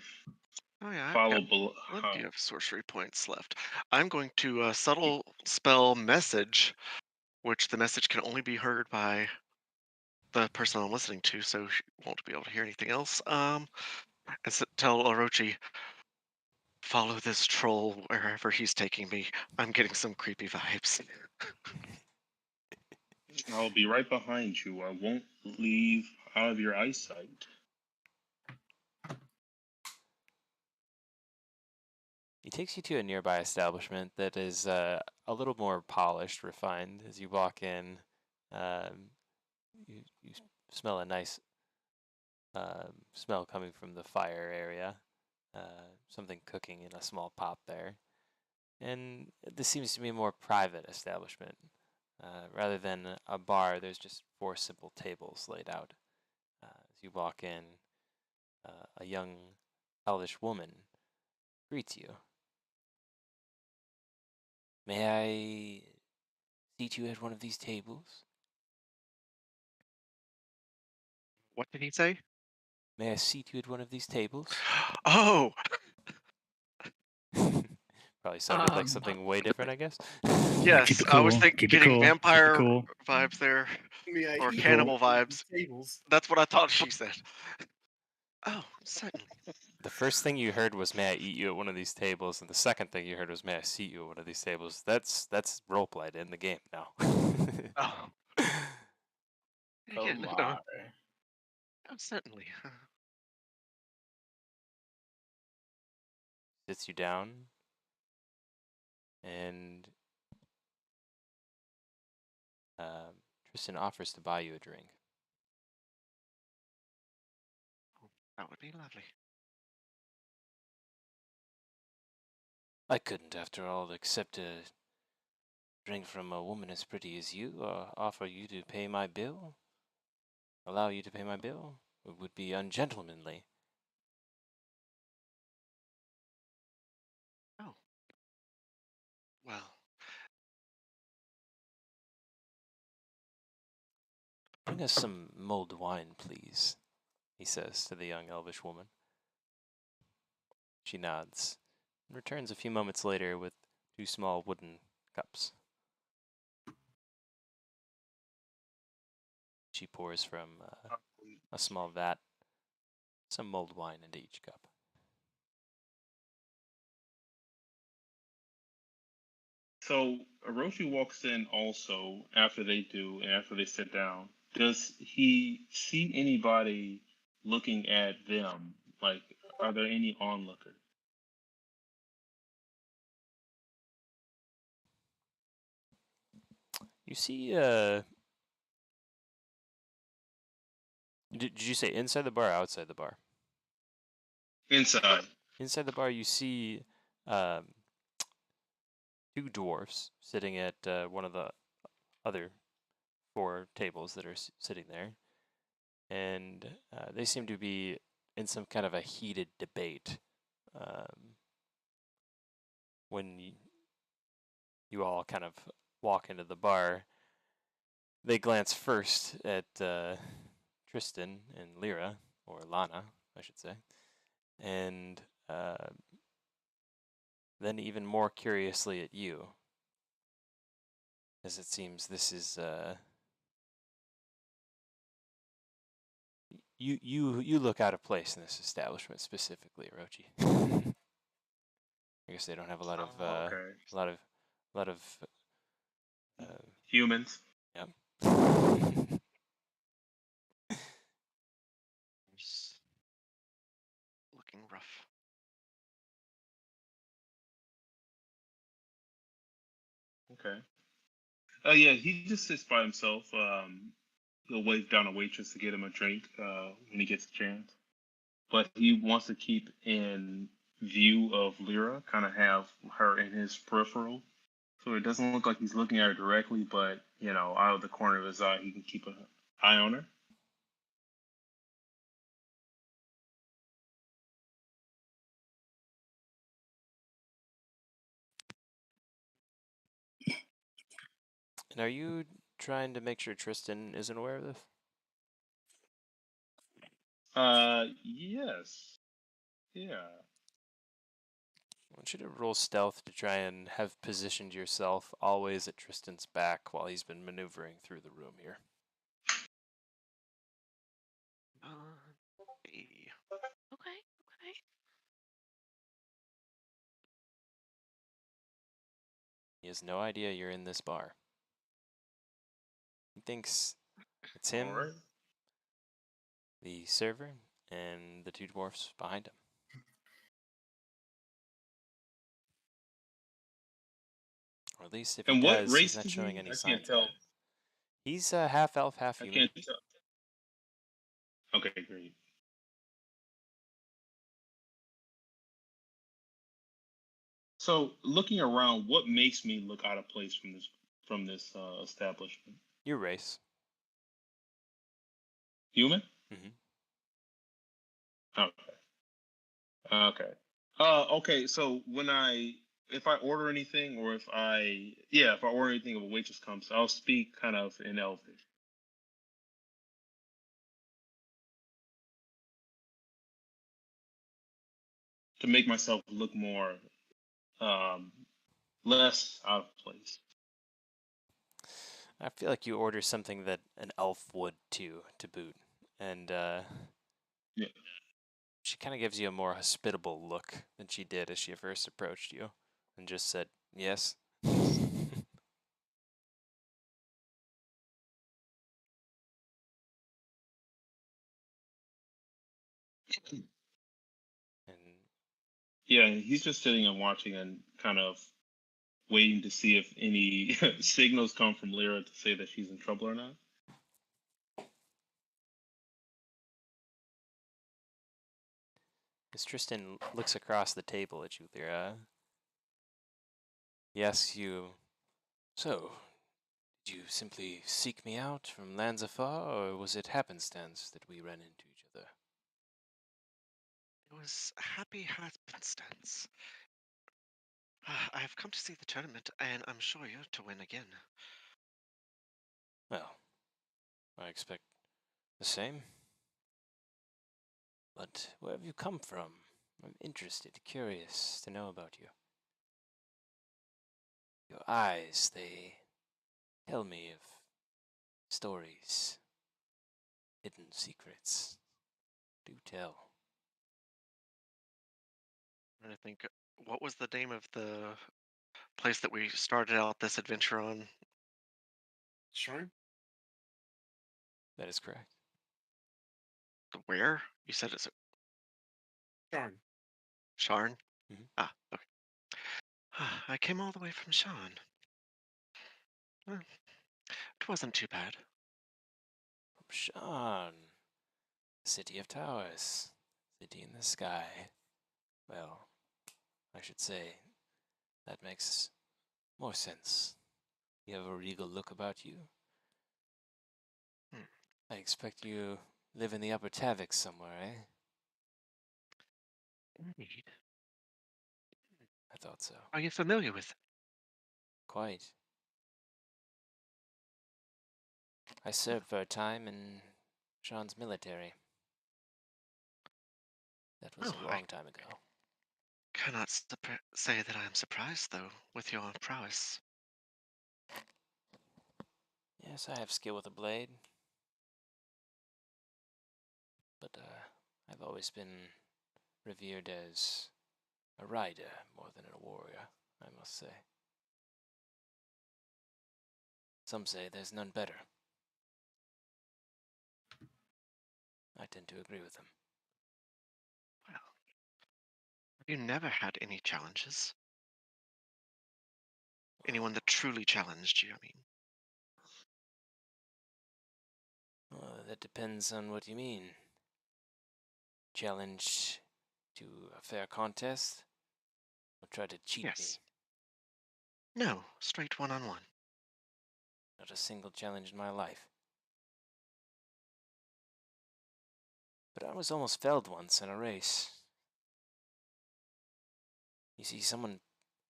Oh yeah, follow I've got plenty behind. of sorcery points left. I'm going to subtle spell message, which the message can only be heard by the person I'm listening to, so she won't be able to hear anything else. And tell Orochi, follow this troll wherever he's taking me. I'm getting some creepy vibes. I'll be right behind you. I won't leave out of your eyesight. He takes you to a nearby establishment that is a little more polished, refined. As you walk in, you smell a nice smell coming from the fire area. Something cooking in a small pot there. And this seems to be a more private establishment. Rather than a bar, there's just 4 simple tables laid out. As you walk in, a young elvish woman greets you. May I seat you at one of these tables? What did he say? May I seat you at one of these tables? Oh! Probably sounded like something way different, I guess. Yes, Keep it I was cool, thinking keep it getting cool, keep it vampire cool. vibes there, Yeah, or eat cannibal all vibes. these tables. That's what I thought she said. Oh, certainly. The first thing you heard was, "May I eat you at one of these tables?" and the second thing you heard was, "May I seat you at one of these tables?" That's roleplayed in the game now. Oh. Oh Yeah, my. no, certainly. Sits you down, and Tristan offers to buy you a drink. That would be lovely. I couldn't, after all, accept a drink from a woman as pretty as you, or offer you to pay my bill. Allow you to pay my bill. It would be ungentlemanly. Oh. Well, Bring us some mulled wine, please, he says to the young elvish woman. She nods and returns a few moments later with 2 small wooden cups. She pours from a small vat some mulled wine into each cup. So Orochi walks in also after they do and after they sit down. Does he see anybody looking at them? Like, are there any onlookers? You see, did you say inside the bar or outside the bar? Inside. Inside the bar, you see 2 dwarfs sitting at one of the other 4 tables that are sitting there. And they seem to be in some kind of a heated debate. When you all kind of walk into the bar, they glance first at Tristan and Lyra, or Lana, I should say, and then even more curiously at you, as it seems this is you look out of place in this establishment specifically, Orochi. I guess they don't have a lot of okay. a lot of Humans. Yep. It's looking rough. Okay. Oh yeah, he just sits by himself. He'll wave down a waitress to get him a drink when he gets a chance. But he wants to keep in view of Lyra, kind of have her in his peripheral. So it doesn't look like he's looking at her directly, but, out of the corner of his eye, he can keep an eye on her. And are you trying to make sure Tristan isn't aware of this? Yes. Yeah. I want you to roll stealth to try and have positioned yourself always at Tristan's back while he's been maneuvering through the room here. Okay. He has no idea you're in this bar. He thinks it's him, All right. the server, and the 2 dwarfs behind him. Or at least if he And what does, he's race not is showing he? any I signs can't tell. of it. He's half elf, half I human. can't tell. Okay, great. So, looking around, what makes me look out of place from this establishment? Your race. Human? Mm-hmm. Okay. Okay. Okay. So if I order anything, or if I order anything, if a waitress comes, I'll speak kind of in Elvish to make myself look more, less out of place. I feel like you order something that an elf would too, to boot. And Yeah. she kind of gives you a more hospitable look than she did as she first approached you and just said, yes. And Yeah, he's just sitting and watching and kind of waiting to see if any signals come from Lyra to say that she's in trouble or not. as Tristan looks across the table at you, Lyra, he asks you, so, did you simply seek me out from lands afar, or was it happenstance that we ran into each other? It was a happy happenstance. I have come to see the tournament, and I'm sure you're to win again. Well, I expect the same. But where have you come from? I'm interested, curious to know about you. Your eyes, they tell me of stories, hidden secrets. Do tell. I think, what was the name of the place that we started out this adventure on? Sharn? That is correct. Where? You said it's Sharn. Sharn? Mhm. Ah, okay. I came all the way from Sharn. Well, it wasn't too bad. From Shan, City of Towers, City in the Sky. Well, I should say, that makes more sense. You have a regal look about you. Hmm. I expect you live in the Upper Tavix somewhere, eh? Indeed. I thought so. Are you familiar with? Quite. I served for a time in Sean's military. That was Oh, a long time ago. cannot say that I am surprised, though, with your prowess. Yes, I have skill with a blade. But I've always been revered as a rider more than a warrior, I must say. Some say there's none better. I tend to agree with them. Well, have you never had any challenges? Anyone that truly challenged you, I mean. Well, that depends on what you mean. Challenge to a fair contest? Or try to cheat Yes. me? No, straight one-on-one. Not a single challenge in my life. But I was almost felled once in a race. You see, someone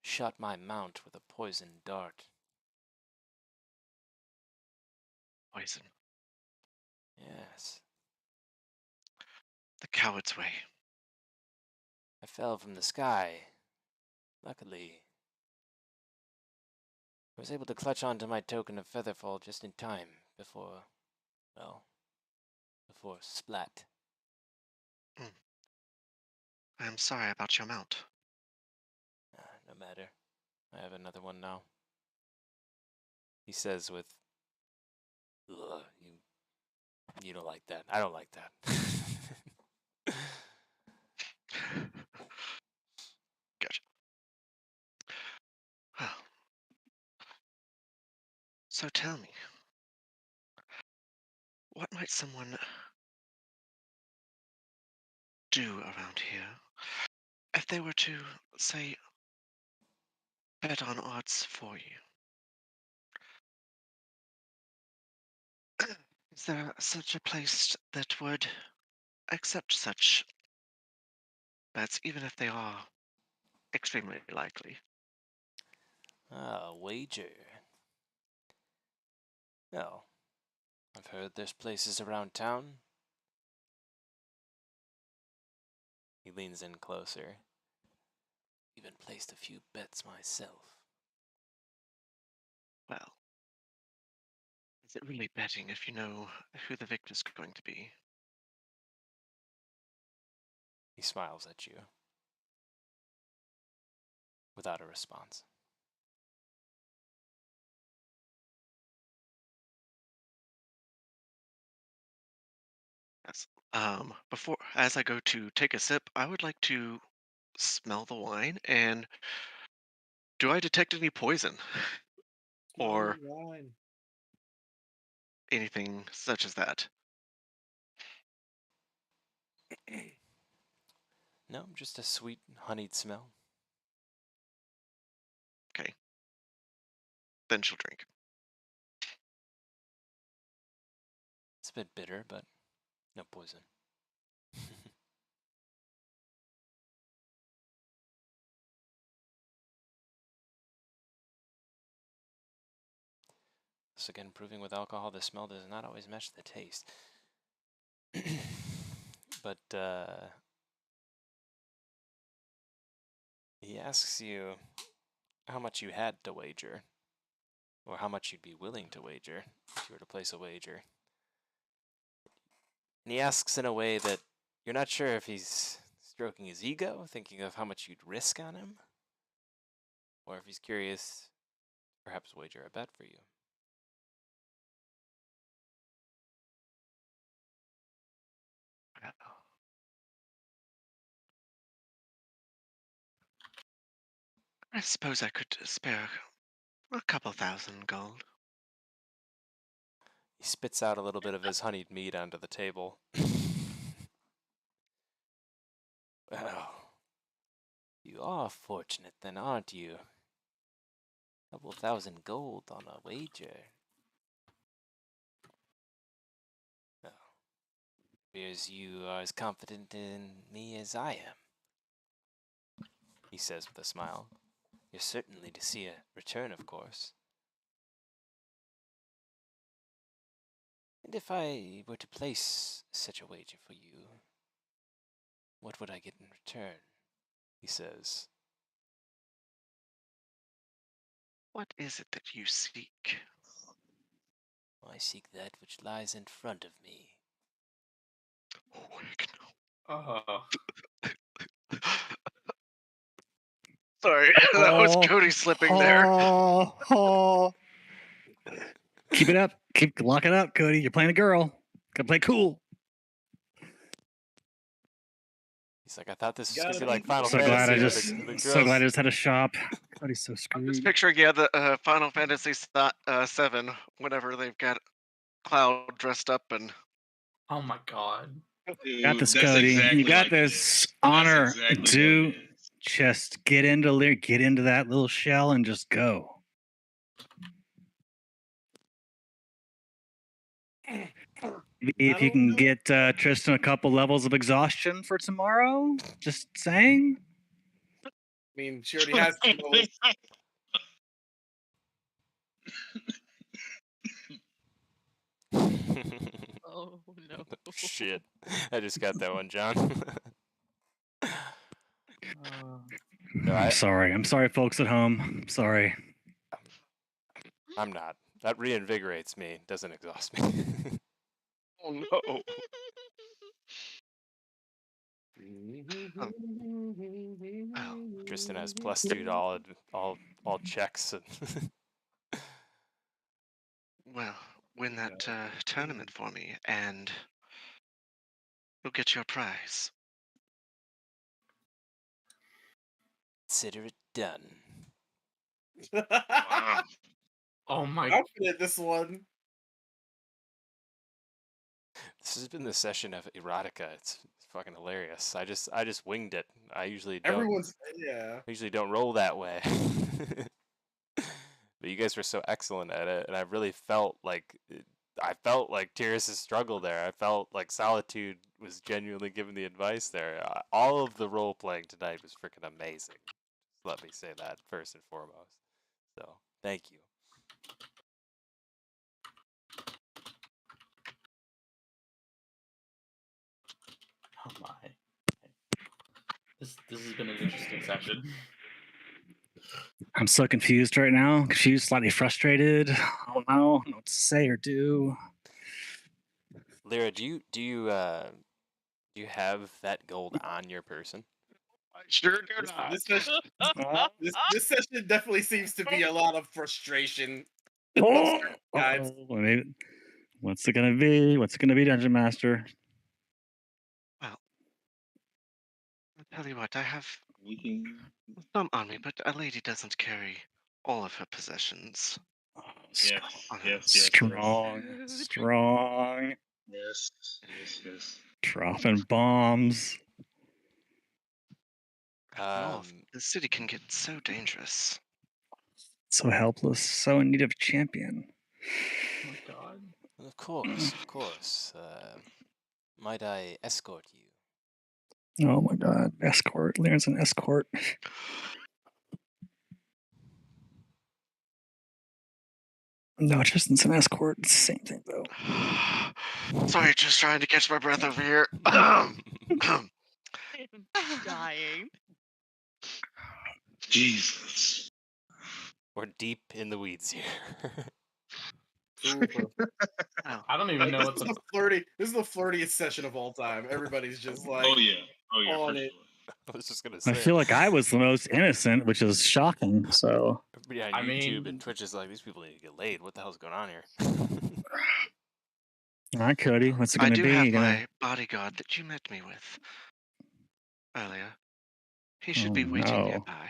shot my mount with a poisoned dart. Poison. Yes. The coward's way. I fell from the sky. Luckily, I was able to clutch onto my token of featherfall just in time before, well, before splat. I am sorry about your mount. No matter. I have another one now. He says with, ugh, you don't like that. I don't like that. Gotcha. Well, so tell me, what might someone do around here if they were to, say, bet on odds for you? Is there such a place that would accept such bets, even if they are extremely likely? Ah, wager. No. I've heard there's places around town. He leans in closer. Even placed a few bets myself. Well, is it really betting if you know who the victor's going to be? He smiles at you. Without a response. Yes. Before, as I go to take a sip, I would like to smell the wine and do I detect any poison or Wine. anything such as that? No, just a sweet, honeyed smell. Okay. Then she'll drink. It's a bit bitter, but no poison. Once again, proving with alcohol, the smell does not always match the taste. But he asks you how much you had to wager, or how much you'd be willing to wager if you were to place a wager. And he asks in a way that you're not sure if he's stroking his ego, thinking of how much you'd risk on him, or if he's curious, perhaps wager a bet for you. I suppose I could spare a couple thousand gold. He spits out a little bit of his honeyed meat onto the table. Well, you are fortunate then, aren't you? Couple thousand gold on a wager. Well, appears you are as confident in me as I am, he says with a smile. You're certainly to see a return, of course. And if I were to place such a wager for you, what would I get in return? He says. What is it that you seek? I seek that which lies in front of me. Oh, heck Oh. no. Sorry, that was Cody slipping there. Keep it up. Lock it up, Cody. You're playing a girl. Gotta play cool. He's like, I thought this was Gotta gonna be like be Final So Fantasy. glad I where just the so glad I girls- just had a shop. Cody's so I'm just screwed. picturing, the Final Fantasy 7, whenever they've got Cloud dressed up and. Oh my god. Dude, Got this, that's Cody. exactly You got like it this. is. Honor. That's exactly what Do it is. just get into that little shell and just go. If you can get Tristan a couple levels of exhaustion for tomorrow, just saying. I mean, she already has 2 levels. Oh no. Shit. I just got that one, John. No, I'm sorry. I'm sorry, folks at home. I'm sorry. I'm not. That reinvigorates me. Doesn't exhaust me. Oh no. Well, Tristan has +2 to all checks. And well, win that tournament for me, and you'll get your prize. consider it done. Wow. Oh my. Confident this one. This has been the session of erotica. It's fucking hilarious. I just winged it. I usually don't. I usually don't roll that way. But you guys were so excellent at it, and I really felt like Tyrus' struggle there. I felt like Solitude was genuinely giving the advice there. All of the role playing tonight was freaking amazing. Let me say that first and foremost. So thank you. Oh my. This has been an interesting session. I'm so confused right now. Confused, slightly frustrated. I don't know what to say or do. Lyra, do you have that gold on your person? I sure do not. This session definitely seems to be a lot of frustration. Guys. Maybe. What's it gonna be? What's it gonna be, Dungeon Master? Well, I'll tell you what, I have We can. some on me, but a lady doesn't carry all of her possessions. Yes. Strong. Yes. Dropping bombs. After all, the city can get so dangerous. So helpless. So in need of a champion. Oh my god. Of course. Might I escort you? Oh my god. Escort. Lyran's an escort. No, Tristan's an escort. It's the same thing, though. Sorry, just trying to catch my breath over here. Dying. Jesus. We're deep in the weeds here. Super. I don't even know what This the. is the flirtiest session of all time. Everybody's just like, Oh yeah, on for it. sure. I was just gonna say. I feel like I was the most innocent, which is shocking. So Yeah, I YouTube mean- and Twitch is like, these people need to get laid. What the hell's going on here? all right, Cody, what's it I gonna do be? have You gonna- my bodyguard that you met me with earlier. He should Oh, be waiting no. nearby.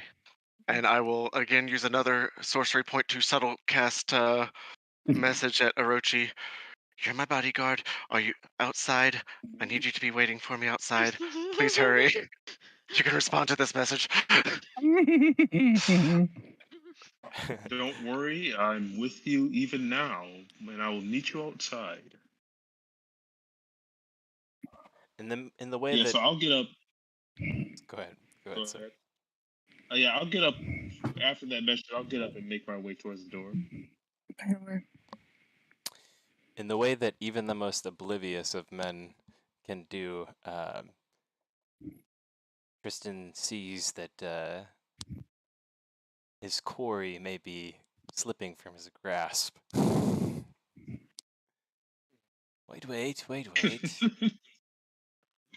And I will again use another sorcery point to subtle cast message at Orochi. You're my bodyguard. Are you outside? I need you to be waiting for me outside. Please hurry. You can respond to this message. Don't worry, I'm with you even now, and I will meet you outside. in the way Yeah, that. so I'll get up. Go ahead. Go ahead, sir. Yeah, I'll get up after that message. I'll get up and make my way towards the door. In the way that even the most oblivious of men can do, Tristan sees that his quarry may be slipping from his grasp. Wait.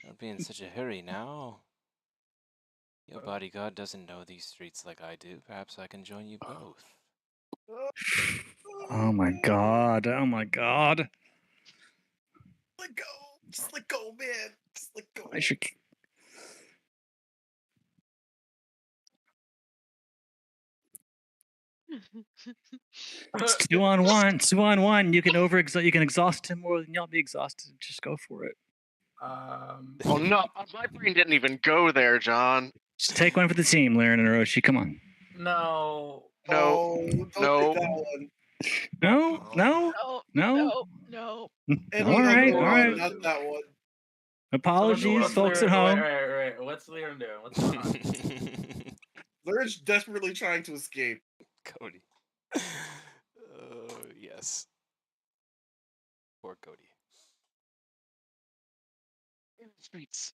Don't be in such a hurry now. Your bodyguard doesn't know these streets like I do. Perhaps I can join you both. Oh my god! Oh my god! Let go. Just let go, man. Just let go. I should. It's 2-on-1. 2-on-1. You can You can exhaust him more than y'all be exhausted. Just go for it. Oh no, my brain didn't even go there, John. Just take one for the team, Laren and Orochi. Come on. No. No, don't no. take that one. No. No. No. No. Any All right, other all one, right. not that one. Apologies, What's folks at Liren- home. Wait. What's Liren doing? What's going on? They're desperately trying to escape. Cody. Yes. Poor Cody. In the streets,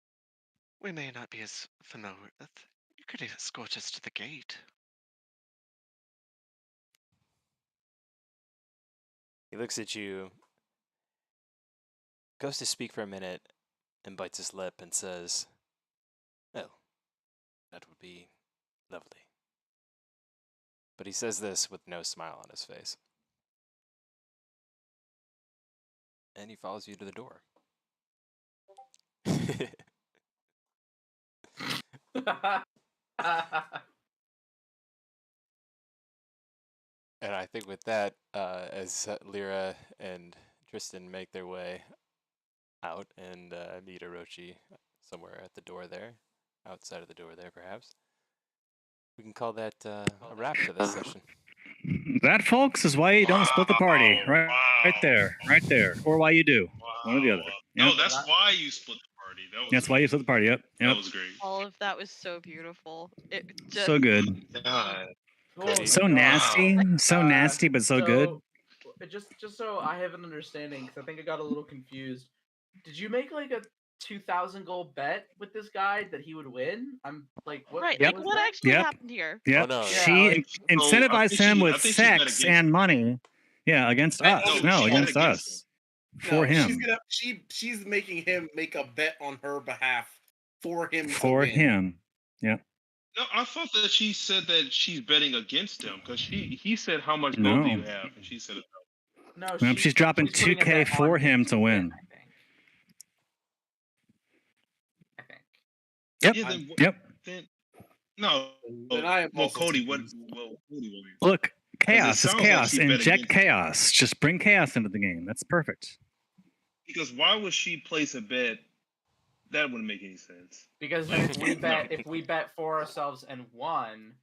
we may not be as familiar with. You could escort us to the gate. He looks at you, goes to speak for a minute, and bites his lip and says, "Well, that would be lovely." But he says this with no smile on his face. And he follows you to the door. And I think with that, as Lyra and Tristan make their way out and meet Orochi somewhere at the door there, outside of the door there perhaps, we can call that a wrap to this session. That, folks, is why you don't split the party. Right, Wow. right there. Or why you do. One or the other. No, Yep. that's why you split the party. That's why you split the party. Yep. That was great. All of that was so beautiful. It just So good. God. Holy So God. nasty. So nasty, but so good. Just so I have an understanding, because I think I got a little confused. Did you make like a 2,000 gold bet with this guy that he would win? I'm like, what? right. Yep. Like what actually Yep. happened here? Yep. Oh, no. She like- incentivized him with sex and money. Yeah, against us. No, she against bet us. No, For him. She's making him make a bet on her behalf for him. For to win. him. Yeah. No, I thought that she said that she's betting against him because he said how much No. gold do you have, and she said No, Nope, she's dropping putting a 2K bet for on him to win. I think. Yep. yeah, then, Yep. then no. Then I am Well, also Cody, what? confused. Well, Cody, Look, chaos is sounds like chaos. she bet Inject against- chaos. Just bring chaos into the game. That's perfect. because why would she place a bet? That wouldn't make any sense. Because then if we bet for ourselves and won,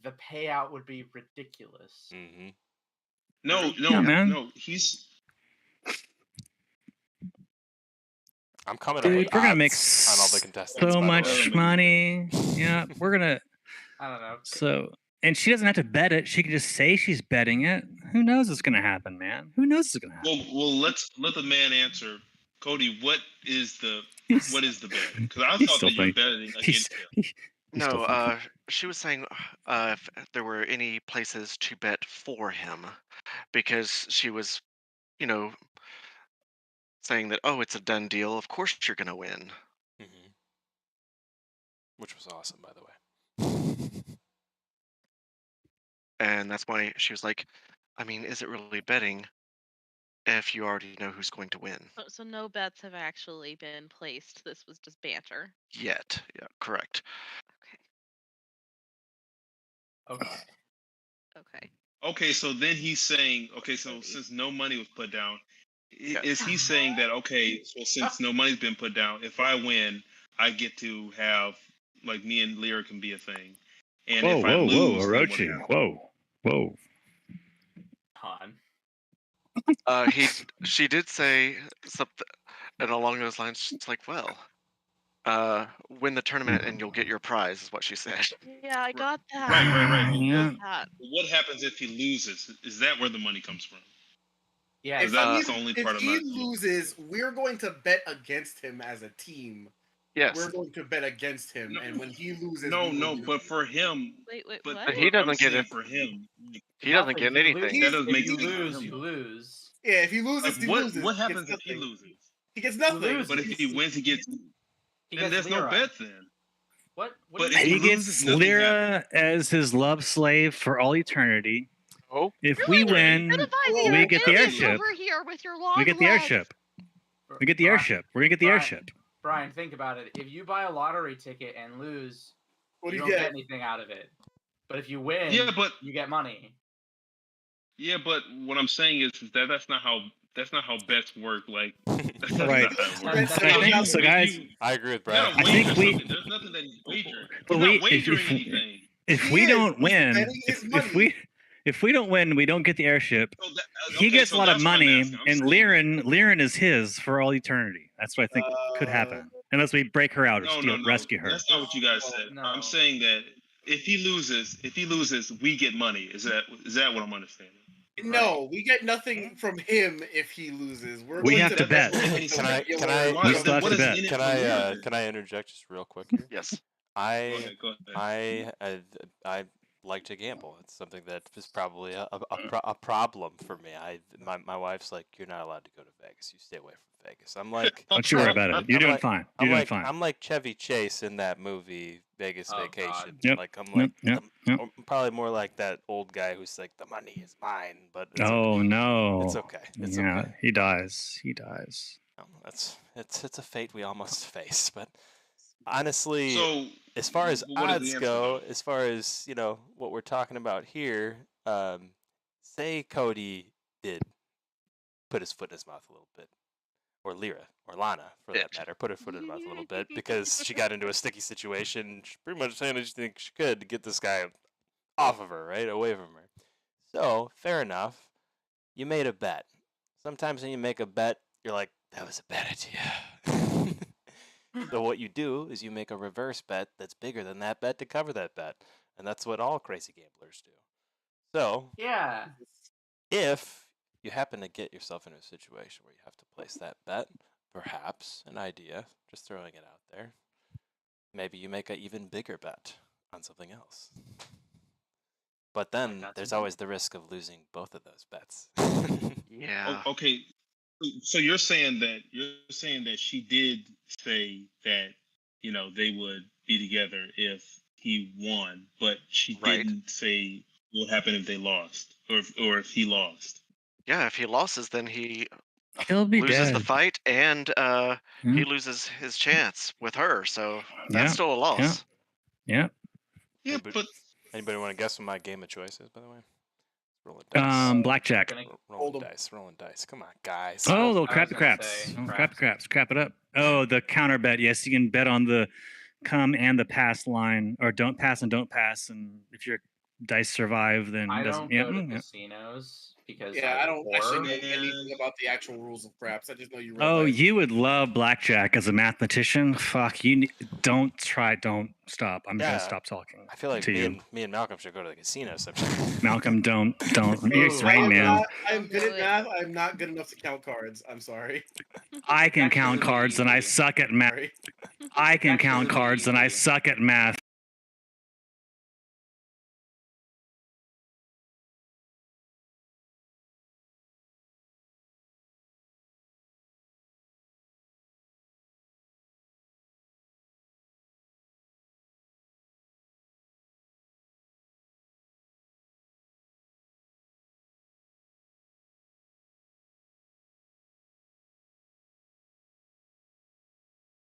the payout would be ridiculous. Mm-hmm. No, Yeah, man. no. He's I'm coming Dude, up we're with gonna make odds on all the contestants. so by the way. much money. Yeah, we're gonna. I don't know. So, and she doesn't have to bet it. She can just say she's betting it, Who knows what's gonna happen, man? Who knows what's gonna happen? Well, let's let the man answer. Cody, what is the bet? Because I He's thought still that you're thinking. betting He's, against him. he's still No, thinking. she was saying if there were any places to bet for him, because she was, you know, saying that, oh, it's a done deal. Of course you're gonna win. Mm-hmm. Which was awesome, by the way. And that's why she was like, I mean, is it really betting if you already know who's going to win? So no bets have actually been placed. This was just banter. Yet. Yeah, correct. Okay. Okay. Okay, so then he's saying, okay, so Cody. since no money was put down, Yeah. is he saying that, okay, so since no money's been put down, if I win, I get to have, like, me and Lyra can be a thing. And if I lose, then what Orochi. happens? Whoa. Han. She did say something, and along those lines, she's like, well, win the tournament and you'll get your prize, is what she said. Yeah, I got that. Right. I Yeah. got that. What happens if he loses? Is that where the money comes from? Yeah. If that's the only if part I'm he not. loses, we're going to bet against him as a team. Yes. We're going to bet against him, No. and when he loses, No, we will but for him, Wait, but what? he doesn't I'm get saying it. for him. He doesn't get Nothing. If you anything. lose- That doesn't if make you sense for lose, him. you lose. Yeah, if he loses, Like, he what loses. what He happens gets if he nothing. loses? He gets nothing. lose. But if he wins, he gets. He Then gets there's no Lyra. bet then. What? What But do you if He he gets loses, nothing Lyra as his love slave for all eternity. Oh, If You're we like win, incentivizing we our get the business airship. over here with your long We get the legs. airship. We get the airship. We're gonna get the Brian. airship. Brian, think about it. If you buy a lottery ticket and lose, What do you you don't get? get anything out of it. But if you win, Yeah, but you get money. yeah, but what I'm saying is that that's not how bets work. Like that's Right. not how it That- works. that's I how think you- so, guys. I agree with You gotta Brad. I think wager we- something. There's nothing that he's wagering. But He's we- not wagering if- anything. If He we is. don't He's win, betting his if we don't win, we don't get the airship. So that, He gets a lot of that's what I'm money, asking. I'm and saying Liren is his for all eternity. That's what I think could happen, unless we break her out or no. rescue her. That's not what you guys said. No. I'm saying that if he loses, we get money. Is that what I'm understanding? No, we get nothing from him if he loses. We have to bet. Can I We still have to What is bet. in it Can for Lyra? I interject just real quick here? yes. Go ahead. I like to gamble. It's something that is probably a problem for me. My wife's like, you're not allowed to go to Vegas. You stay away from Vegas. I'm like, Don't you worry about it. You're doing fine. You're doing fine. I'm like Chevy Chase in that movie Vegas Oh, Vacation. God. Yep. Like I'm like Yep. I'm probably more like that old guy who's like, the money is mine. But it's Oh okay. no! It's okay. It's yeah, okay. he dies. He dies. No, it's a fate we all must face. But honestly, So as far as what is the odds answer, go, though? as far as what we're talking about here, say Cody did put his foot in his mouth a little bit, or Lyra, or Lana, for that matter, put her foot in her mouth a little bit because she got into a sticky situation. She pretty much saying anything she could to get this guy off of her, right, away from her. So fair enough. You made a bet. Sometimes when you make a bet, you're like, that was a bad idea. So what you do is you make a reverse bet that's bigger than that bet to cover that bet. And that's what all crazy gamblers do. So Yeah. if you happen to get yourself in a situation where you have to place that bet, perhaps an idea, just throwing it out there, maybe you make an even bigger bet on something else. But then that's there's a- always the risk of losing both of those bets. Yeah. Okay, so you're saying that she did say that they would be together if he won, but she Right. didn't say what happened if they lost or if he lost. Yeah, if he loses, then he He'll be loses the dead. fight, and Hmm. he loses his chance with her. So Yeah, that's still a loss. Yeah. Yeah, Anybody- but Anybody want to guess what my game of choice is, by the way? Rolling dice. Blackjack. Gonna- Rolling Hold'em. dice. Rolling dice. Come on, guys. Oh, little I was crappy gonna craps. say Oh, craps. crappy craps. Crap it up. Oh, the counter bet. Yes, you can bet on the come and the pass line, or don't pass and don't pass. And if your dice survive, then I it doesn't. don't Yeah, go to yeah. casinos. because Yeah, I don't actually know Man. anything about the actual rules of craps. I just know you roll Oh, dice. you would love blackjack as a mathematician. Fuck you! Don't stop. I'm Yeah, gonna stop talking. I feel like to me you, and Malcolm should go to the casino sometime. Malcolm. Don't. It's Ooh, I Rain am Man. not. I'm Don't good do at it. math. I'm not good enough to count cards. I'm sorry. I can Actually, count really cards and I easy. suck at math. Sorry. I can Actually count really cards and I easy. suck at math.